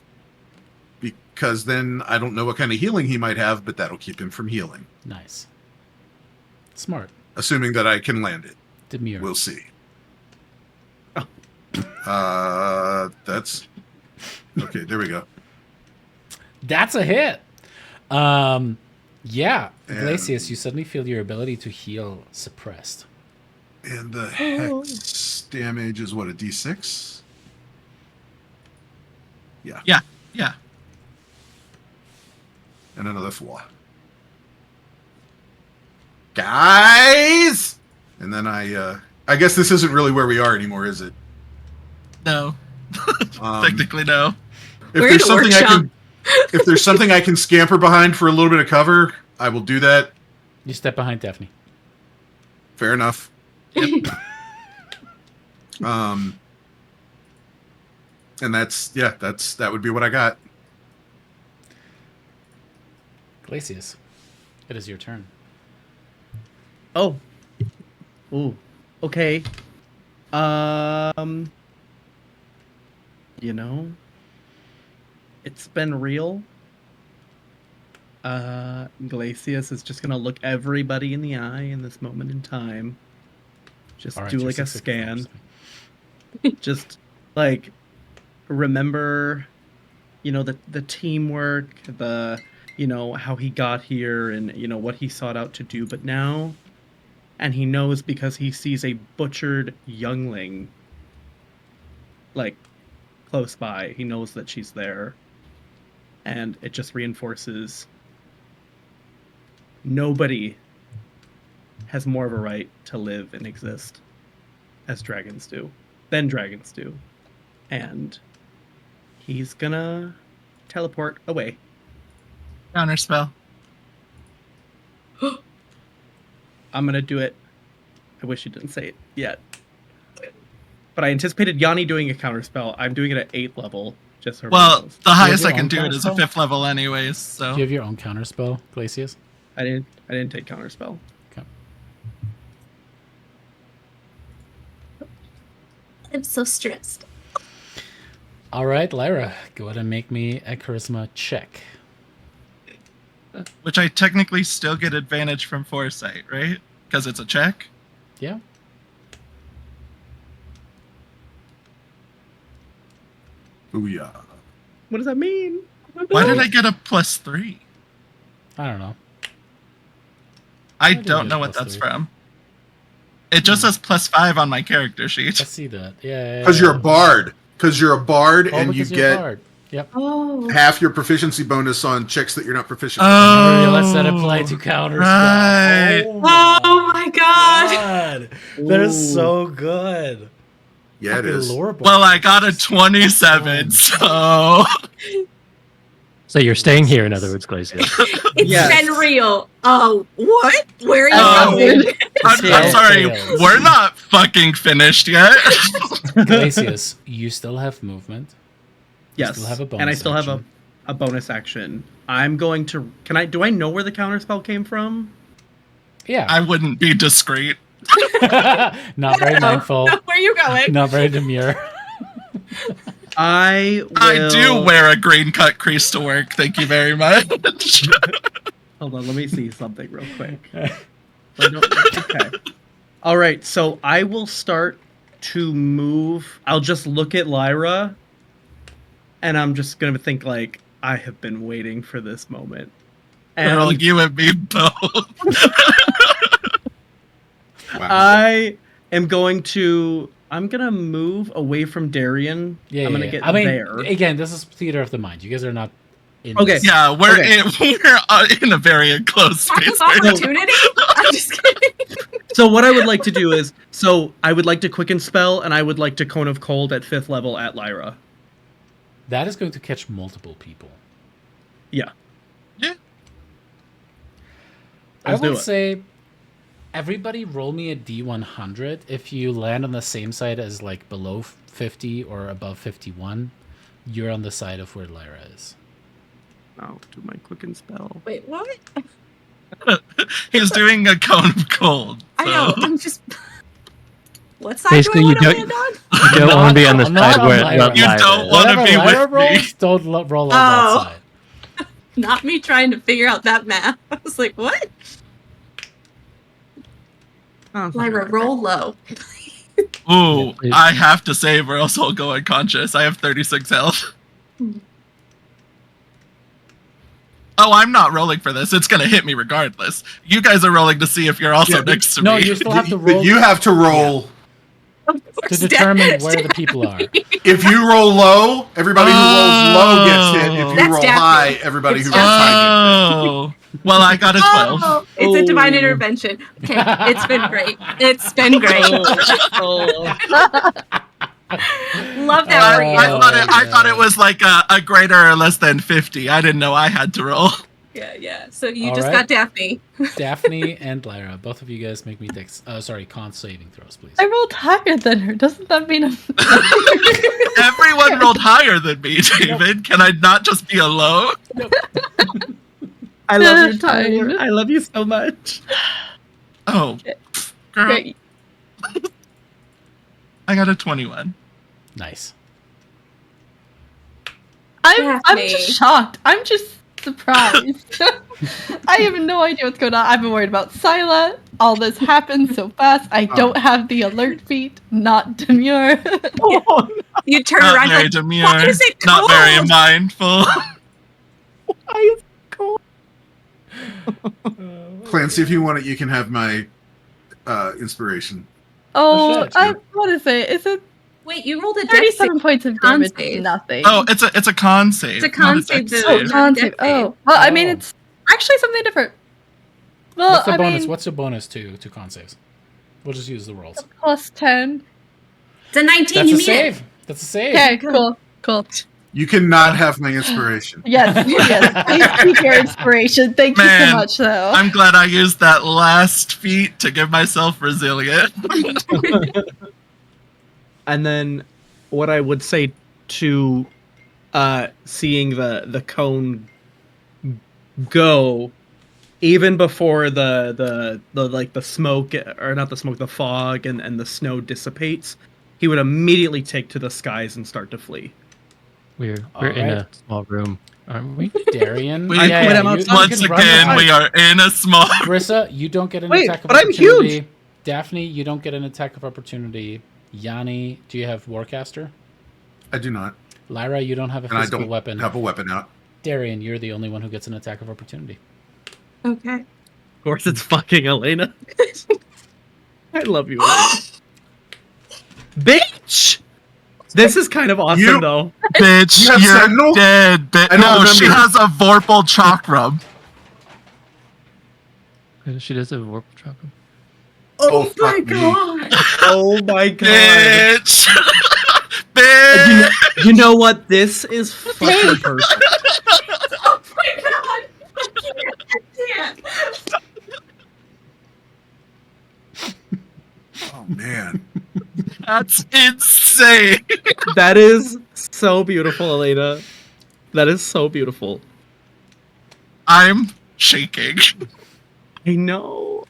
because then I don't know what kind of healing he might have, but that'll keep him from healing. Nice. Smart. Assuming that I can land it. Demure. We'll see. That's okay. There we go. That's a hit. Yeah, And- Glacius, you suddenly feel your ability to heal suppressed. And the hex damage is what, a D6? Yeah. Yeah. And another 4. Guys! And then I guess this isn't really where we are anymore, is it? No. Um, Technically, no. If We're there's in a something I workshop. can, if there's something I can scamper behind for a little bit of cover, I will do that. You step behind Daphne. Fair enough. And that would be what I got. Glacius, it is your turn. Oh. Ooh. Okay. You know, it's been real. Glacius is just gonna look everybody in the eye in this moment in time. Just All right, do you're like a 665. scan. Just like remember, the teamwork, the how he got here, and what he sought out to do. But now, and he knows because he sees a butchered youngling, like close by. He knows that she's there, and it just reinforces. Nobody has more of a right to live and exist than dragons do. And he's gonna teleport away. Counterspell. I'm gonna do it. I wish you didn't say it yet. But I anticipated Yanni doing a counterspell. I'm doing it at 8th level. Just so everyone Well, knows. the highest your I can own do it is a counterspell? 5th level anyways, so... Do you have your own counterspell, Glacius? I didn't take counterspell. Okay. I'm so stressed. All right, Lyra, go ahead and make me a charisma check. Which I technically still get advantage from foresight, right? Because it's a check? Yeah. Booyah. What does that mean? Why did I get a +3? I don't know. I did don't you know get what +3? that's from. It just says +5 on my character sheet. I see that. Yeah. Because you're a bard. Oh, And you because you're a get bard. Yep. Oh. half your proficiency bonus on checks that you're not proficient Remember, let's let apply to counterspell. Right. Oh my Oh my god. god. That is so good. Yeah, it is. Well, I got a 27, so So you're staying here, in other words, Glacia. It's Yes. been real. Oh, what? Where are you Oh. going? I'm sorry, Fails. we're not fucking finished yet. Glacius, you still have movement. You Yes. still have a bonus and I still have action. a bonus action. I'm going to. Do I know where the counterspell came from? Yeah. I wouldn't be discreet. Not very mindful. Where are you going? Not very demure. I do wear a green cut crease to work. Thank you very much. Hold on, let me see something real quick. Okay. All right, so I will start to move. I'll just look at Lyra, and I'm just gonna think like, I have been waiting for this moment. And Girl, you and me both. Wow. I am going to. I'm gonna move away from Darian. Yeah, I'm yeah, gonna yeah. get I mean, there. again, this is theater of the mind. You guys are not in Okay. this. Yeah, we're Okay. in a very enclosed Attack space. of opportunity? I'm just kidding. So what I would like to do is, I would like to quicken spell, and I would like to cone of cold at 5th level at Lyra. That is going to catch multiple people. Yeah. Yeah. I Let's do would it. say everybody roll me a D100. If you land on the same side as like below 50 or above 51, you're on the side of where Lyra is. I'll do my quicken spell. Wait, what? He's doing a cone of cold. I know. so- I'm just. What side Basically, do I you want to don't- land on? You don't want to be on the Not side on where Lyra. You Lyra don't is. want- Wanna Whatever be Lyra with me. rolls, don't roll on Oh. that side. Not me trying to figure out that math. I was like, what? Lyra, roll low. Ooh, Yeah, please. I have to save or else I'll go unconscious. I have 36 health. Oh, I'm not rolling for this. It's gonna hit me regardless. You guys are rolling to see if you're also Yeah, next to No, me. you still have to But roll you have to roll. to determine where the people are. If you roll low, everybody who rolls low gets hit. If you That's roll Daphne. high, everybody who It's rolls high Oh, well, I got a 12. Oh, it's a divine Oh. intervention. Okay, it's been great. It's been great. Love that for you. I thought it was like a greater or less than 50. I didn't know I had to roll. Yeah. So you All just right. got Daphne. Daphne and Lyra, both of you guys make me con saving throws, please. I rolled higher than her. Doesn't that mean I'm... Everyone rolled higher than me, David. Can I not just be alone? I love you, Fine. Tyler. I love you so much. Oh, girl, Great. I got a 21. Nice. I'm Daphne. just shocked. I'm just surprised. I have no idea what's going on. I've been worried about Scylla. All this happened so fast. I don't have the alert feat. Not demure. You turn Not around very like, demure. why is it Not very cold? mindful. Why is it cold? Clancy, if you want it, you can have my inspiration. Oh, shit. what is it? Is it Wait, you rolled a 37 points of Con damage? save. Nothing. Oh, it's a con save. It's a con not save, dex though. save. con Dex save. save. Oh, well, I mean, Oh. it's actually something different. Well, What's the I bonus? mean, What's your bonus to con saves? We'll just use the rolls. plus 10. It's a 19. That's you a mean save. it? That's a save. Okay, cool. You cannot have my inspiration. Yes. Please keep your inspiration. Thank you Man, so much, though. I'm glad I used that last feat to give myself resilient. And then, what I would say to seeing the cone go, even before the like the smoke, or not the smoke, the fog and the snow dissipates, he would immediately take to the skies and start to flee. We're in Alright. a small room, aren't we? Darian. We- I put him you outside. Once can run again, outside. we are in a small. Marissa, you don't get an Wait, attack of but I'm opportunity. huge! Daphne, you don't get an attack of opportunity. Yanni, do you have Warcaster? I do not, Lyra, you don't have a and I physical don't weapon. have a weapon out. Darian, you're the only one who gets an attack of opportunity. Okay. Of course, it's fucking Elena. I love you, Elena. Bitch! This is kind of awesome, You- though. Bitch, You have you're Sentinel? dead. I don't No, she remember. has a Vorpal Chakram. She does have a warp chakra. Oh fuck my me. god! Oh my god! Bitch! You know, Bitch! you know what? This is fucking perfect. Oh my god! I can't. Oh man. That's insane. That is so beautiful, Elena. That is so beautiful. I'm shaking. I know.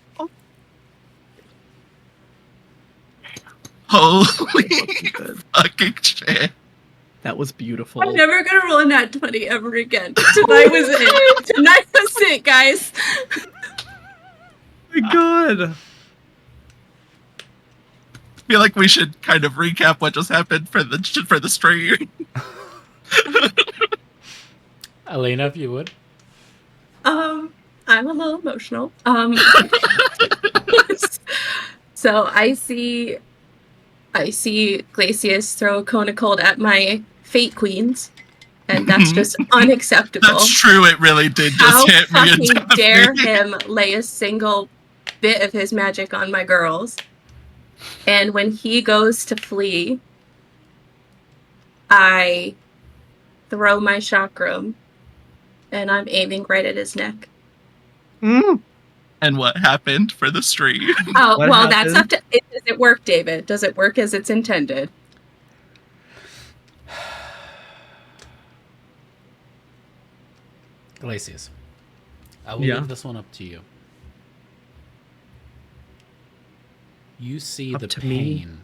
Oh, Holy fucking good. fucking shit. That was beautiful. I'm never gonna roll a nat 20 ever again. Tonight was it. Tonight was it, guys. Oh my god. I feel like we should kind of recap what just happened for the stream. Elena, if you would. I'm a little emotional. So I see Glacius throw a cone of cold at my fate queens, and that's just unacceptable. That's true. It really did How just hit me. and fucking Daphne. dare him lay a single bit of his magic on my girls? And when he goes to flee, I throw my chakram, and I'm aiming right at his neck. And what happened for the stream? Oh, What well, that's up happened? to. Does it work, David? Does it work as it's intended? Glacius, I will Yeah. leave this one up to you. You see Up the to me? pain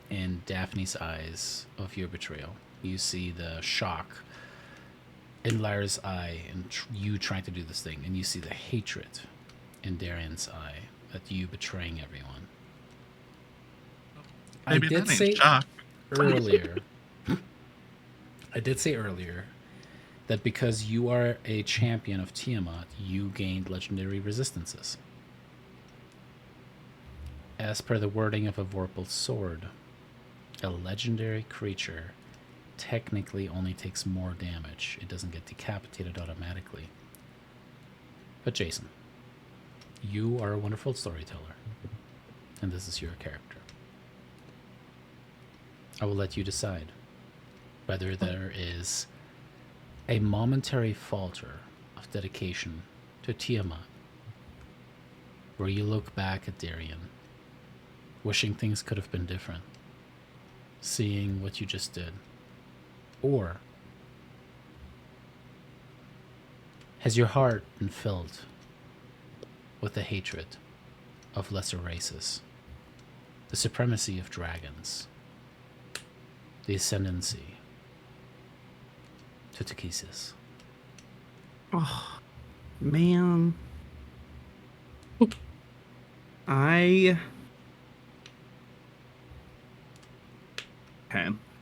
in Daphne's eyes of your betrayal. You see the shock in Lyra's eye and you trying to do this thing. And you see the hatred in Darian's eye at you betraying everyone. Maybe I did that ain't say shock. earlier, that because you are a champion of Tiamat, you gained legendary resistances. As per the wording of a Vorpal sword, a legendary creature technically only takes more damage. It doesn't get decapitated automatically. But Jason, you are a wonderful storyteller, and this is your character. I will let you decide whether there is a momentary falter of dedication to Tiamat, where you look back at Darian, wishing things could have been different, seeing what you just did, or has your heart been filled with the hatred of lesser races, the supremacy of dragons, the ascendancy to Takesis? Oh, man. Okay,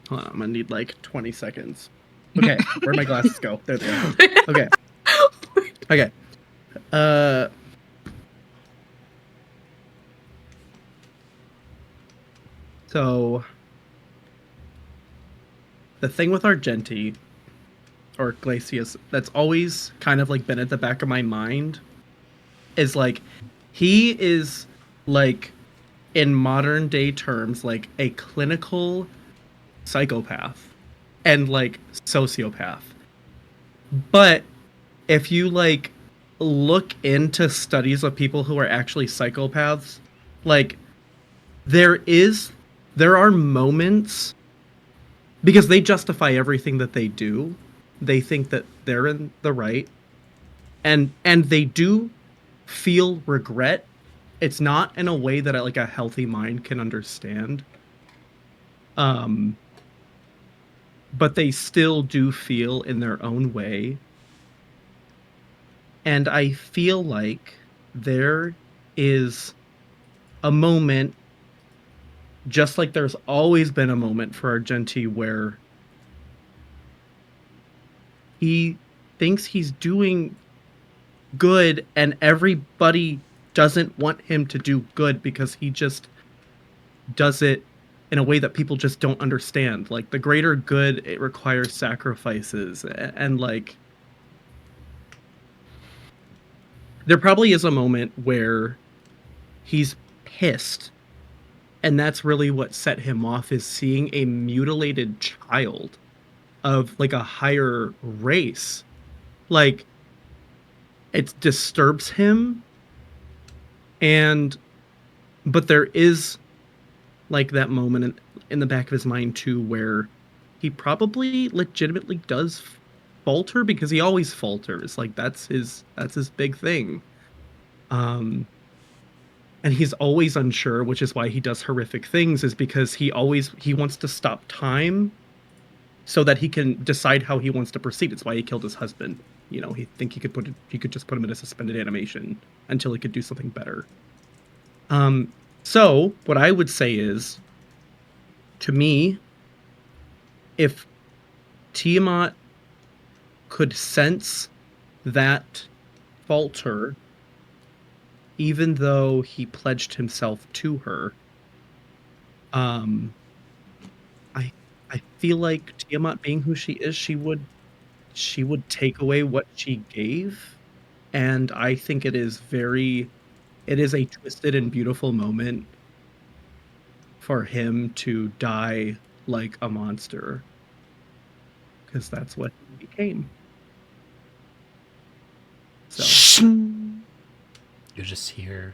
hold on. I'm gonna need like 20 seconds. Okay, where'd my glasses go? There they are. Okay. Okay. So the thing with Argenti or Glacius that's always kind of like been at the back of my mind is like he is like in modern day terms like a clinical psychopath and like sociopath. But if you like look into studies of people who are actually psychopaths, like there are moments because they justify everything that they do. They think that they're in the right, and they do feel regret. It's not in a way that like a healthy mind can understand. But they still do feel in their own way. And I feel like there is a moment, just like there's always been a moment for Argenti where he thinks he's doing good and everybody doesn't want him to do good because he just does it in a way that people just don't understand. Like the greater good, it requires sacrifices, and like there probably is a moment where he's pissed. And that's really what set him off, is seeing a mutilated child of like a higher race. Like, it disturbs him. But there is like that moment in the back of his mind too, where he probably legitimately does falter, because he always falters. Like, that's his big thing. And he's always unsure, which is why he does horrific things, is because he wants to stop time so that he can decide how he wants to proceed. It's why he killed his husband. You know, he could just put him in a suspended animation until he could do something better. So what I would say is, to me, if Tiamat could sense that falter, even though he pledged himself to her, I feel like Tiamat, being who she is, she would take away what she gave, and I think it is a twisted and beautiful moment for him to die like a monster, because that's what he became. So You just hear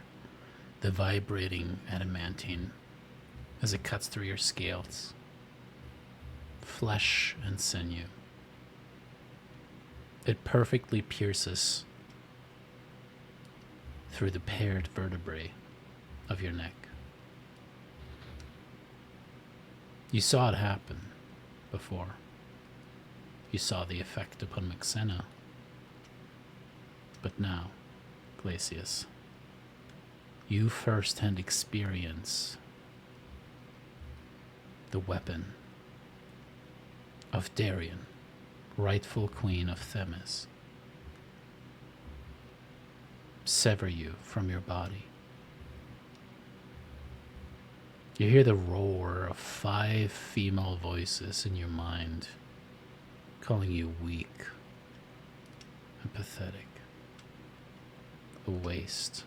the vibrating adamantine as it cuts through your scales, flesh and sinew. It perfectly pierces through the paired vertebrae of your neck. You saw it happen before. You saw the effect upon Moxena. But now, Glacius, you first-hand experience the weapon of Darien, rightful queen of Themis, sever you from your body. You hear the roar of 5 female voices in your mind, calling you weak and pathetic, a waste.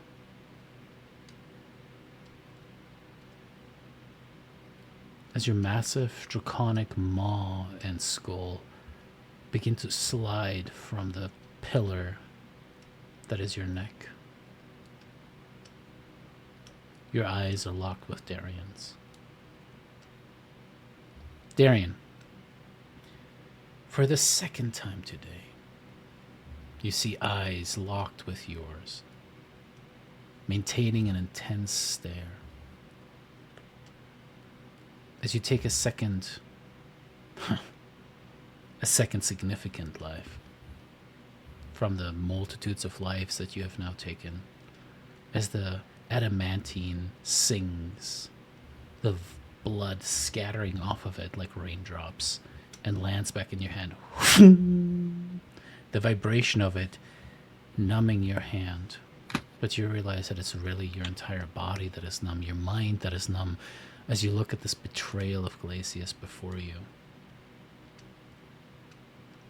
As your massive draconic maw and skull begin to slide from the pillar that is your neck, your eyes are locked with Darien's. Darien, for the second time today, you see eyes locked with yours, maintaining an intense stare. As you take a second significant life from the multitudes of lives that you have now taken, as the adamantine sings, the blood scattering off of it like raindrops, and lands back in your hand. The vibration of it numbing your hand, but you realize that it's really your entire body that is numb, your mind that is numb, as you look at this betrayal of Glacius before you.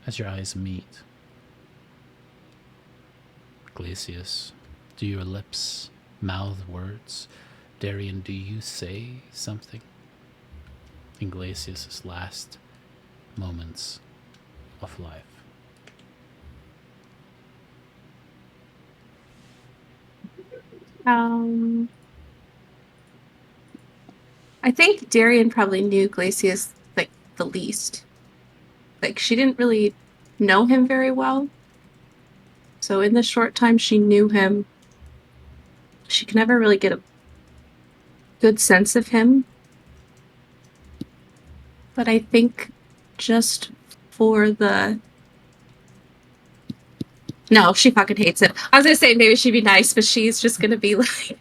As your eyes meet, Glacius, do your lips mouth words? Darien, do you say something? In Glacius' last moments of life. I think Darien probably knew Glacius like the least. Like, she didn't really know him very well. So in the short time she knew him, she could never really get a good sense of him. But I think just for the... No, she fucking hates it. I was gonna say maybe she'd be nice, but she's just gonna be like...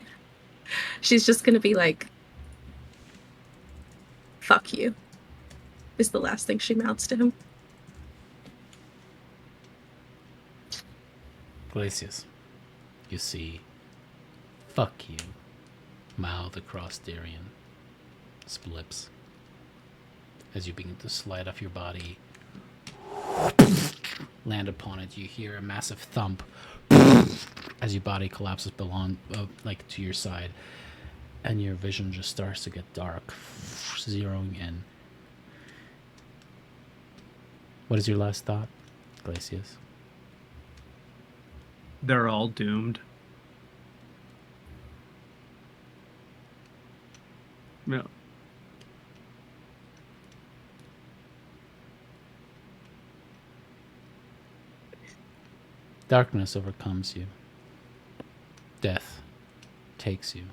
She's just gonna be like... Fuck you. Is the last thing she mouths to him. Glacius, you see, fuck you, mouth across Darien's lips. As you begin to slide off your body, land upon it, you hear a massive thump as your body collapses like to your side. And your vision just starts to get dark, zeroing in. What is your last thought, Glacius? They're all doomed. No. Darkness overcomes you. Death takes you.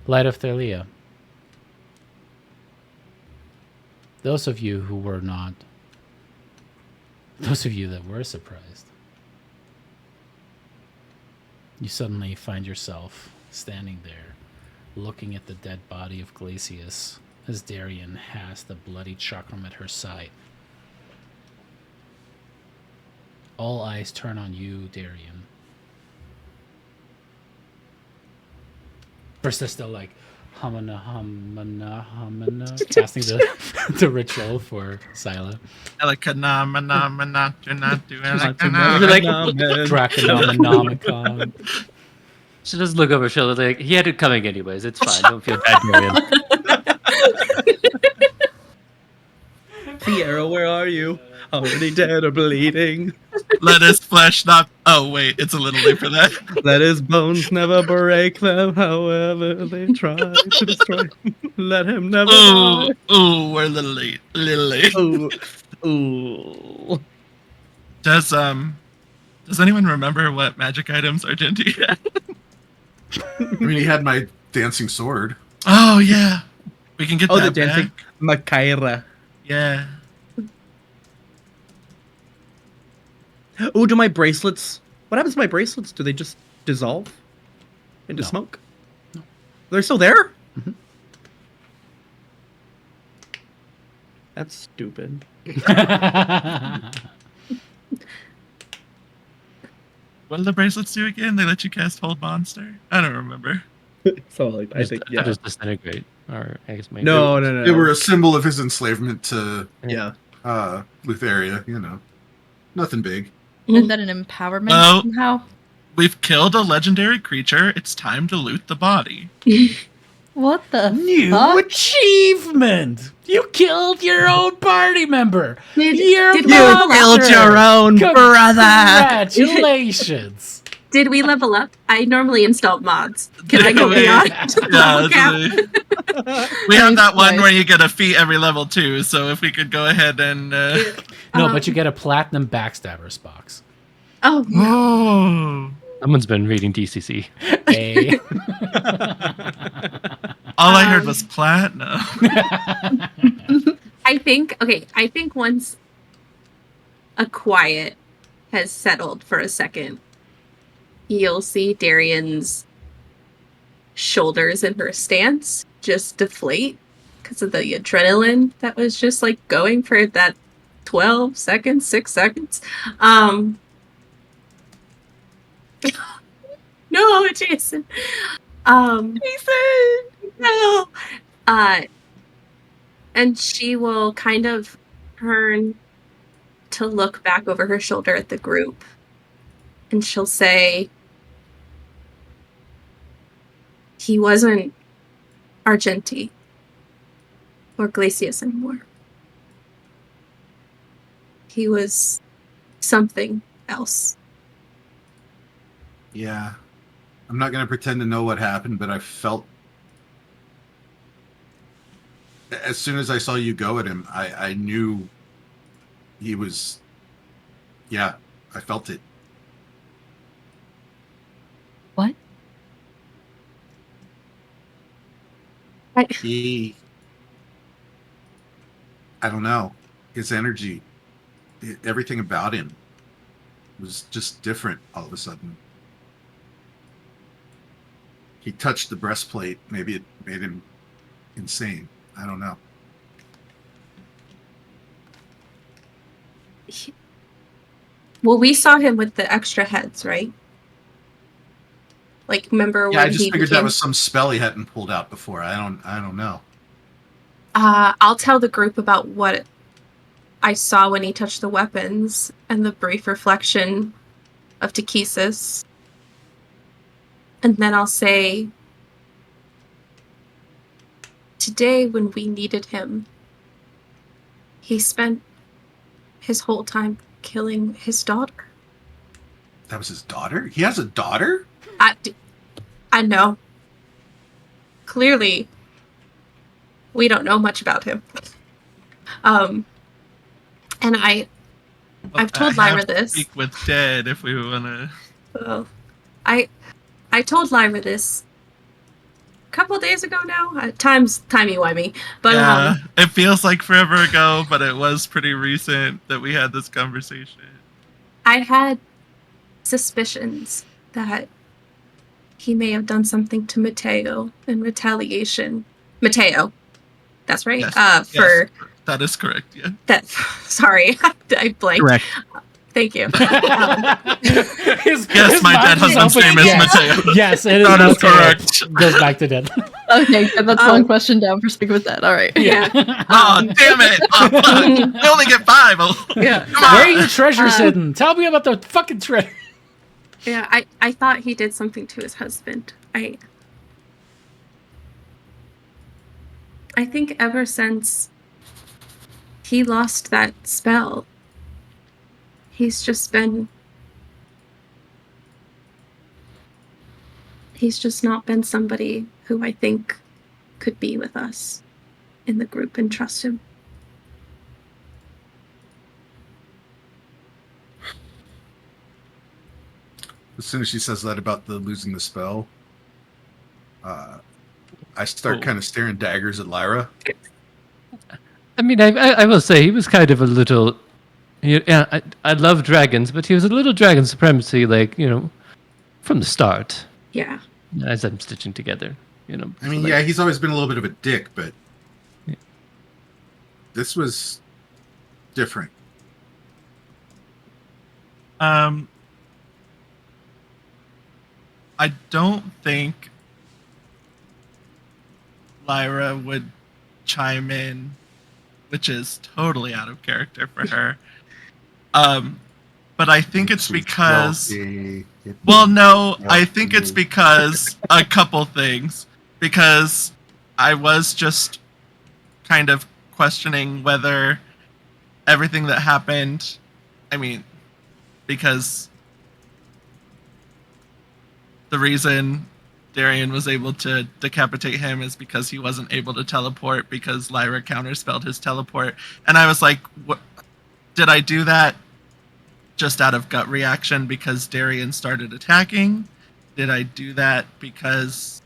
Light of Thylea. Those of you who were not, those of you that were surprised, you suddenly find yourself standing there, looking at the dead body of Glacius as Darien has the bloody chakram at her side. All eyes turn on you, Darien. First, they're still like humana, casting the rictual for Scylla. Draconomicon. She does look over her shoulder like, he had it coming anyways. It's fine. Don't feel bad, Miriam. Sierra, where are you? Already dead or bleeding. Let his flesh not. Oh wait, it's a little late for that. Let his bones never break them, however they try to destroy him. Let him never Ooh, die. ooh, we're a little late. A little late. Ooh. Does anyone remember what magic items Argenti had? I mean, he had my dancing sword. Oh yeah, we can get Oh, that the dancing back. Makaira. Yeah. Oh, do my bracelets? What happens to my bracelets? Do they just dissolve into No. smoke? No. They're still there? Mhm. That's stupid. What do the bracelets do again? They let you cast Hold Monster? I don't remember. So like, I think, yeah. Just disintegrate. Or I guess maybe. No. They were a symbol of his enslavement to Yeah. Lutheria, you know. Nothing big. Isn't that an empowerment Well- somehow? We've killed a legendary creature. It's time to loot the body. What the New fuck? achievement! You killed your own party member! Did Your we You level killed up? your own brother! Congratulations! Did we level up? I normally install mods. Can I go beyond? Yeah, level cap? we have that one Nice. where you get a feat every level 2, so if we could go ahead and No, but you get a platinum backstabbers box. Oh, Oh, Someone's been reading DCC. A. all I heard was platinum. I think once a quiet has settled for a second, you'll see Darian's shoulders in her stance just deflate because of the adrenaline that was just like going for that 12 seconds, 6 seconds. No, Jason. Jason, no. And she will kind of turn to look back over her shoulder at the group, and she'll say, "He wasn't Argenti or Glacius anymore. He was something else." Yeah. I'm not going to pretend to know what happened, but I felt... As soon as I saw you go at him, I knew he was... Yeah, I felt it. What? He... I don't know. His energy, everything about him was just different all of a sudden. He touched the breastplate. Maybe it made him insane. I don't know. Well, we saw him with the extra heads, right? Like, remember Yeah, I when just he figured that became... was some spell he hadn't pulled out before. I don't know. I'll tell the group about what I saw when he touched the weapons and the brief reflection of Takesis. And then I'll say, today when we needed him, he spent his whole time killing his daughter. That was his daughter? He has a daughter? I know. Clearly, we don't know much about him. And I've told Lyra this. Speak with dead if we want to. Well, I told Lyra this a couple of days ago now. Timey-wimey. But Yeah, it feels like forever ago, but it was pretty recent that we had this conversation. I had suspicions that he may have done something to Mateo in retaliation. Mateo. That's right. Yes. For Yes, that is correct, yeah. that. Sorry, I blanked. Correct. Thank you. Yes, my dead husband's name is Mateo. Yes, it is That is Mateo. correct. Goes back to dead. Okay, so that's one question down for Speak with That. All right. Yeah. Oh, damn it! Oh, fuck. You only get 5. Oh, Yeah. come on. Where are your treasures hidden? Tell me about the fucking treasure. Yeah, I thought he did something to his husband. I think ever since he lost that spell, he's just not been somebody who I think could be with us in the group and trust him. As soon as she says that about the losing the spell, I start kind of staring daggers at Lyra. I mean, I will say he was kind of a little. Yeah, I love dragons, but he was a little dragon supremacy, like, from the start. Yeah. As I'm stitching together, I mean, like- yeah, he's always been a little bit of a dick, but Yeah. this was different. I don't think Lyra would chime in, which is totally out of character for her. But I think it's because... Well, no, I think it's because a couple things. Because I was just kind of questioning whether everything that happened, I mean, because the reason Darian was able to decapitate him is because he wasn't able to teleport because Lyra counterspelled his teleport. And I was like, what? Did I do that just out of gut reaction because Darian started attacking? Did I do that because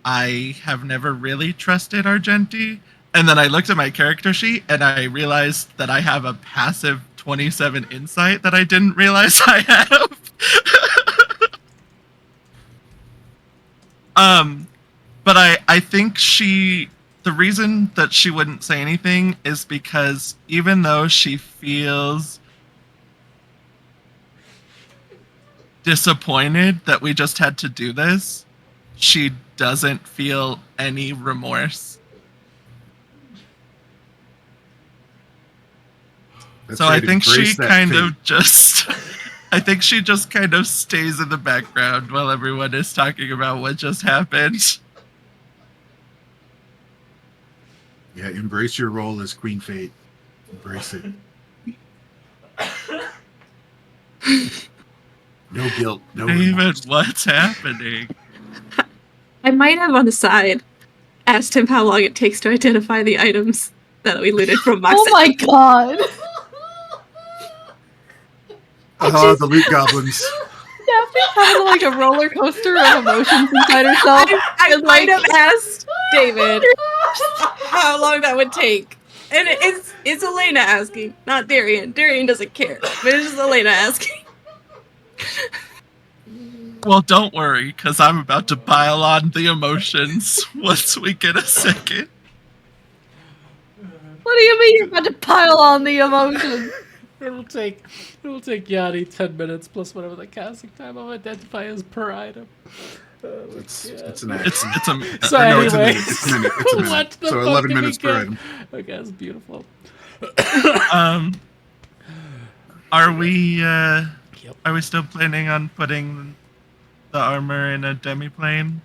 I have never really trusted Argenti? And then I looked at my character sheet and I realized that I have a passive 27 insight that I didn't realize I have. But I think the reason that she wouldn't say anything is because even though she feels disappointed that we just had to do this, she doesn't feel any remorse. Let's So try I to think she embrace that kind fate. of just... I think she just kind of stays in the background while everyone is talking about what just happened. Yeah, embrace your role as Queen Fate. Embrace it. No guilt, no David, remorse. what's happening? I might have on the side asked him how long it takes to identify the items that we looted from Moxie. Oh my god. The loot goblins. Daphne's having like a roller coaster of emotions inside herself. I And, might like, have asked David how long that would take. And it's Elena asking, not Darian. Darian doesn't care. But it's just Elena asking. Well, don't worry, because I'm about to pile on the emotions once we get a second. What do you mean you're about to pile on the emotions? It'll take Yanni 10 minutes plus whatever the casting time I'll identify as per item. It's an It's action. it's a So No, it's a anyway, minute. It's a minute. It's a minute. what the So fuck 11 did we minutes per get? item. Okay, that's beautiful. Are we still planning on putting the armor in a demiplane?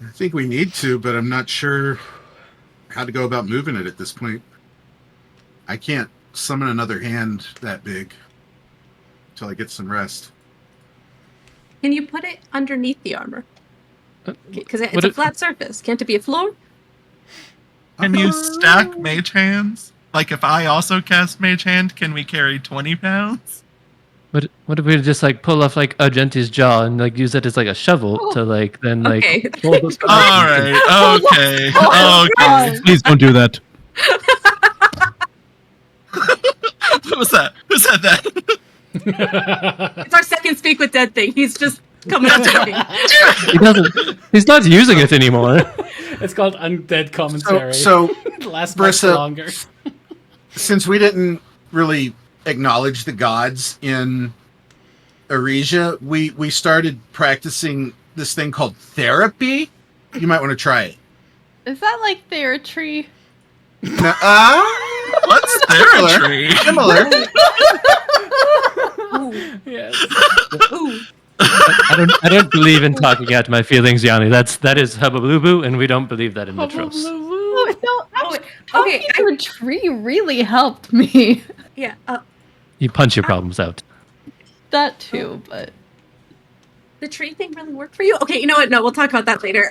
I think we need to, but I'm not sure how to go about moving it at this point. I can't summon another hand that big until I get some rest. Can you put it underneath the armor? Because it's Would a it- flat surface. Can't it be a floor? Can you stack mage hands? Like if I also cast mage hand, can we carry 20 pounds? What if we just like pull off like Argenti's jaw and like use it as like a shovel to like then like Okay. pull this All right. Okay. Okay. Please don't do that. What was that? Who said that? It's our second speak with dead thing. He's just coming up to me. he doesn't he's not using it anymore. It's called undead commentary. So Last much Brissa, longer. since we didn't really acknowledge the gods in Arisia, we started practicing this thing called therapy. You might want to try it. Is that like Theratree? What's their Similar. Yes. Ooh. I don't believe in talking out my feelings, Yanni. That is hubba and we don't believe that in Mitros. Oh, no, actually, Okay, talking to a tree really helped me. Yeah. You punch your problems out. That too, but The tree thing really worked for you? Okay, you know what? No, we'll talk about that later.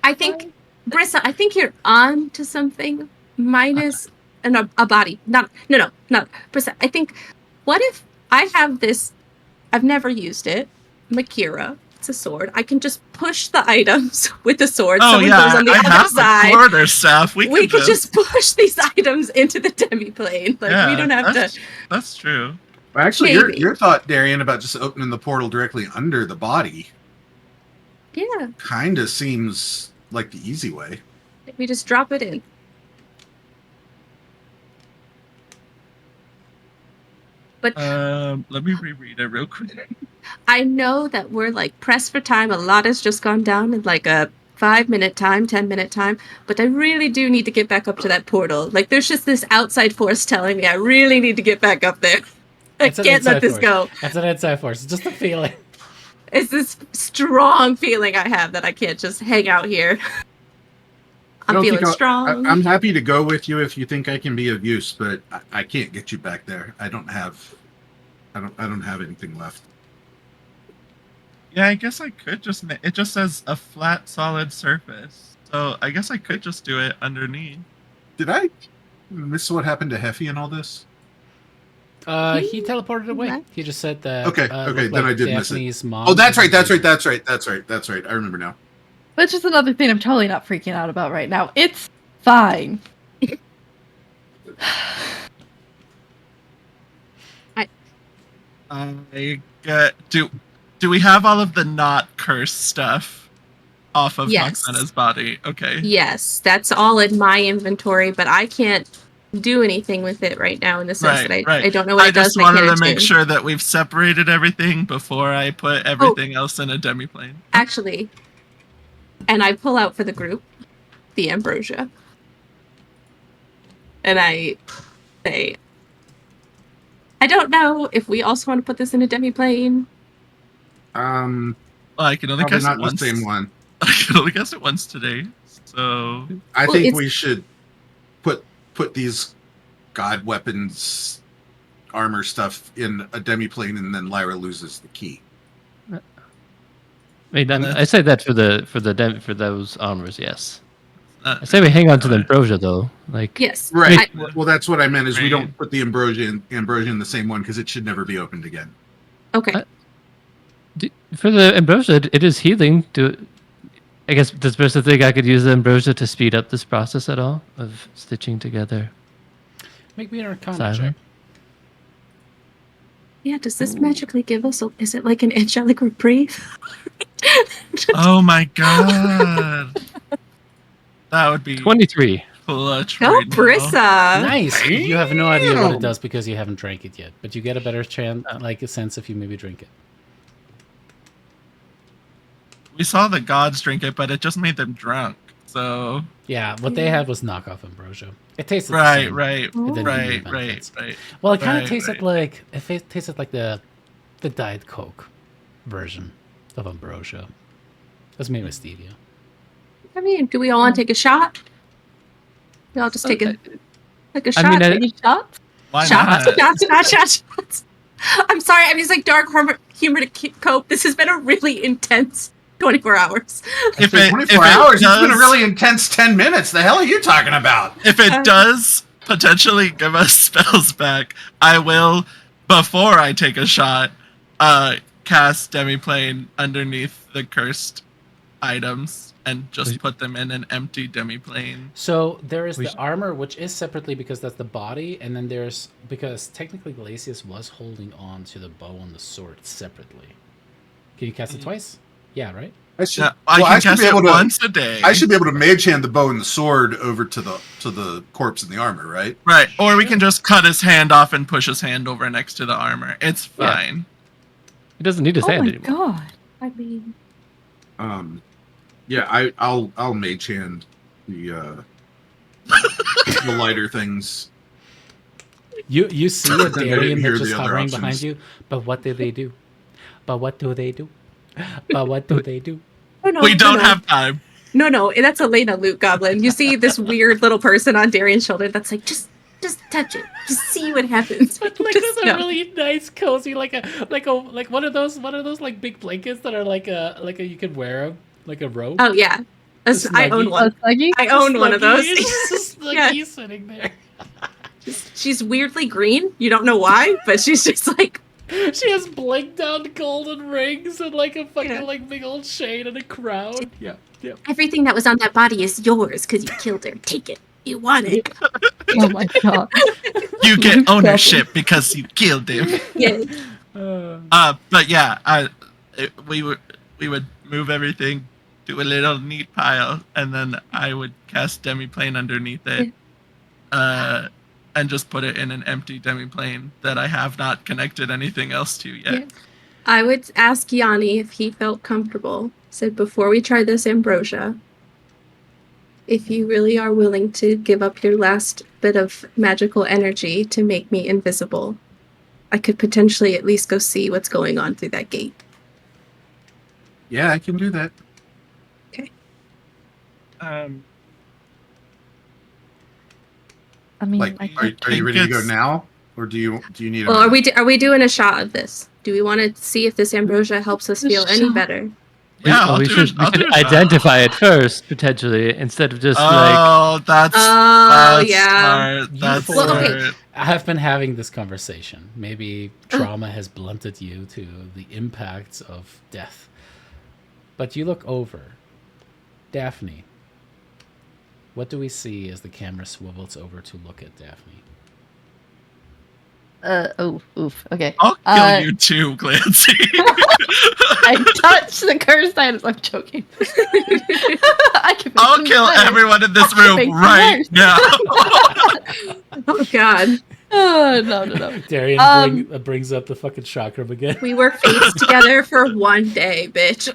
I think, Brissa, I think you're on to something. Minus a body. No. Brissa, I think, what if I have this, I've never used it, Makira, it's a sword. I can just push the items with the sword. Oh Someone yeah, goes on the I other have side. the quarter staff. We Could just push these items into the demi-plane. Like, we don't have to... That's true. Well, actually, Maybe. your thought, Darian, about just opening the portal directly under the body Yeah, kind of seems like the easy way. we just drop it in. But Let me reread it real quick. I know that we're like pressed for time. A lot has just gone down in like a 5-minute time, 10-minute time. But I really do need to get back up to that portal. Like there's just this outside force telling me I really need to get back up there. I It's an can't let inside this force. go. That's an inside force. It's just a feeling. It's this strong feeling I have that I can't just hang out here. I I'm don't feeling think strong. I'm happy to go with you if you think I can be of use, but I can't get you back there. I don't have anything left. Yeah, I guess I could just. It just says a flat, solid surface. So I guess I could just do it underneath. Did I miss what happened to Heffy and all this? He teleported away. He just said that. Okay, looked then like I did miss it. Daphne's mom. Oh, that's right. I remember now. which is another thing I'm totally not freaking out about right now. It's fine. I get. Do we have all of the not cursed stuff off of Yes. Moxena's body? Okay. Yes, that's all in my inventory, but I can't do anything with it right now in the sense Right, that right. I don't know what I it does. just and I wanted can't to make attune. sure that we've separated everything before I put everything else in a demiplane. Actually, and I pull out for the group the ambrosia. And I say, I don't know if we also want to put this in a demiplane. Well, I can only Probably guess not it the once. same one. I can only guess it once today. So I Well, think it's- we should put these god weapons armor stuff in a demiplane, and then Lyra loses the key. I mean, I say that for those armors, yes. I say we hang on to the ambrosia though. Like Yes. Right. I- Well, that's what I meant. Is we Right. don't put the ambrosia in the same one because it should never be opened again. Okay. for the ambrosia, it is healing. I guess does Brissa think I could use the ambrosia to speed up this process at all of stitching together? Make me an arcana Silent? check. Yeah, does this magically give us is it like an angelic reprieve? oh my god. That would be 23. clutch. Go, right now. Brissa! Nice. You have no idea what it Damn. does because you haven't drank it yet, but you get a better chance, like a sense if you maybe drink it. we saw the gods drink it, but it just made them drunk. So Yeah, what they had was knockoff ambrosia. It tasted the right, same. right, It didn't give you right, benefits. right. Well, it kind of Right, tasted right. like tasted like the Diet Coke version of ambrosia. That's made with stevia. I mean, do we all want to take a shot? We all just take a shot. I mean, Any shots? Why shots, not? shots. I'm sorry. I'm using dark humor to cope. This has been a really intense 24 hours. If For it, 24 if hours, it it's been a does- really intense 10 minutes. The hell are you talking about? If it does potentially give us spells back, I will, before I take a shot, cast Demiplane underneath the cursed items and just put them in an empty Demiplane. So there is We the sh- armor, which is separately because that's the body, and then there's because technically Glacius was holding on to the bow and the sword separately. Can you cast it twice? Yeah, right. I should, Yeah, I can cast it once a day. I should be able to mage hand the bow and the sword over to the corpse and the armor, right? Right, or we can just cut his hand off and push his hand over next to the armor. It's Yeah. fine. He doesn't need his Oh hand my anymore. god. I mean, Yeah, I'll mage hand the the lighter things. You see a Then Darien here are that's just the other hovering options. behind you, but what do they do? But what do they do? But what do they do? no, We don't have time. No, that's Elena, Loot Goblin. You see this weird little person on Darian's shoulder that's like, just touch it, just see what happens. But like Just with a know. really nice, cozy, like one of those like big blankets that are like a you can wear like a robe. Oh yeah, Just I Snuggie. own one. Snuggie? I own one of those. It's just like Yeah. he's sitting there. She's weirdly green. You don't know why, but she's just like, She has blinked out golden rings and like a fucking Yeah. like big old chain and a crown. Yeah, yeah. everything that was on that body is yours because you killed her. Take it. You want it. Oh my god. You get ownership because you killed him. Yeah. But yeah, we would move everything to a little neat pile, and then I would cast Demiplane underneath it, and just put it in an empty Demiplane that I have not connected anything else to yet. Yeah. I would ask Yanni if he felt comfortable. Said before we try this ambrosia, if you really are willing to give up your last bit of magical energy to make me invisible, I could potentially at least go see what's going on through that gate. Yeah, I can do that. I mean, Like, I are think you ready to go it's- now, or do you need? a Well, are minute? we doing a shot of this? Do we want to see if this ambrosia helps us feel any Shot. better? Yeah, Well, I'll we do should it. I'll we do could a shot. identify it first, potentially, instead of just like. Oh, that's Yeah. smart. That's Well, okay. smart. I have been having this conversation. Maybe trauma has blunted you to the impacts of death. But you look over. Daphne. What do we see as the camera swivels over to look at Daphne? oof. Okay. I'll kill you too, Clancy. I touched the cursed items. I'm joking. I can make I'll them kill better. everyone in this I'll make room them right worse. now. Oh God. Oh, no. Darian brings up the fucking chakram again. We were fates together for one day, bitch.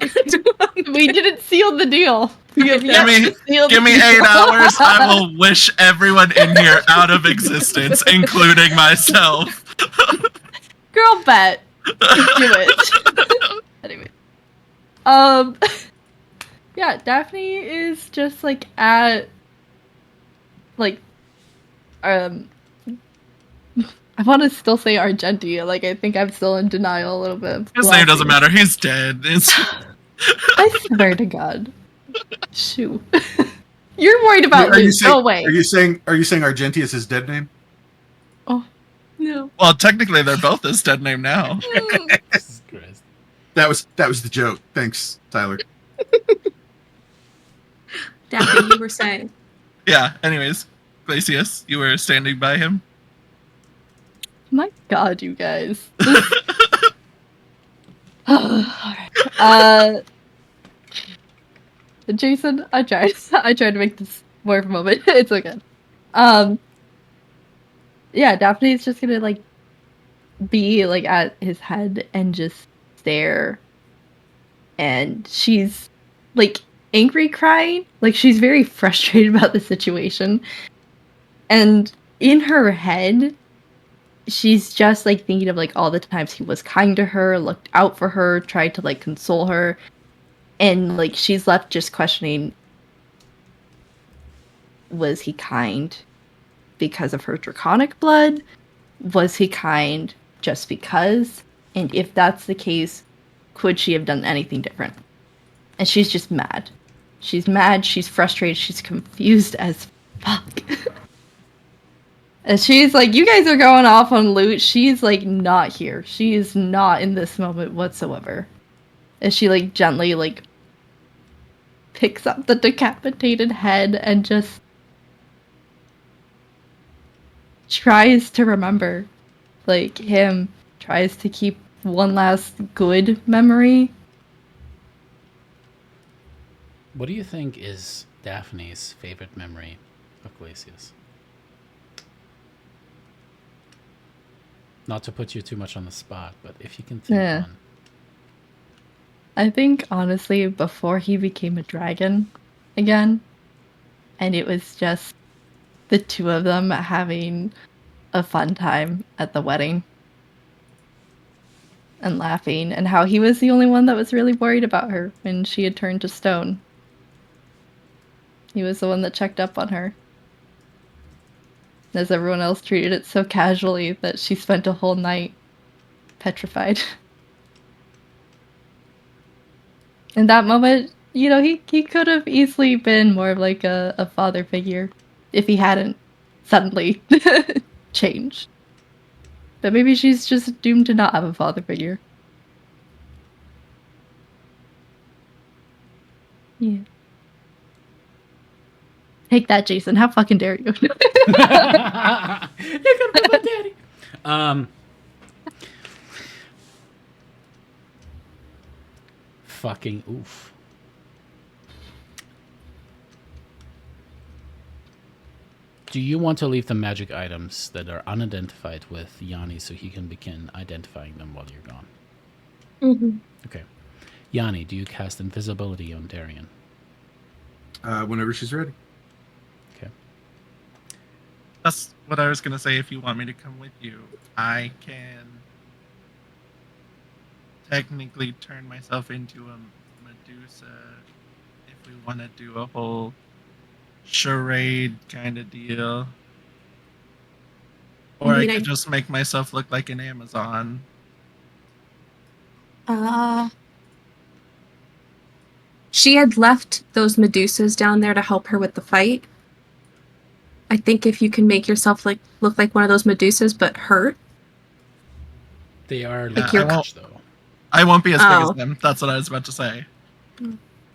We didn't seal the deal. We have yet to seal Give the me 8 deal. hours. I will wish everyone in here out of existence, including myself. Girl bet. Do it. Anyway. Yeah, Daphne is just like at I want to still say Argentia. Like, I think I'm still in denial a little bit. Of His name doesn't blasphemy. matter. He's dead. I swear to God. Shoot. You're worried about Are you Luke. saying? Go away. Are you saying Argentia is his dead name? No. Well, technically, they're both his dead name now. Jesus Christ. That was the joke. Thanks, Tyler. Daphne, you were saying. Yeah. Anyways, Glacius, you were standing by him. My God, you guys. Alright. Jason, I tried to make this more of a moment. It's okay. Yeah, Daphne's just gonna like be like at his head and just stare. And she's like angry crying. Like she's very frustrated about the situation. And in her head, she's just like thinking of like all the times he was kind to her, looked out for her, tried to like console her. And like she's left just questioning, was he kind because of her draconic blood? Was he kind just because? And if that's the case, could she have done anything different? And she's just mad. She's mad, she's frustrated, she's confused as fuck. And she's like, you guys are going off on loot. She's like not here. She is not in this moment whatsoever. And she like gently like picks up the decapitated head and just tries to remember like him, tries to keep one last good memory. What do you think is Daphne's favorite memory of Glacius? Not to put you too much on the spot, but if you can think one. I think, honestly, before he became a dragon again, and it was just the two of them having a fun time at the wedding and laughing, and how he was the only one that was really worried about her when she had turned to stone. He was the one that checked up on her. As everyone else treated it so casually that she spent a whole night petrified. In that moment, you know, he could have easily been more of like a father figure if he hadn't suddenly changed. But maybe she's just doomed to not have a father figure. Yeah. Take that, Jason. How fucking dare you? You're gonna be my daddy. Fucking oof. Do you want to leave the magic items that are unidentified with Yanni so he can begin identifying them while you're gone? Mm-hmm. Okay. Yanni, do you cast invisibility on Darian? Whenever she's ready. Okay. That's what I was gonna say. If you want me to come with you, I can technically turn myself into a Medusa if we want to do a whole charade kind of deal. Or I could just make myself look like an Amazon. She had left those Medusas down there to help her with the fight. I think if you can make yourself like look like one of those Medusas but hurt. They are like you're large, though. I won't be as big as them. That's what I was about to say.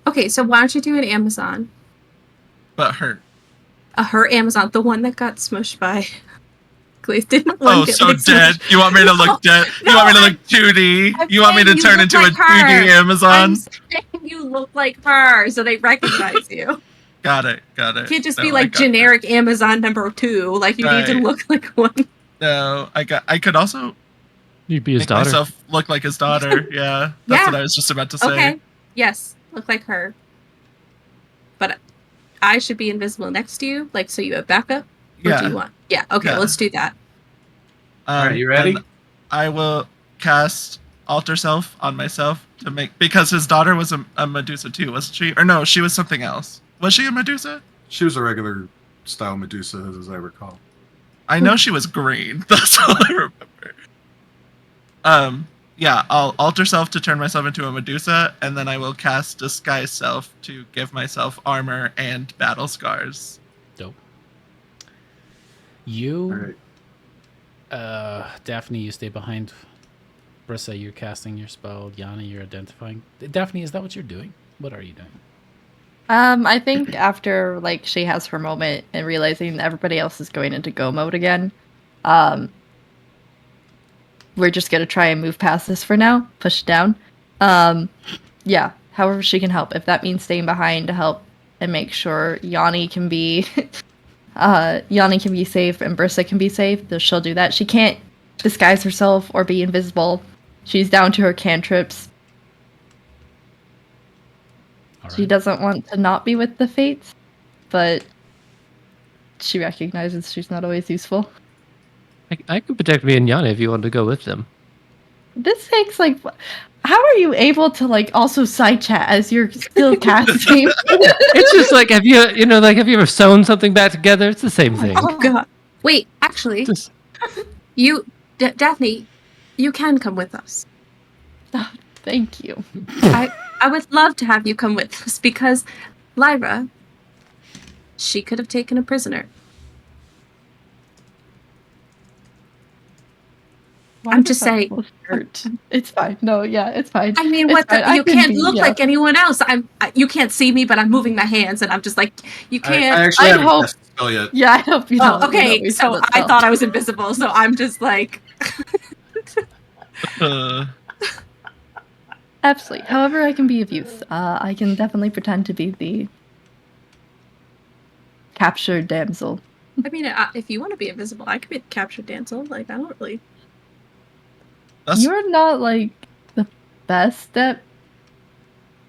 Okay, so why don't you do an Amazon? But hurt. A hurt Amazon, the one that got smushed by Glaze didn't Oh, so dead. You want me to look dead? You want me to look 2D? You want me to turn into a 2D Amazon? I'm saying you look like her, so they recognize you. Got it. You can't just be like generic Amazon number 2. Like you need to look like one. No, I could also You'd be his make daughter. myself look like his daughter. Yeah, that's what I was just about to say. Okay. Yes, look like her. But I should be invisible next to you, like so you have backup. What do you want? Yeah. Okay, let's do that. All right, you ready? And I will cast Alter Self on myself to make because his daughter was a Medusa too, wasn't she? Or no, she was something else. Was she a Medusa? She was a regular style Medusa, as I recall. I know she was green. That's all I remember. Yeah, I'll alter self to turn myself into a Medusa, and then I will cast Disguise Self to give myself armor and battle scars. Dope. You, All right. Daphne, you stay behind. Brissa, you're casting your spell. Yanni, you're identifying. Daphne, is that what you're doing? What are you doing? I think after like she has her moment and realizing everybody else is going into go mode again, we're just gonna try and move past this for now. Push it down. Yeah. However she can help. If that means staying behind to help and make sure Yanni can be, Yanni can be safe and Brissa can be safe, then she'll do that. She can't disguise herself or be invisible. She's down to her cantrips. All She right. doesn't want to not be with the Fates, but she recognizes she's not always useful. I could protect me and Yana if you want to go with them. This takes like, how are you able to like also side chat as you're still casting? It's just like, have you ever sewn something back together? It's the same thing. Oh god. Wait, actually, Just you, Daphne, you can come with us. Oh, thank you. I would love to have you come with us because Lyra, she could have taken a prisoner. I'm just saying. Hurt. It's fine. No, yeah, it's fine. I mean, It's what fine. the, I you can can't be, look yeah. like anyone else. You can't see me, but I'm moving my hands, and I'm just like, you I can't. actually I'd haven't hope- tested the spell yet. Yeah, I hope you don't. Oh, okay. You know, So we said I that thought I was invisible, so I'm just like, Absolutely. However, I can be of use. I can definitely pretend to be the captured damsel. I mean, if you want to be invisible, I could be the captured damsel. Like, I don't really. That's You're not like the best at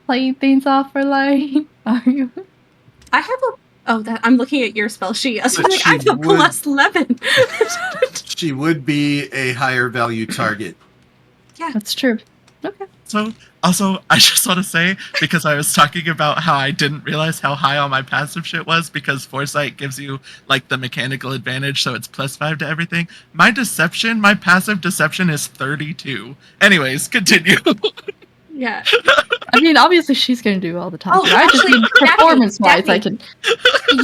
playing things off for like, are you? I have a. Oh, that I'm looking at your spell sheet. I was But like, I have she a would- plus 11. She would be a higher value target. That's true. Okay. So, also, I just want to say, because I was talking about how I didn't realize how high all my passive shit was, because Foresight gives you, like, the mechanical advantage, so it's +5 to everything. My passive deception is 32. Anyways, continue. Yeah. I mean, obviously she's gonna do all the talking. Oh, I just actually, mean performance-wise, Daphne. I can.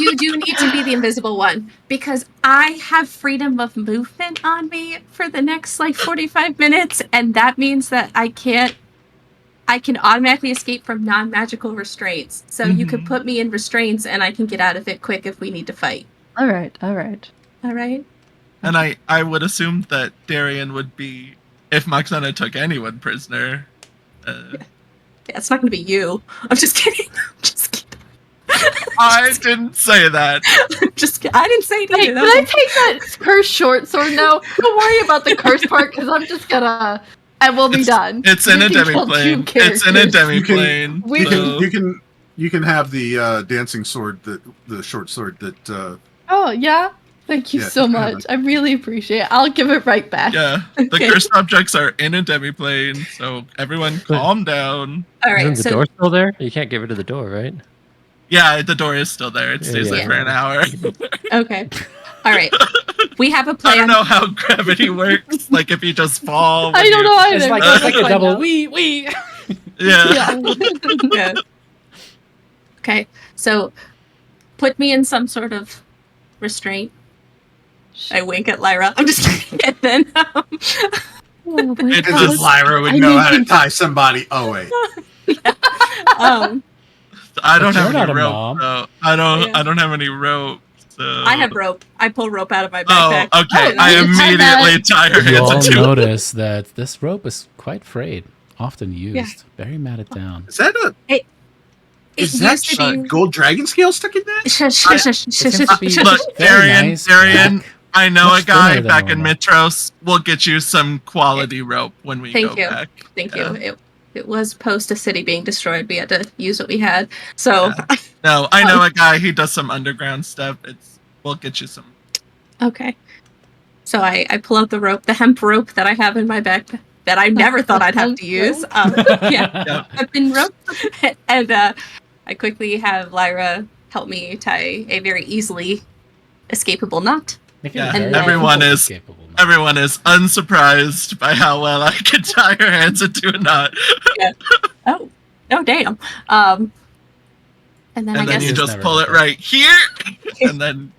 You do need to be the invisible one because I have freedom of movement on me for the next like 45 minutes, and that means that I can automatically escape from non-magical restraints. So you could put me in restraints and I can get out of it quick if we need to fight. All right. All right. All right? And I would assume that Darian would be, if Moxena took anyone prisoner. Yeah, it's not going to be you. I'm just kidding. I'm just kidding. I didn't say that. I didn't say Hey, anything. can I take that cursed short sword now? Don't worry about the curse part, because I'm just gonna, and we'll be done. It's in We a can kill two demiplane. It's in a characters. demiplane. You so- can have the dancing sword, the short sword that. Oh yeah, thank you Yeah, so it's kinda much. I really appreciate it. I'll give it right back. Yeah, the Okay. cursed objects are in a demiplane, so everyone calm down. All right, Isn't the so door still there? You can't get rid of the door, right? Yeah, the door is still there. It stays Yeah. there for an hour. okay. All right. We have a I plan. don't know how gravity works. Like if you just fall. I when don't you- know either. It's like, but it's like a find double out. wee. Yeah. Yeah. Okay, so put me in some sort of restraint. I wink at Lyra. I'm just kidding. And then, Oh my It's God. just Lyra would I know need how to to- tie somebody. Oh wait, I don't But have you're not any a rope. mom. Though. I Yeah. don't have any rope. So. I have rope. I pull rope out of my Oh, backpack. okay. Oh, I you tie immediately tie her You hands all into it. notice that this rope is quite frayed, often used. Very matted down. is that a It is that used to be. gold dragon scale stuck in that? Shush, shush, shush, It shush, seems to shush, be shush. Look, very Darian, nice, Darian, black. I know Much a guy thinner than back in normal. Mitros. We'll get you some quality rope when we Thank go you. back. Thank Yeah. you. It was post a city being destroyed. We had to use what we had. So, No, I know a guy. He does some underground stuff. We'll get you some. okay. So I pull out the rope, the hemp rope that I have in my backpack that I never thought I'd have to use. Yeah, I've been rope. And I quickly have Lyra help me tie a very easily escapable knot. Making Yeah, it very everyone difficult is- escapable now. Everyone is unsurprised by how well I can tie her hands into a knot. Oh damn. And then I And then guess you It's just never pull it difficult. right here, and then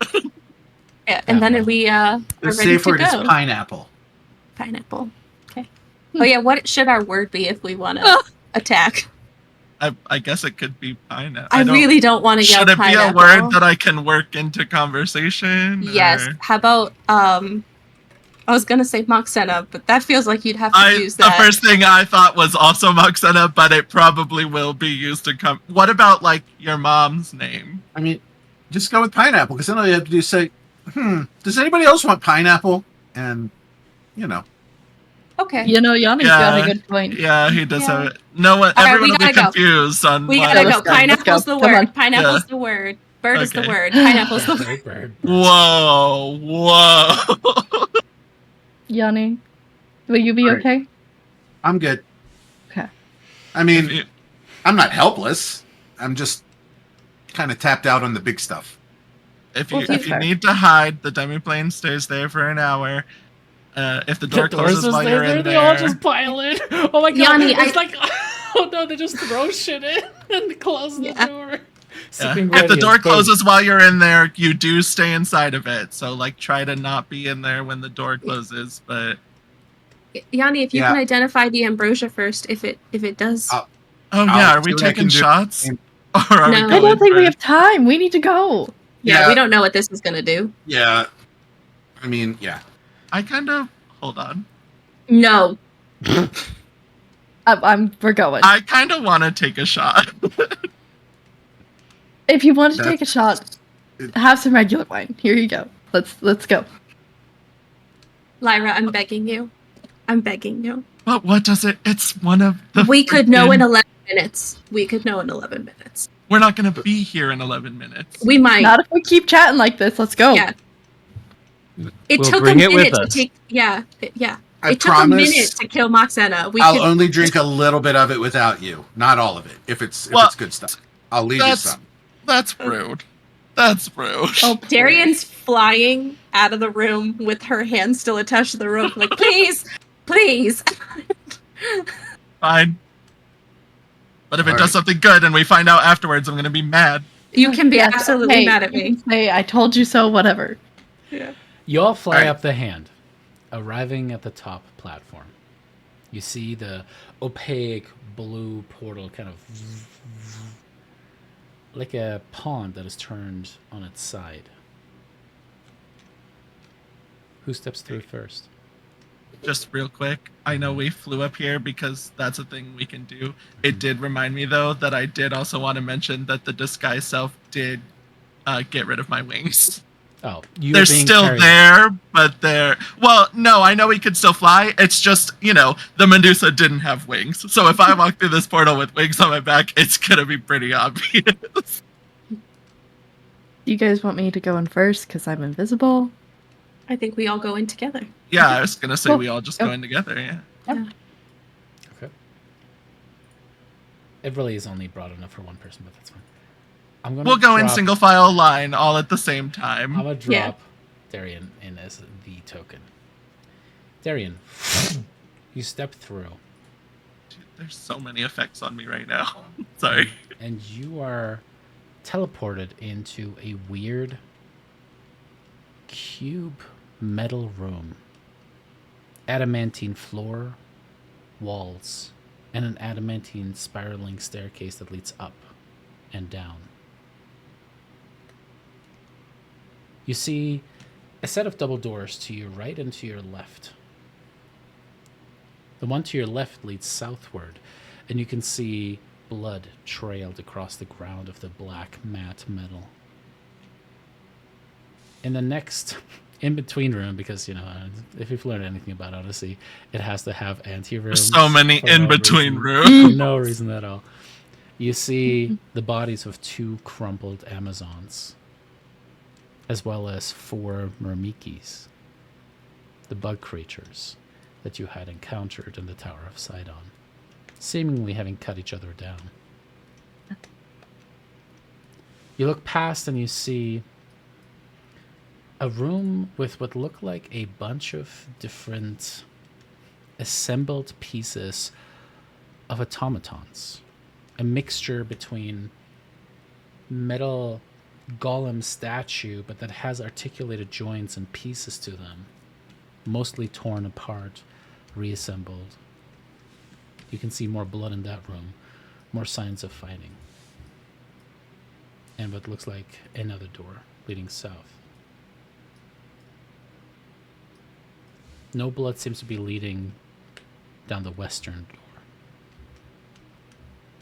yeah, and then we are The ready safe to word is go. pineapple. Pineapple. Okay. Oh yeah, what should our word be if we want to attack? I guess it could be pineapple. I really don't want to yell Should it be a pineapple. word that I can work into conversation? Yes. or- How about I was gonna say Moxena, but that feels like you'd have to use The that. first thing I thought was also Moxena, but it probably will be used to come. What about like your mom's name? I mean, just go with pineapple because then all you have to do is say, does anybody else want pineapple? And you know, Okay. You know, Yanni's got a good point. Yeah, he does Yeah. have it. No one, All right, everyone we will be gotta go. confused on We why. gotta let's go. go, let's Pineapple's go. the Come word. on. Pineapple's Yeah. the word. Bird is the Okay. word. Pineapple's the Bird, word. bird, bird. Whoa, whoa. Yanni, will you be All right. okay? I'm good. Okay. I If mean, you- I'm not helpless. I'm just kind of tapped out on the big stuff. If Well, you that's if you fair. need to hide, the demiplane stays there for an hour. If the door doors closes just while stay you're there, in they all there, just pile in. Oh my god! Yanni, It's like, oh no, they just throw shit in and close the Yeah. door. yeah. Sipping If the radiance, door boom. closes while you're in there, you do stay inside of it. So like, try to not be in there when the door closes. But Yanni, if you Yeah. can identify the ambrosia first, if it does. I'll- oh I'll yeah, are see we what I taking can do. shots, or are we No. I going? don't think we for- have time. We need to go. Yeah, Yeah. we don't know what this is gonna do. Yeah. I mean, yeah. I kind of hold on. No. We're going. I kind of want to take a shot. If you want to take a That's- shot, have some regular wine. Here you go. Let's go. Lyra, I'm begging you. I'm begging you. But what does it? It's one of the. We could know in freaking- 11 minutes. We could know in 11 minutes. We're not going to be here in 11 minutes. We might. Not if we keep chatting like this. Let's go. Yeah. It We'll took a bring it with minute to us. take. Yeah. Yeah. I It took a promise minute to kill Moxena. We I'll could. only drink a little bit of it without you. Not all of it. If it's Well, good stuff. I'll leave you that's- some. That's rude. That's rude. Oh, Darian's flying out of the room with her hand still attached to the rope. Like, please, please. Fine. But if it All does right. something good and we find out afterwards, I'm going to be mad. You can be yes, absolutely okay, mad at you me. can say, I told you so, whatever. You all fly Alright. up the hand, arriving at the top platform. You see the opaque blue portal kind of like a pond that is turned on its side. Who steps through first? Just real quick, I know we flew up here because that's a thing we can do. It did remind me, though, that I did also want to mention that the disguise self did get rid of my wings. Oh, you They're still there, but they're... Well, no, I know we could still fly. It's just, the Medusa didn't have wings. So if I walk through this portal with wings on my back, it's going to be pretty obvious. You guys want me to go in first because I'm invisible? I think we all go in together. Yeah, I was going to say Well, we all just go in together, yeah. Okay. It really is only broad enough for one person, but that's fine. I'm gonna We'll go in drop- single file line all at the same time. I'm gonna drop Yeah. Darian in as the token. Darian, you step through, Dude, there's so many effects on me right now. Sorry. and you are teleported into a weird cube metal room. Adamantine floor, walls, and an adamantine spiraling staircase that leads up and down. You see a set of double doors to your right and to your left. The one to your left leads southward, and you can see blood trailed across the ground of the black matte metal. In the next in-between room, because, if you've learned anything about Odyssey, it has to have anti-rooms. There's so many for no in-between reason. rooms. For no reason at all. You see the bodies of 2 crumpled Amazons, as well as 4 Myrmikis, the bug creatures that you had encountered in the Tower of Sidon, seemingly having cut each other down. You look past and you see a room with what look like a bunch of different assembled pieces of automatons. A mixture between metal golem statue, but that has articulated joints and pieces to them, mostly torn apart, reassembled. You can see more blood in that room, more signs of fighting, and what looks like another door leading south. No blood seems to be leading down the western door.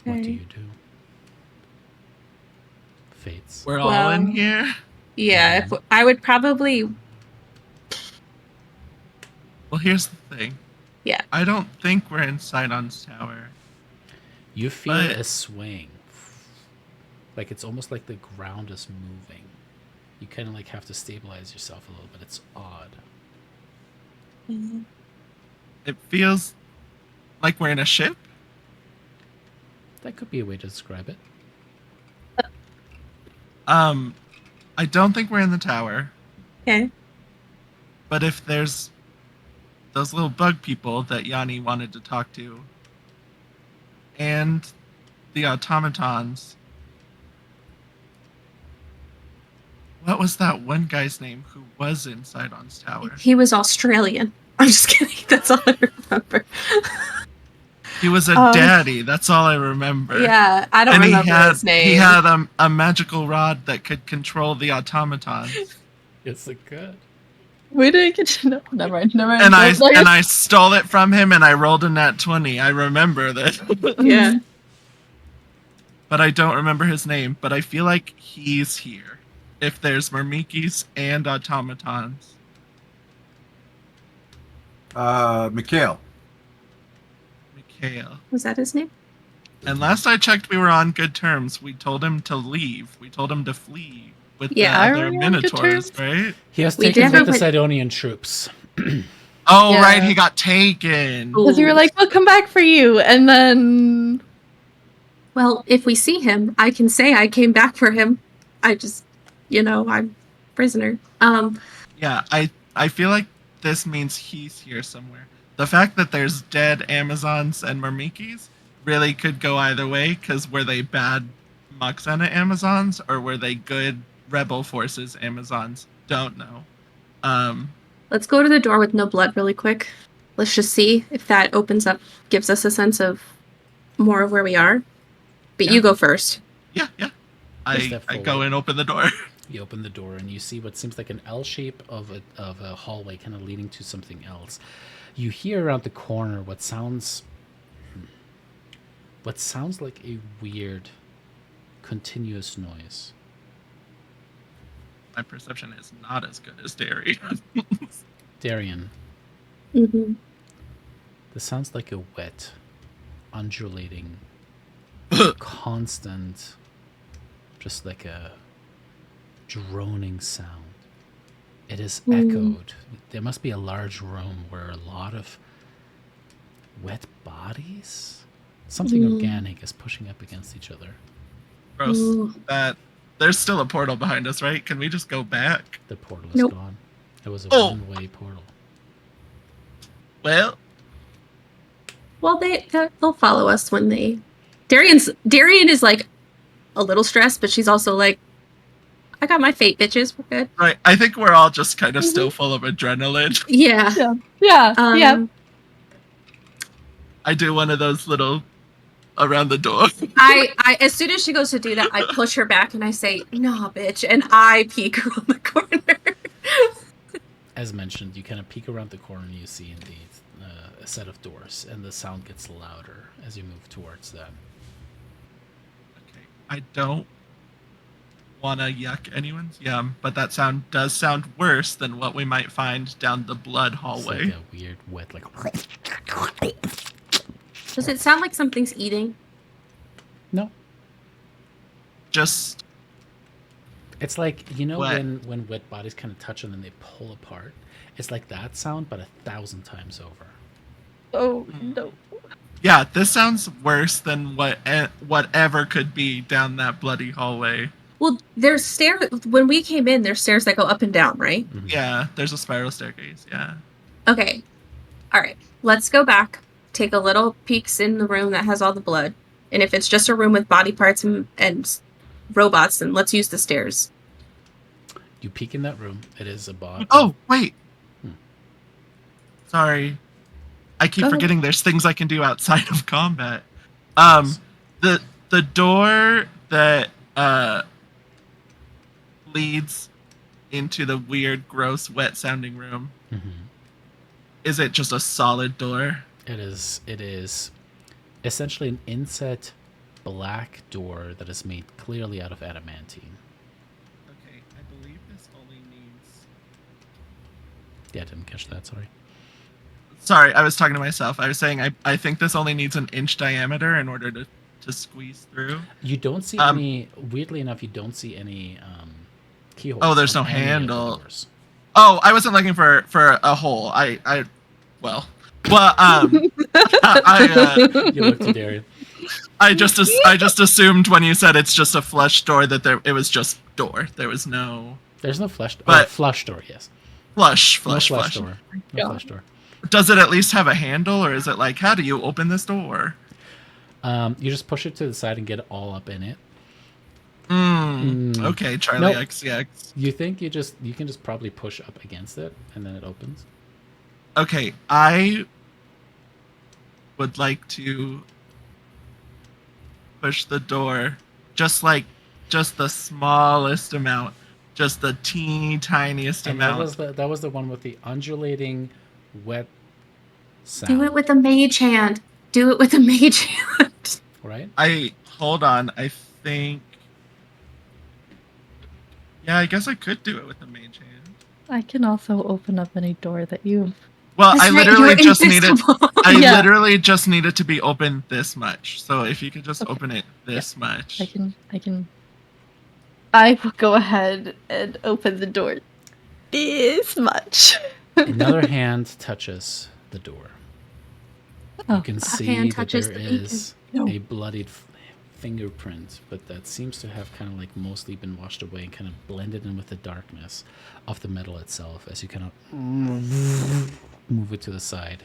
What do Okay. you do? Fates. We're all in here. Yeah, I would probably. Well, here's the thing. Yeah. I don't think we're in Sidon's tower. You feel But- a swing. Like it's almost like the ground is moving. You kind of like have to stabilize yourself a little bit. It's odd. It feels like we're in a ship. That could be a way to describe it. I don't think we're in the tower. Okay. But if there's those little bug people that Yanni wanted to talk to, and the automatons. What was that one guy's name who was in Sidon's tower? He was Australian. I'm just kidding. That's all I remember. He was a daddy. That's all I remember. Yeah, I don't And remember his name. he had a magical rod that could control the automatons. Yes, it could. We didn't get to know. Never mind. Never mind. And No, I stole it from him and I rolled a nat 20. I remember that. Yeah. But I don't remember his name. But I feel like he's here. If there's Myrmikis and automatons. Mikhail. Mikhail. Was that his name? And last I checked, we were on good terms. We told him to leave. We told him to flee with Yeah, the are other we on good Minotaurs, terms? right? He has We taken never with the went- Sidonian troops. Oh, Yeah. right, he got taken. Because you were like, we'll come back for you. And then. Well, if we see him, I can say I came back for him. I just, I'm prisoner. Yeah, I feel like this means he's here somewhere. The fact that there's dead Amazons and Myrmikis really could go either way, because were they bad Moxena Amazons, or were they good Rebel Forces Amazons? Don't know. Let's go to the door with no blood really quick. Let's just see if that opens up, gives us a sense of more of where we are. But Yeah. you go first. Yeah. Just I step go forward. and open the door. You open the door and you see what seems like an L shape of a hallway, kind of leading to something else. You hear around the corner what sounds like a weird, continuous noise. My perception is not as good as Derry. Darian, Mm-hmm. this sounds like a wet, undulating, constant, just like a droning sound. It is echoed. There must be a large room where a lot of wet bodies, something organic, is pushing up against each other. Gross. Ooh. There's still a portal behind us, right? Can we just go back? The portal is Nope. gone. It was a Oh. one-way portal. Well, Well, they'll follow us when they. Darian is like a little stressed, but she's also like, I got my fate, bitches. We're good. right. I think we're all just kind of still full of adrenaline. Yeah. Yeah. Yeah. I do one of those little around the door. I as soon as she goes to do that, I push her back and I say, "Nah, bitch," and I peek around the corner. As mentioned, you kind of peek around the corner and you see indeed a set of doors, and the sound gets louder as you move towards them. Okay. I don't want to yuck anyone's yum, but that sound does sound worse than what we might find down the blood It's hallway. like a weird, wet, like. Does it sound like something's eating? No. Just It's like, Wet. when wet bodies kind of touch and then they pull apart. It's like that sound, but 1,000 times over. Oh, no. yeah, this sounds worse than whatever could be down that bloody hallway. Well, there's stairs. When we came in, there's stairs that go up and down, right? Mhm. Yeah, there's a spiral staircase. Yeah. Okay. All right. Let's go back. Take a little peeks in the room that has all the blood. And if it's just a room with body parts and robots, then let's use the stairs. You peek in that room. It is a bot. Oh, wait. Hmm. Sorry. I keep Go ahead. forgetting there's things I can do outside of combat. The door that leads into the weird, gross, wet sounding room. Mhm. Is it just a solid door? It is essentially an inset black door that is made clearly out of adamantine. Okay, I believe this only needs. Yeah, I didn't catch that, sorry. Sorry, I was talking to myself. I was saying I think this only needs an inch diameter in order to squeeze through. You don't see any. Weirdly enough, you don't see any keyholes. Oh, there's on no any of the handle. doors. Oh, I wasn't looking for a hole. Well, You look to Darian. I just assumed when you said it's just a flush door that it was just door. There was no. There's no flush door. But- Flush door, yes. Flush No flush flush. door. No flush door. Does it at least have a handle, or is it like, how do you open this door? You just push it to the side and get all up in it. Okay, Charlie Nope. XCX. You think you can just probably push up against it and then it opens? Okay, I would like to push the door just the smallest amount, just the teeny tiniest And amount. that was the one with the undulating wet sound. Do it with a mage hand. Do it with a mage hand. Right? Hold on, I think. Yeah, I guess I could do it with the mage hand. I can also open up any door that you. Well, That's I right, literally you're just needed. invisible. I Yeah. literally just needed to be open this much. So if you could just open it this much. I can. I will go ahead and open the door this much. Another hand touches the door. Oh, You can a see hand that touches there the beacon. is No. a bloodied fingerprint, but that seems to have kind of like mostly been washed away and kind of blended in with the darkness of the metal itself as you kind of move it to the side.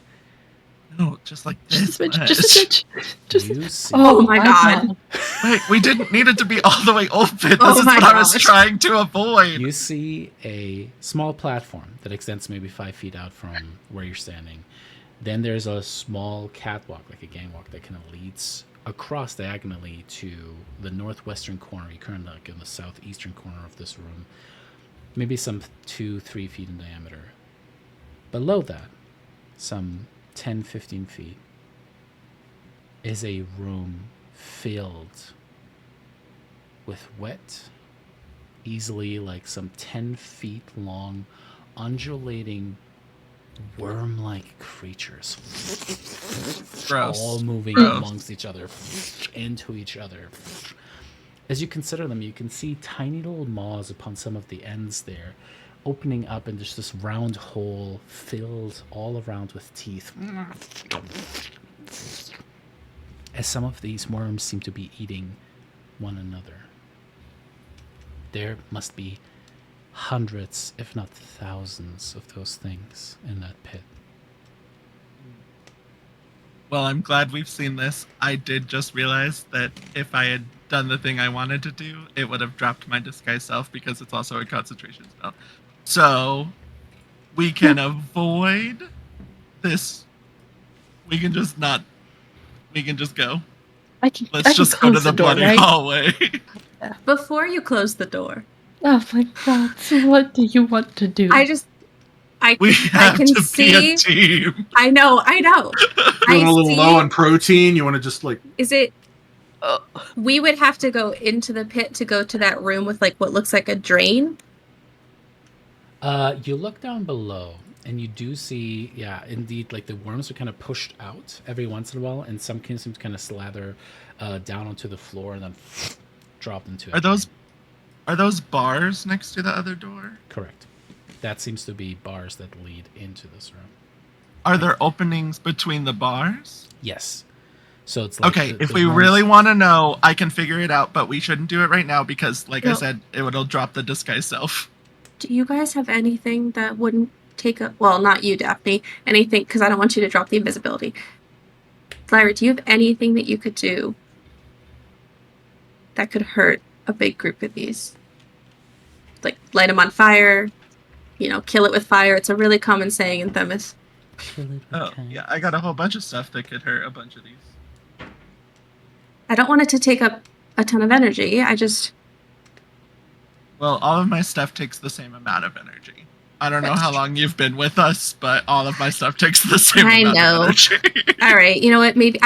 No, just like Just this a much. smidge, just a smidge. Just. You see Oh my god. Wait, we didn't need it to be all the way open. This Oh is my what I was gosh. trying to avoid. You see a small platform that extends maybe 5 feet out from where you're standing. Then there's a small catwalk, like a gangwalk, that kind of leads across diagonally to the northwestern corner. You're currently like in the southeastern corner of this room, maybe some 2-3 feet in diameter. Below that, some 10-15 feet, is a room filled with wet, easily like some 10 feet long, undulating, worm-like creatures, Gross. all moving Gross. amongst each other, into each other. As you consider them, you can see tiny little maws upon some of the ends there, opening up, and there's this round hole filled all around with teeth. As some of these worms seem to be eating one another. There must be hundreds, if not thousands, of those things in that pit. Well, I'm glad we've seen this. I did just realize that if I had done the thing I wanted to do, it would have dropped my disguise self because it's also a concentration spell. So we can avoid this. We can just not. We can just go. Let's just go to the bloody hallway. Before you close the door, Oh my god! So what do you want to do? We have can to be see. a team. I know. Feeling a little low on protein. You want to just like Is it? We would have to go into the pit to go to that room with like what looks like a drain. You look down below, and you do see, yeah, indeed, like the worms are kind of pushed out every once in a while, and some can seem to kind of slather down onto the floor and then drop into it. Are those bars next to the other door? Correct. That seems to be bars that lead into this room. Are there openings between the bars? Yes. So it's like Okay, the- if the we worms- really want to know, I can figure it out, but we shouldn't do it right now because, like I No. said, it'll drop the disguise self. Do you guys have anything that wouldn't take a? Well, not you, Daphne. Anything, because I don't want you to drop the invisibility. Lyra, do you have anything that you could do that could hurt a big group of these? Like light them on fire, kill it with fire. It's a really common saying in Themis. Oh, yeah, I got a whole bunch of stuff that could hurt a bunch of these. I don't want it to take up a ton of energy. Well, all of my stuff takes the same amount of energy. I don't know how long you've been with us, but all of my stuff takes the same I amount know. of energy. All right, you know what? Maybe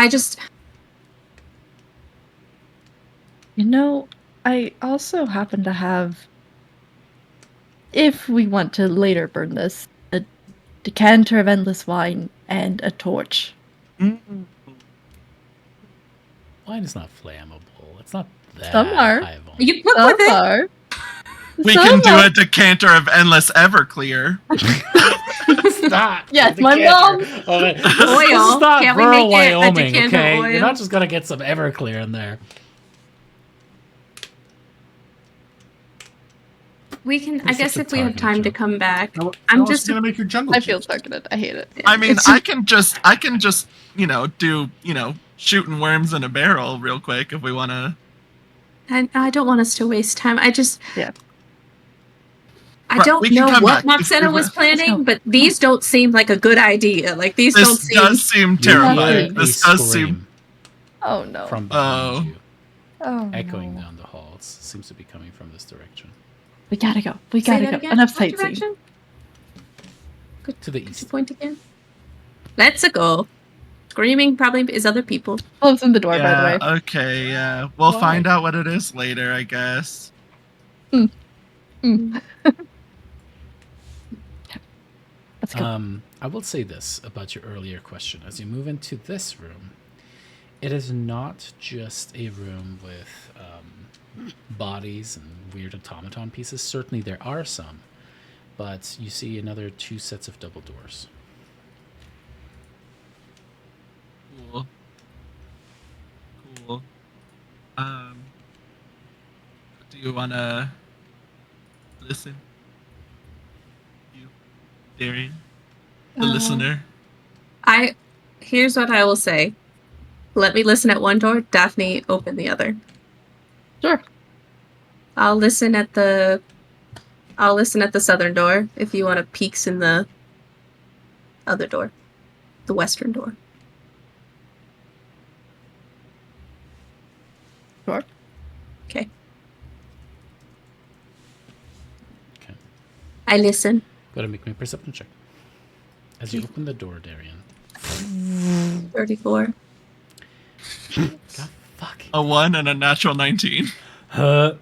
I also happen to have, if we want to later burn this, a decanter of endless wine and a torch. Mm. Wine is not flammable. It's not that Some are. high volume. You cook Some with it. are. We Some can do are. a decanter of endless Everclear. Stop. Yes, The my decanter. mom. Okay. This Oil. is not Can't we rural make it a Wyoming, decanter okay? oil? You're not just gonna get some Everclear in there. We can. I It's guess such a if we have targeted time to joke. come back. How I'm else just. you gonna make your jungle I feel juice? targeted. I hate it. I mean, It's I can just, do, shooting worms in a barrel real quick if we want to. I don't want us to waste time. Yeah. I Right, don't we can know come what back. If- Moxena if- was planning, but these don't seem like a good idea. Like these don't This seem. does seem You terrifying. hear This a does seem. scream Oh no. from behind Oh. you, Oh echoing no. down the hall. It seems to be coming from this direction. We gotta go. We Say gotta that go. again. Enough What sightseeing. direction? To the Could you east. point again? Let's go. Screaming probably is other people. Close in the door, by the way. Okay, yeah. We'll Why? find out what it is later, I guess. Mm. Let's go. I will say this about your earlier question. As you move into this room, it is not just a room with bodies and weird automaton pieces. Certainly there are some, but you see another 2 sets of double doors. Cool. Cool. Do you wanna listen? You, Darian, the listener. Here's what I will say. Let me listen at one door. Daphne, open the other. Sure. I'll listen at the southern door if you want to peeks in the other door, the western door. Sure. Okay. Okay. I listen. Go ahead and make me a perception check. As you open the door, Darian. 34. God fucking. A 1 and a natural 19. Okay.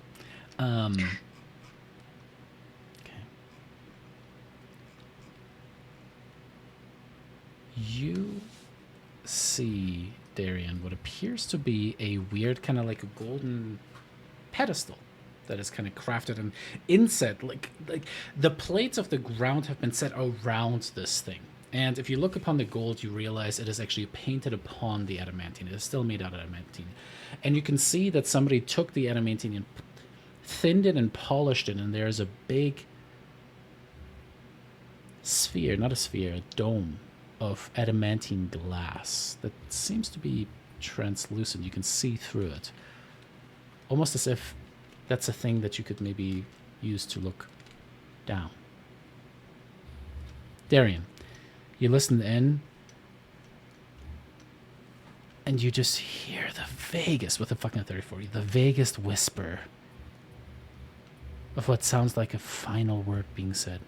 You see, Darian, what appears to be a weird kind of like a golden pedestal that is kind of crafted and inset. Like the plates of the ground have been set around this thing. And if you look upon the gold, you realize it is actually painted upon the adamantine. It is still made out of adamantine. And you can see that somebody took the adamantine and thinned it and polished it, and there's a big sphere, not a sphere, a dome of adamantine glass that seems to be translucent. You can see through it. Almost as if that's a thing that you could maybe use to look down. Darian, you listen in, and you just hear the vaguest, with a fucking 34, the vaguest whisper of what sounds like a final word being said.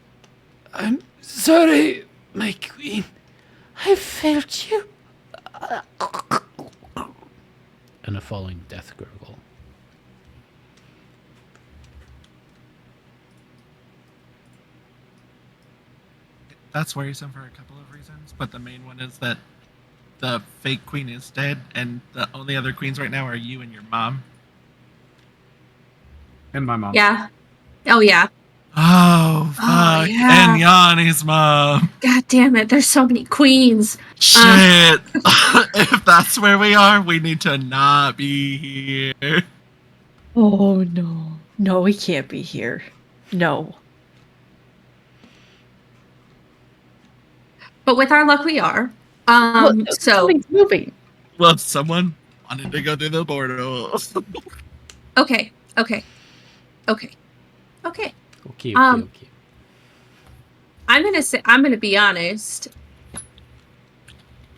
I'm sorry, my queen. I failed you. And a falling death gurgle. That's worrisome for a couple of reasons, but the main one is that the fake queen is dead, and the only other queens right now are you and your mom. And my mom. Yeah. Oh, yeah. Oh, fuck. Oh, yeah. And Yanni's mom. God damn it. There's so many queens. Shit. If that's where we are, we need to not be here. Oh no. No, we can't be here. No. But with our luck, we are. Look, So, something's moving. Well, someone wanted to go through the portal. okay. Okay. I'm gonna be honest.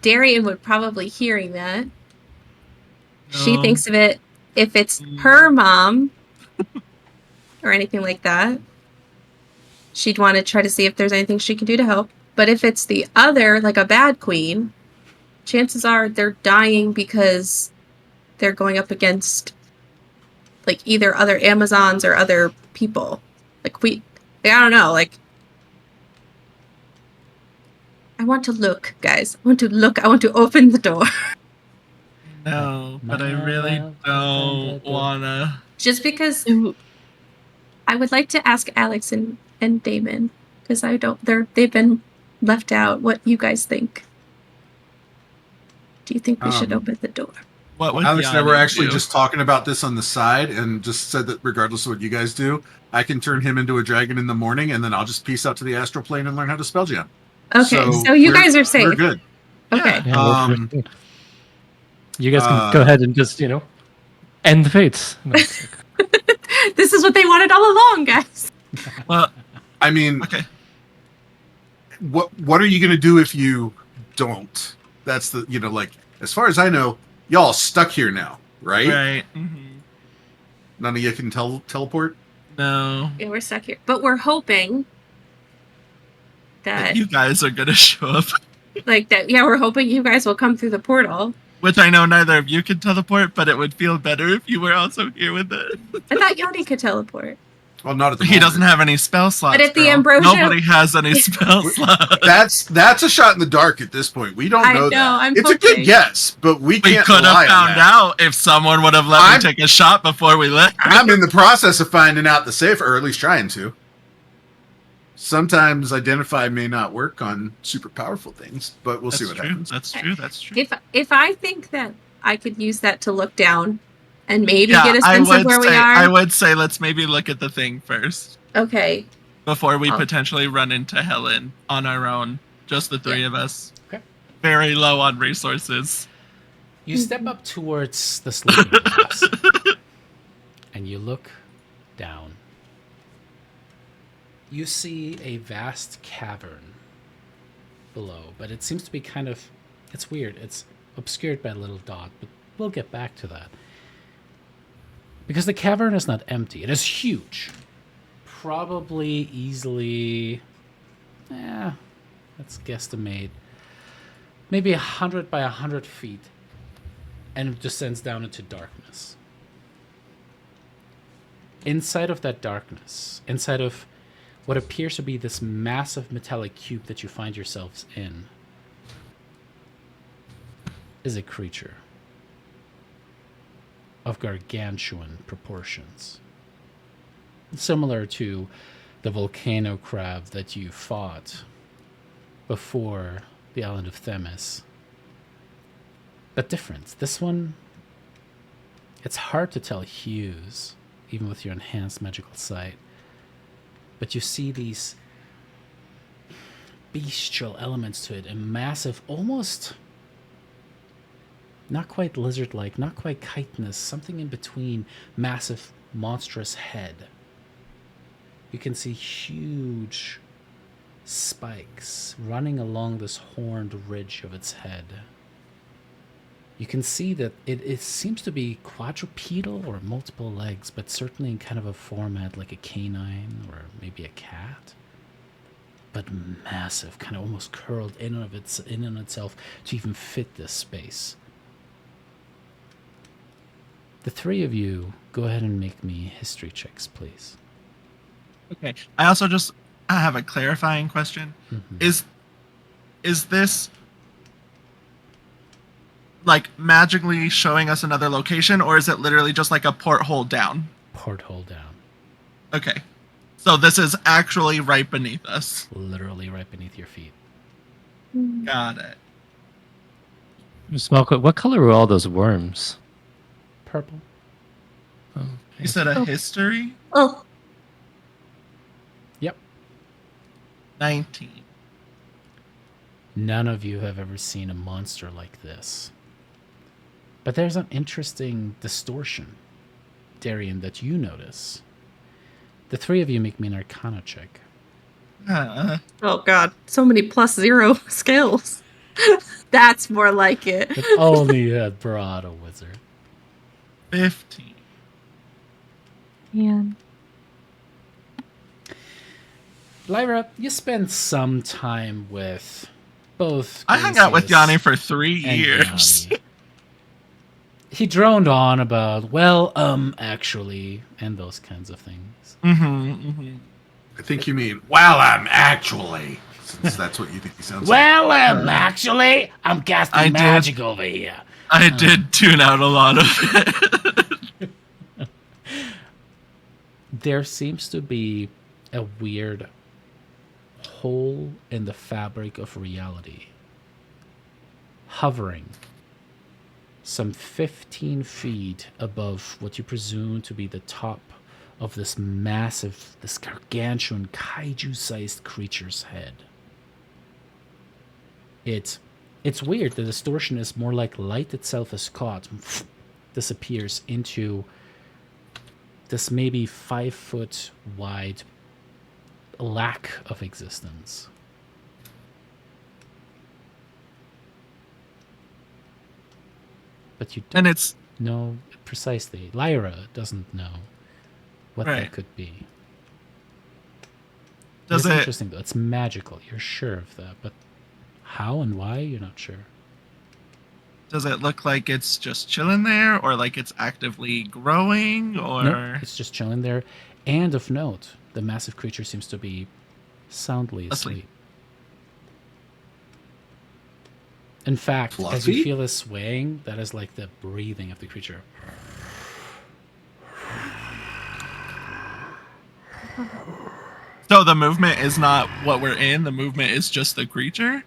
Darian would probably hearing that. She No. thinks of it if it's her mom or anything like that. She'd want to try to see if there's anything she can do to help. But if it's the other, like a bad queen, chances are they're dying because they're going up against like either other Amazons or other people. I don't know, like I want to look, guys. I want to look. I want to open the door. No, but I really don't wanna. Just because Ooh, I would like to ask Alex and Damon, because they've been left out. What you guys think? Do you think we should open the door? What would Alex and I Yanni were actually do? just talking about this on the side and just said that regardless of what you guys do, I can turn him into a dragon in the morning and then I'll just peace out to the astral plane and learn how to spell jam. Okay, so you we're- guys are safe. We're good. Okay. Yeah, you guys can uh, go ahead and just, end the fates. No, it's like- This is what they wanted all along, guys. Well, I mean, okay. what are you going to do if you don't? That's the, like, as far as I know, y'all stuck here now, right? Right. Mm-hmm. None of you can teleport? No. Yeah, we're stuck here, but we're hoping that, You guys are gonna show up. we're hoping you guys will come through the portal. Which I know neither of you can teleport, but it would feel better if you were also here with it. I thought Yanni could teleport. Well, not at the He moment. doesn't have any spell slots. But at the girl. Ambrosia- Nobody has any spell slots. That's a shot in the dark at this point. We don't I know know, that. I'm It's a hoping. good guess, but we We can't could rely have on found that. out if someone would have let I'm- me take a shot before we left. I'm in the process of finding out the safe, or at least trying to. Sometimes identify may not work on super powerful things, but we'll see what happens. That's true. That's true. If I think that I could use that to look down and maybe Yeah, get a I sense of would where we say. are. I would say let's maybe look at the thing first Okay. before we Oh. potentially run into Helen on our own. Just the three of us. Okay. Very low on resources. You step up towards the sleeping glass and you look down. You see a vast cavern below, but it seems to be it's weird. It's obscured by a little dot, but we'll get back to that. Because the cavern is not empty. It is huge. Probably easily, let's guesstimate, maybe 100 by 100 feet. And it descends down into darkness. Inside of that darkness, inside of what appears to be this massive metallic cube that you find yourselves in, is a creature of gargantuan proportions. Similar to the volcano crab that you fought before the island of Themis. But different. This one, it's hard to tell hues, even with your enhanced magical sight. But you see these bestial elements to it, a massive, almost not quite lizard-like, not quite chitinous, something in between, massive, monstrous head. You can see huge spikes running along this horned ridge of its head. You can see that it seems to be quadrupedal or multiple legs, but certainly in kind of a format like a canine or maybe a cat. But massive, kind of almost curled in on itself to even fit this space. The three of you, go ahead and make me history checks, please. Okay. I also I have a clarifying question. Mhm. Is this like magically showing us another location, or is it literally just like a porthole down? Porthole down. Okay. So this is actually right beneath us. Literally right beneath your feet. Got it. Smell. What color were all those worms? Purple. Oh, You said a history? Oh, 19. None of you have ever seen a monster like this. But there's an interesting distortion, Darian, that you notice. The three of you make me an Arcana check. oh God! So many +0 skills. That's more like it. If only you had brought a wizard. 15. man. Lyra, you spend some time with both. I hung out with Gracius Yanni for 3 and years. Yanni. He droned on about, actually, and those kinds of things. Mm-hmm, mm-hmm. I think you mean, well, I'm actually. since that's what you think he sounds Well, like. actually, I'm casting I did. magic over here. I did tune out a lot of it. There seems to be a weird hole in the fabric of reality, hovering some 15 feet above what you presume to be the top of this massive, this gargantuan, kaiju-sized creature's head. It's weird. The distortion is more like light itself is caught, disappears into this maybe 5 foot wide lack of existence. But you don't And it's know precisely. Lyra doesn't know what that Right. could be. Does It's it- interesting though. It's magical. You're sure of that, but how and why you're not sure. does it look like it's just chilling there, or like it's actively growing, or Nope, it's just chilling there. And of note, the massive creature seems to be soundly Asleep. asleep. In fact, as Fluffy? you feel this swaying, that is like the breathing of the creature. so the movement is not what we're in? The movement is just the creature.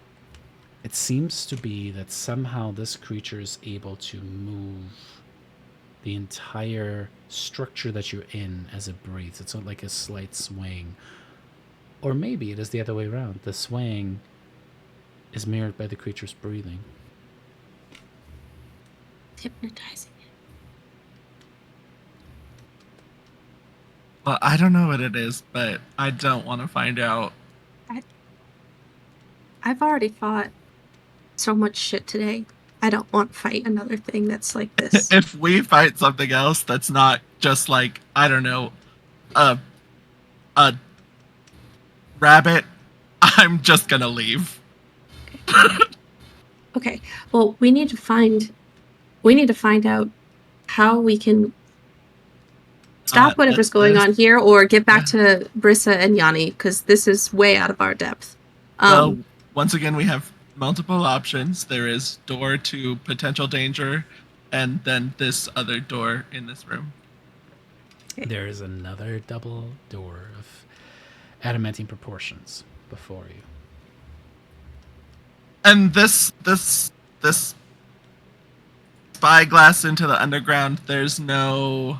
It seems to be that somehow this creature is able to move the entire structure that you're in as it breathes. It's not like a slight swaying. Or maybe it is the other way around. The swaying is mirrored by the creature's breathing. Hypnotizing it. Well, I don't know what it is, but I don't want to find out. I've already fought so much shit today. I don't want to fight another thing that's like this. If we fight something else that's not just like, I don't know, a rabbit, I'm just gonna leave. Okay. Well, we need to find out how we can stop whatever's going on here, or get back to Brissa and Yanni, because this is way out of our depth. Well, once again, we have multiple options. There is door to potential danger, and then this other door in this room. There is another double door of adamantine proportions before you. And this spyglass into the underground, there's no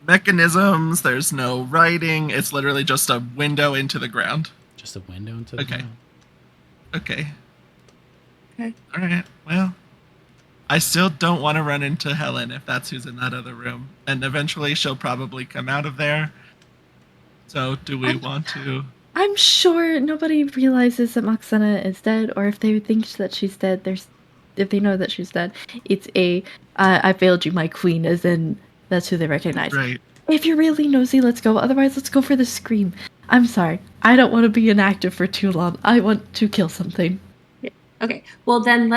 mechanisms, there's no writing, it's literally just a window into the ground. Just a window into the Okay. ground. Okay. Okay. Alright, well, I still don't want to run into Helen if that's who's in that other room. And eventually she'll probably come out of there. So do we want to... I'm sure nobody realizes that Moxena is dead, or if they think that she's dead, if they know that she's dead, it's I failed you, my queen, as in that's who they recognize. Right. If you're really nosy, let's go. Otherwise, let's go for the scream. I'm sorry. I don't want to be inactive for too long. I want to kill something. Okay. Well, then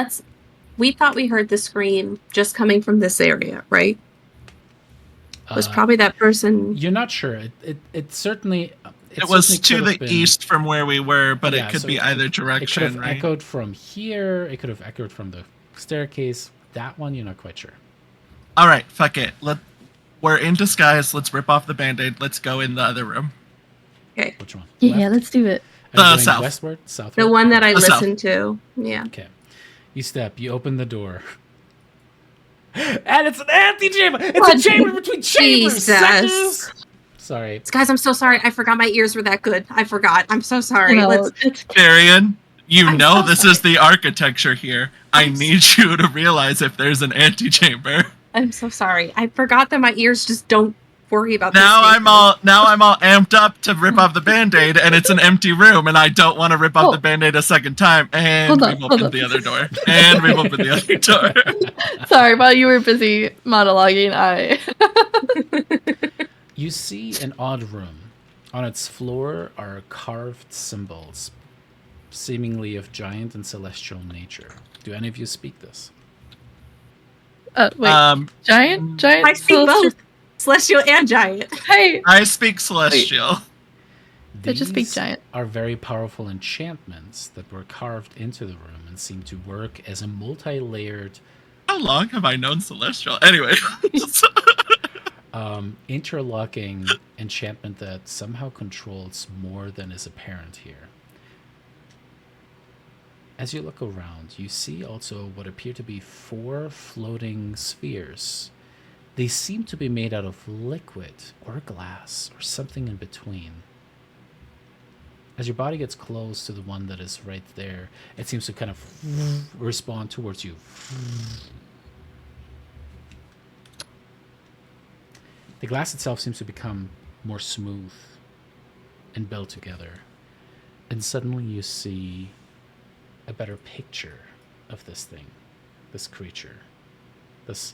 we thought we heard the scream just coming from this area, right? It was probably that person. You're not sure. It certainly. It was certainly to could the have been- east from where we were, but Yeah, it could so be either It could direction, have right? echoed from here. It could have echoed from the staircase. That one, you're not quite sure. All right, fuck it. We're in disguise. Let's rip off the band-aid. Let's go in the other room. Okay. Which one? Yeah, Left? let's do it. Are you The going south. Westward, southward. The one that I The south. listened to. Yeah. Okay. You step. You open the door. And it's an antechamber. It's Oh, a chamber between chambers. Jesus. Suckers! Sorry. Guys, I'm so sorry. I forgot my ears were that good. I forgot. I'm so sorry. No, Let's. it's Darian, you I'm know so this sorry. is the architecture here. I need you to realize if there's an antechamber. I'm so sorry. I forgot that my ears just don't worry about this. Now thing. I'm all amped up to rip off the band-aid, and it's an empty room, and I don't want to rip off Oh. the band-aid a second time. And Hold on, we've hold opened on. the other door. And we've opened the other door. sorry. While you were busy monologuing, I. You see an odd room. On its floor are carved symbols, seemingly of giant and celestial nature. Do any of you speak this? Wait. Giant? I speak celestial- both celestial and giant. Hey. I speak Celestial. They're just big These giant. are very powerful enchantments that were carved into the room and seem to work as a multi-layered, How long have I known Celestial? Anyway. interlocking enchantment that somehow controls more than is apparent here. As you look around, you see also what appear to be 4 floating spheres. They seem to be made out of liquid or glass or something in between. As your body gets close to the one that is right there, it seems to kind of respond towards you. The glass itself seems to become more smooth and built together. And suddenly you see a better picture of this thing, this creature, this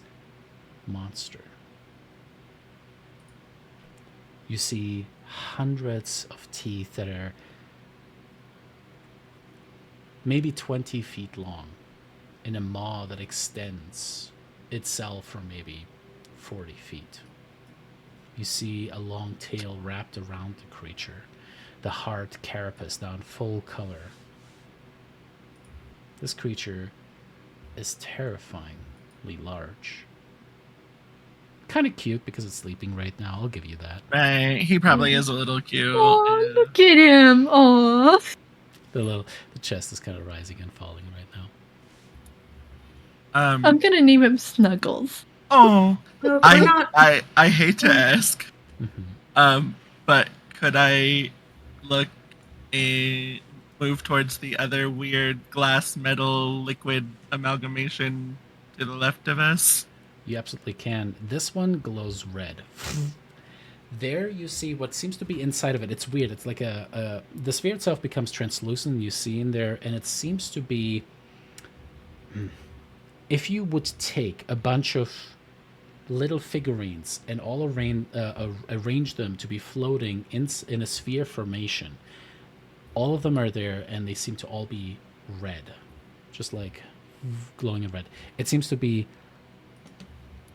monster. You see hundreds of teeth that are maybe 20 feet long in a maw that extends itself for maybe 40 feet. You see a long tail wrapped around the creature, the hard carapace now in full color. This creature is terrifyingly large. Kind of cute because it's sleeping right now, I'll give you that. Right. He probably is a little cute. Oh, Yeah. look at him! Oh, The chest is kind of rising and falling right now. I'm gonna name him Snuggles. Oh, Well, we're not. I hate to ask, but could I look move towards the other weird glass metal liquid amalgamation to the left of us? You absolutely can. This one glows red. There you see what seems to be inside of it. It's weird. It's like the sphere itself becomes translucent. You see in there, and it seems to be. If you would take a bunch of little figurines and all arrange them to be floating in a sphere formation, all of them are there, and they seem to all be red, just like glowing in red. It seems to be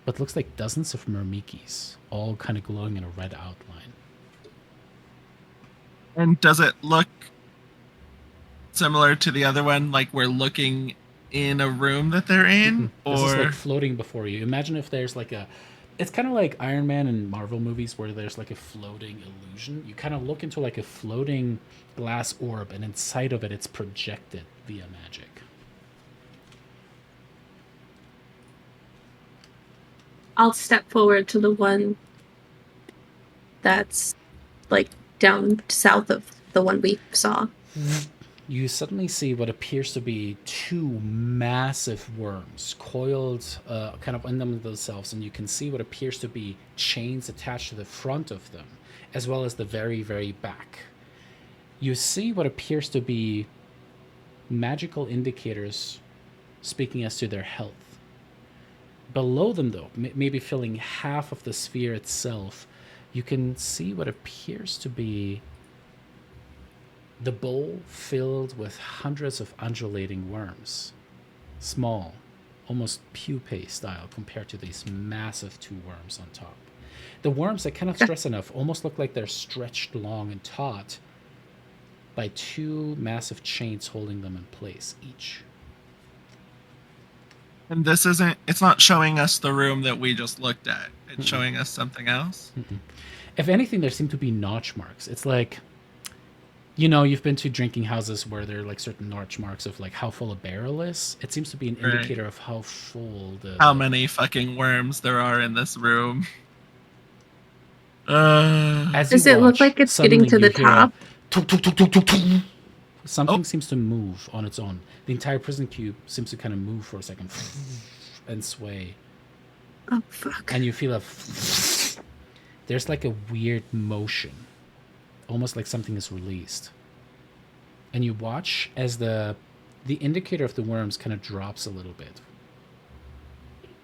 what looks like dozens of Myrmikis, all kind of glowing in a red outline. And does it look similar to the other one, like we're looking in a room that they're in? This is Or like floating before you. Imagine if there's like it's kind of like Iron Man and Marvel movies where there's like a floating illusion. You kind of look into like a floating glass orb, and inside of it, it's projected via magic. I'll step forward to the one that's like down south of the one we saw. You suddenly see what appears to be 2 massive worms coiled kind of in themselves, and you can see what appears to be chains attached to the front of them, as well as the very, very back. You see what appears to be magical indicators speaking as to their health. Below them, though, maybe filling half of the sphere itself, you can see what appears to be the bowl filled with hundreds of undulating worms. Small, almost pupae style compared to these massive 2 worms on top. The worms, I cannot stress enough, almost look like they're stretched long and taut by 2 massive chains holding them in place each. and it's not showing us the room that we just looked at. It's showing us something else. If anything, there seem to be notch marks. It's like, you know, you've been to drinking houses where there are like certain notch marks of like how full a barrel is. It seems to be an Right. indicator of how full How many fucking worms there are in this room. As Does you it look watch, like it's getting suddenly to the you hear a top? tuk, tuk, tuk, tuk, tuk, tuk. Something Oh. seems to move on its own. The entire prison cube seems to kind of move for a second and sway. Oh fuck! And you feel there's like a weird motion, almost like something is released. And you watch as the indicator of the worms kind of drops a little bit,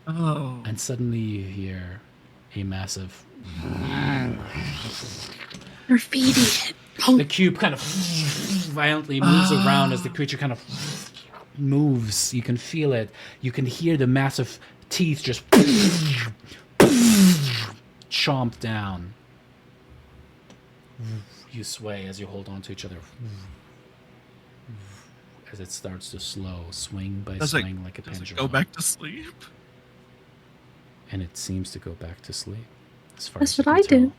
Oh. and suddenly you hear a massive. They're feeding it. The cube kind of violently moves around as the creature kind of moves. You can feel it. You can hear the massive teeth just chomp down. You sway as you hold on to each other. As it starts to slow, swing by Does it- swing like a Does it pendulum. go back to sleep? And it seems to go back to sleep. As far That's as you what can I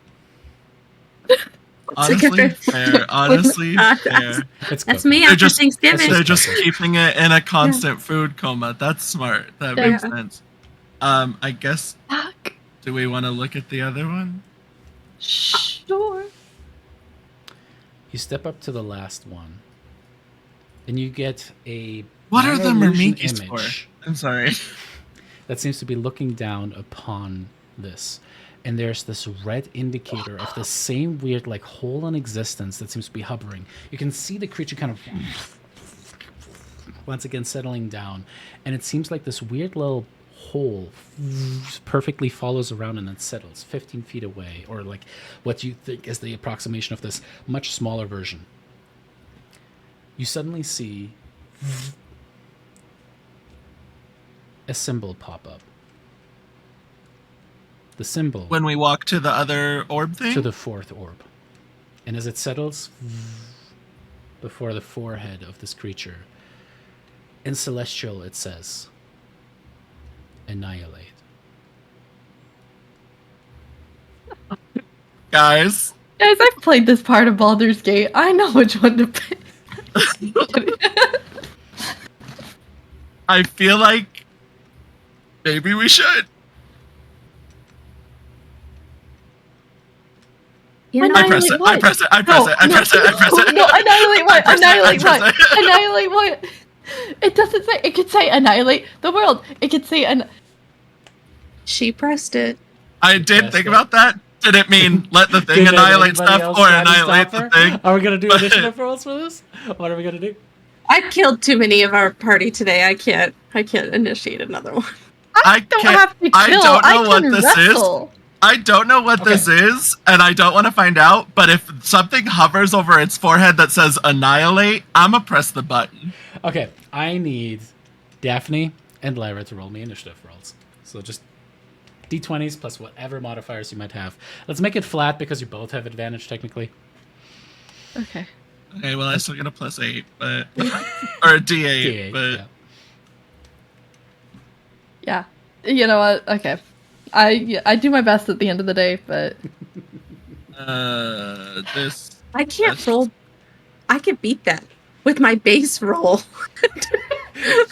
tell. do. Honestly, fair. Honestly, fair. It's That's cooking. me They're after just- Thanksgiving. They're just keeping it in a constant food coma. That's smart. That Yeah. makes sense. I guess. Fuck. Do we want to look at the other one? Sure. You step up to the last one, and you get a What are the illusion Mermikis for? image I'm sorry. that seems to be looking down upon this. And there's this red indicator of the same weird, like, hole in existence that seems to be hovering. You can see the creature kind of once again settling down. And it seems like this weird little hole perfectly follows around and then settles 15 feet away, or like what you think is the approximation of this much smaller version. You suddenly see a symbol pop up. The symbol When we walk to the other orb thing? to the fourth orb. And as it settles before the forehead of this creature, in Celestial it says, annihilate. Guys, Guys, I've played this part of Baldur's Gate. I know which one to pick. I feel like maybe we should. Yeah, I press it. I press it. I press it. I press it. I press it. No, annihilate what? I press it, I Annihilate press what? it. Annihilate what? It doesn't say. It could say annihilate the world. It could say she pressed it. I did Yes, think yeah. about that. Did it mean let the thing Did annihilate anybody stuff else or try to annihilate stop the her? thing? Are we gonna do But- initiative rolls for this? What are we gonna do? I killed too many of our party today. I can't initiate another one. I don't can't. have to kill. I don't know what can this wrestle. is. I don't know what this is, and I don't want to find out. But if something hovers over its forehead that says annihilate, I'ma press the button. Okay, I need Daphne and Lyra to roll me initiative rolls. So just d20s plus whatever modifiers you might have. Let's make it flat because you both have advantage technically. Okay. Okay, well I still get a +8, but or a D8, D8, but yeah. Yeah. You know what? Okay. I do my best at the end of the day, but this. I can't Yes. roll. I can beat that with my base roll.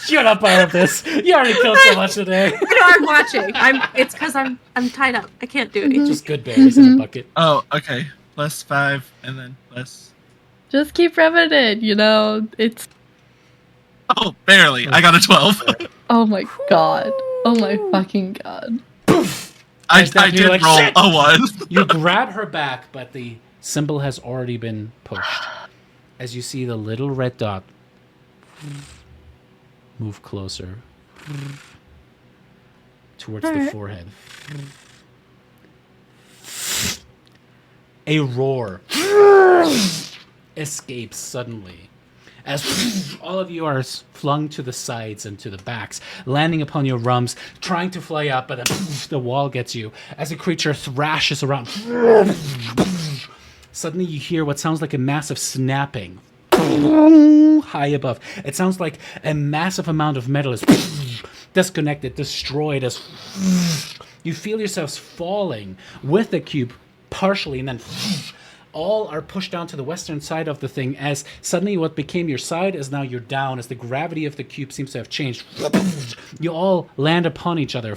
Shut up about this. You already killed so much today. I know I'm watching. It's because I'm tied up. I can't do anything. Just good berries in a bucket. Oh, okay. +5 and then plus. just keep rubbing it in. You know, it's. Oh, barely. I got a 12. Oh my god. Oh my fucking god. I Daphne, did you're like, roll "Shit!" a 1. You grab her back, but the symbol has already been pushed. As you see the little red dot move closer towards the forehead. A roar escapes suddenly as all of you are flung to the sides and to the backs, landing upon your rums, trying to fly up, but the wall gets you as the creature thrashes around. Suddenly you hear what sounds like a massive snapping high above. It sounds like a massive amount of metal is disconnected, destroyed, as you feel yourselves falling with the cube partially, and then all are pushed down to the western side of the thing, as suddenly what became your side is now you're down, as the gravity of the cube seems to have changed. You all land upon each other.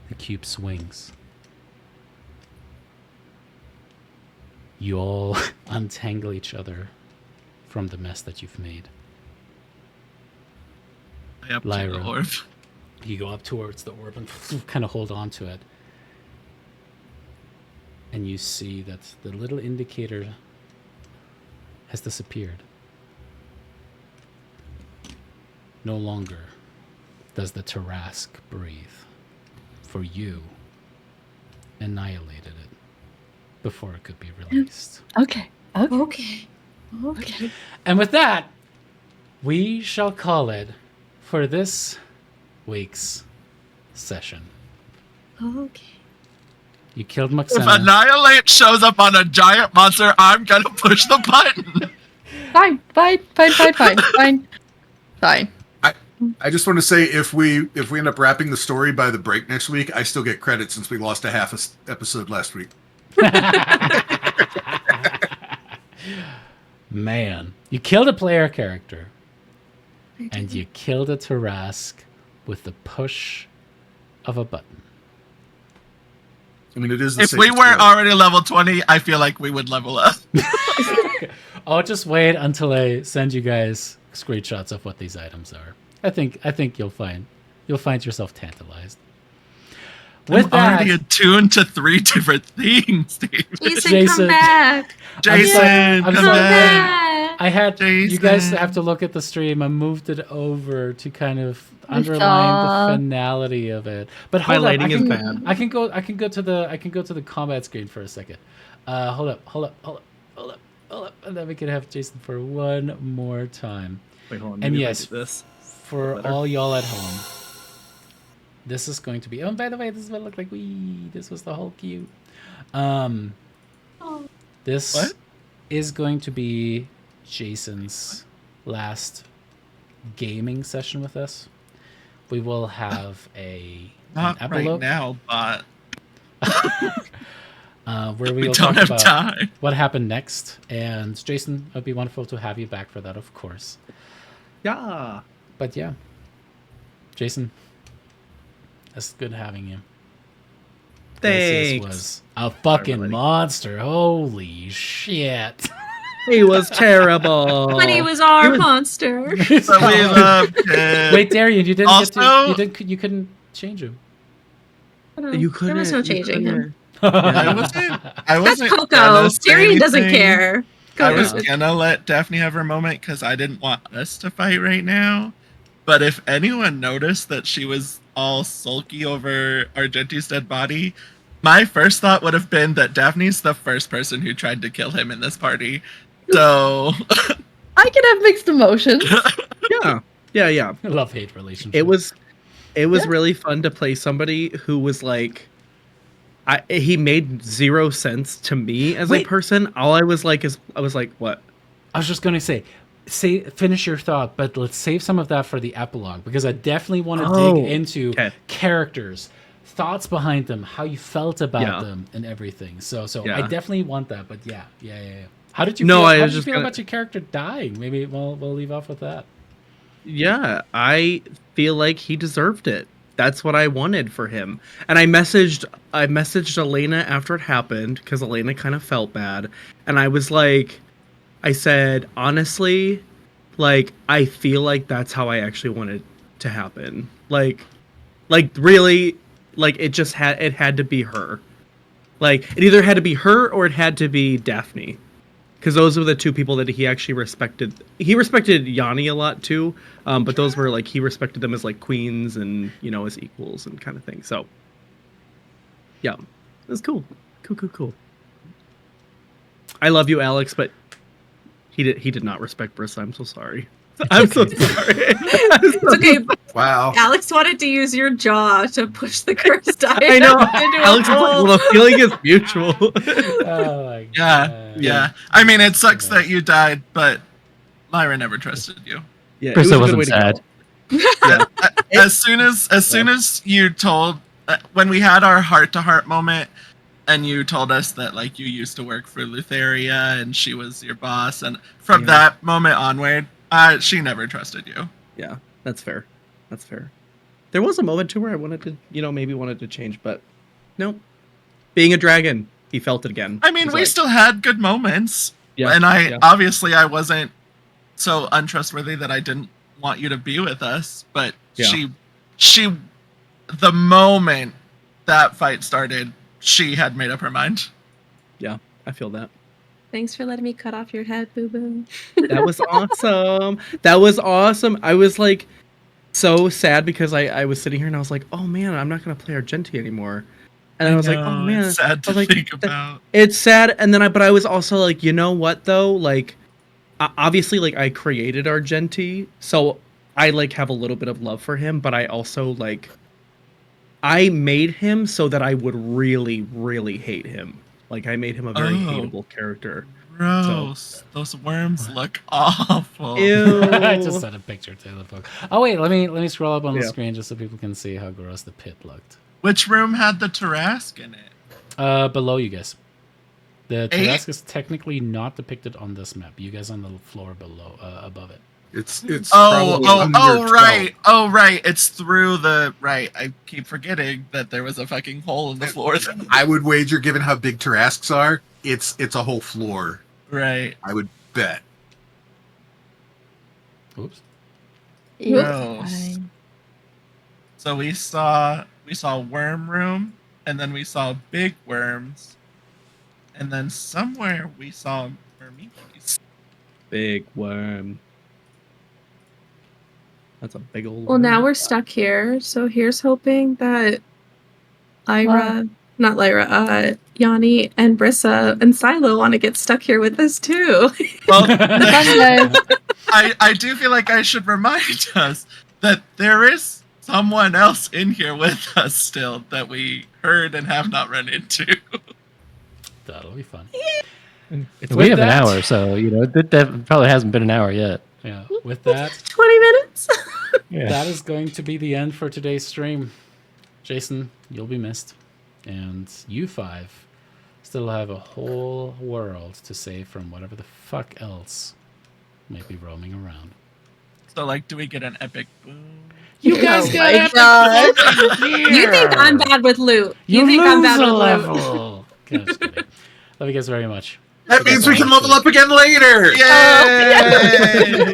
The cube swings. You all untangle each other from the mess that you've made. Up to Lyra. the orb. You go up towards the orb and kind of hold on to it. And you see that the little indicator has disappeared. No longer does the Tarask breathe. For you annihilated it before it could be released. Okay. Okay. Okay. Okay. And with that, we shall call it for this week's session. Okay. You killed If Moxena. Annihilate shows up on a giant monster, I'm gonna push the button. Fine. I just want to say if we end up wrapping the story by the break next week, I still get credit since we lost a half episode last week. Man, you killed a player character, and you killed a Tarask with the push of a button. I mean, it is the If we safest weren't way. already level 20, I feel like we would level up. I'll just wait until I send you guys screenshots of what these items are. I think you'll find yourself tantalized. With I'm already that, attuned to 3 different things, Dave. Jason, Jason. come back. Jason, I'm come sorry. back. I had you guys Jason. have to look at the stream. I moved it over to kind of I underline saw. the finality of it. But My hold up, lighting is bad. I can go to the combat screen for a second. Hold up, and then we can have Jason for one more time. Wait, hold on. And maybe if I yes, do this. for Better. all y'all at home, this is going to be. Oh, and by the way, this is what it looked like. This was the whole cue. This What? is going to be Jason's last gaming session with us. We will have an Not right epilogue now, but where we we will don't talk have about time. what happened next. And Jason, it would be wonderful to have you back for that, of course. Yeah. But yeah, Jason, it's good having you. This Thanks. was a fucking everybody. monster. Holy shit. He was terrible. But he was our monster. But we loved it. Wait, Darian, you didn't Also- you couldn't change him. You couldn't. There was no you changing him. couldn't. I wasn't. I That's wasn't. Coco. gonna say Tyrion doesn't anything. care. I was Coco. gonna let Daphne have her moment because I didn't want us to fight right now. But if anyone noticed that she was all sulky over Argenti's dead body, my first thought would have been that Daphne's the first person who tried to kill him in this party. So I can have mixed emotions. Yeah. Love-hate relationship. It was Yeah. really fun to play somebody who was like, he made 0 sense to me as a Wait. person. All I was like what? I was just gonna say finish your thought, but let's save some of that for the epilogue because I definitely want to dig into okay. characters, thoughts behind them, how you felt about Yeah. them, and everything. So I Yeah. definitely want that. But yeah. How did you No, feel? I How was did you just feel gonna- about your character dying? Maybe we'll leave off with that. Yeah, I feel like he deserved it. That's what I wanted for him. And I messaged Elena after it happened because Elena kind of felt bad, and I was like, I said honestly, like I feel like that's how I actually wanted to happen. Like really, like it had to be her. Like it either had to be her or it had to be Daphne. Because those were the 2 people that he actually respected. He respected Yanni a lot too, but those were like he respected them as like queens and as equals and kind of thing. So, yeah, it was cool. Cool. I love you, Alex, but he did not respect Brissa. I'm so sorry. I'm so sorry. It's okay. Wow. Alex wanted to use your jaw to push the cursed item I know. into a Alex was like, hole. well, the feeling is mutual. Oh my yeah, god. yeah. I mean, it sucks that you died, but Lyra never trusted you. Yeah, it Brissa was a good wasn't way to sad. go. As soon as you told when we had our heart-to-heart moment and you told us that like you used to work for Lutheria and she was your boss, and from Yeah. that moment onward, she never trusted you. Yeah, that's fair. There was a moment too where I wanted to, maybe wanted to change, but nope. Being a dragon, he felt it again. I mean, He's we like, still had good moments, yeah, and yeah. obviously I wasn't so untrustworthy that I didn't want you to be with us, but Yeah. she the moment that fight started, she had made up her mind. Yeah, I feel that. Thanks for letting me cut off your head, boo boo. That was awesome. That was awesome. I was like so sad because I was sitting here and I was like, oh man, I'm not gonna play Argenti anymore. And I was like, oh know, man, it's sad I to was like, think about. it's sad. And then but I was also like, you know what though? Like, obviously, like I created Argenti, so I like have a little bit of love for him. But I also like, I made him so that I would really, really hate him. Like I made him a very Oh. hateable character. Gross. Those worms look awful. Ew. I just sent a picture to the book. Oh wait, let me scroll up on the Yeah. screen just so people can see how gross the pit looked. Which room had the Tarrasque in it? Below you guys. The Eight? Tarrasque is technically not depicted on this map. You guys on the floor below, above it. It's Oh, probably oh, under oh, 12. right. Oh, right. It's through the right. I keep forgetting that there was a fucking hole in the floor. I would wager, given how big Tarrasques are, it's a whole floor. Right. I would bet. Oops. Gross. Fine. So we saw worm room, and then we saw big worms, and then somewhere we saw wormies. Big worm. That's a big old. Well, worm. now we're stuck here, so here's hoping that not Lyra, Yanni and Brissa and Silo want to get stuck here with us too. Well, Sunday. I do feel like I should remind us that there is someone else in here with us still that we heard and have not run into. That'll be fun. It's With We have an that- hour, so that probably hasn't been an hour yet. Yeah. With that, 20 minutes. Yeah. that is going to be the end for today's stream. Jason, you'll be missed. And you five still have a whole world to save from whatever the fuck else may be roaming around. So, like, do we get an epic boom? You guys Oh got my epic God. fucking You think I'm gear. bad with loot? You think I'm lose bad a with loot? level. Okay, I'm just kidding. Love you guys very much. That means we can level up again later. Yay!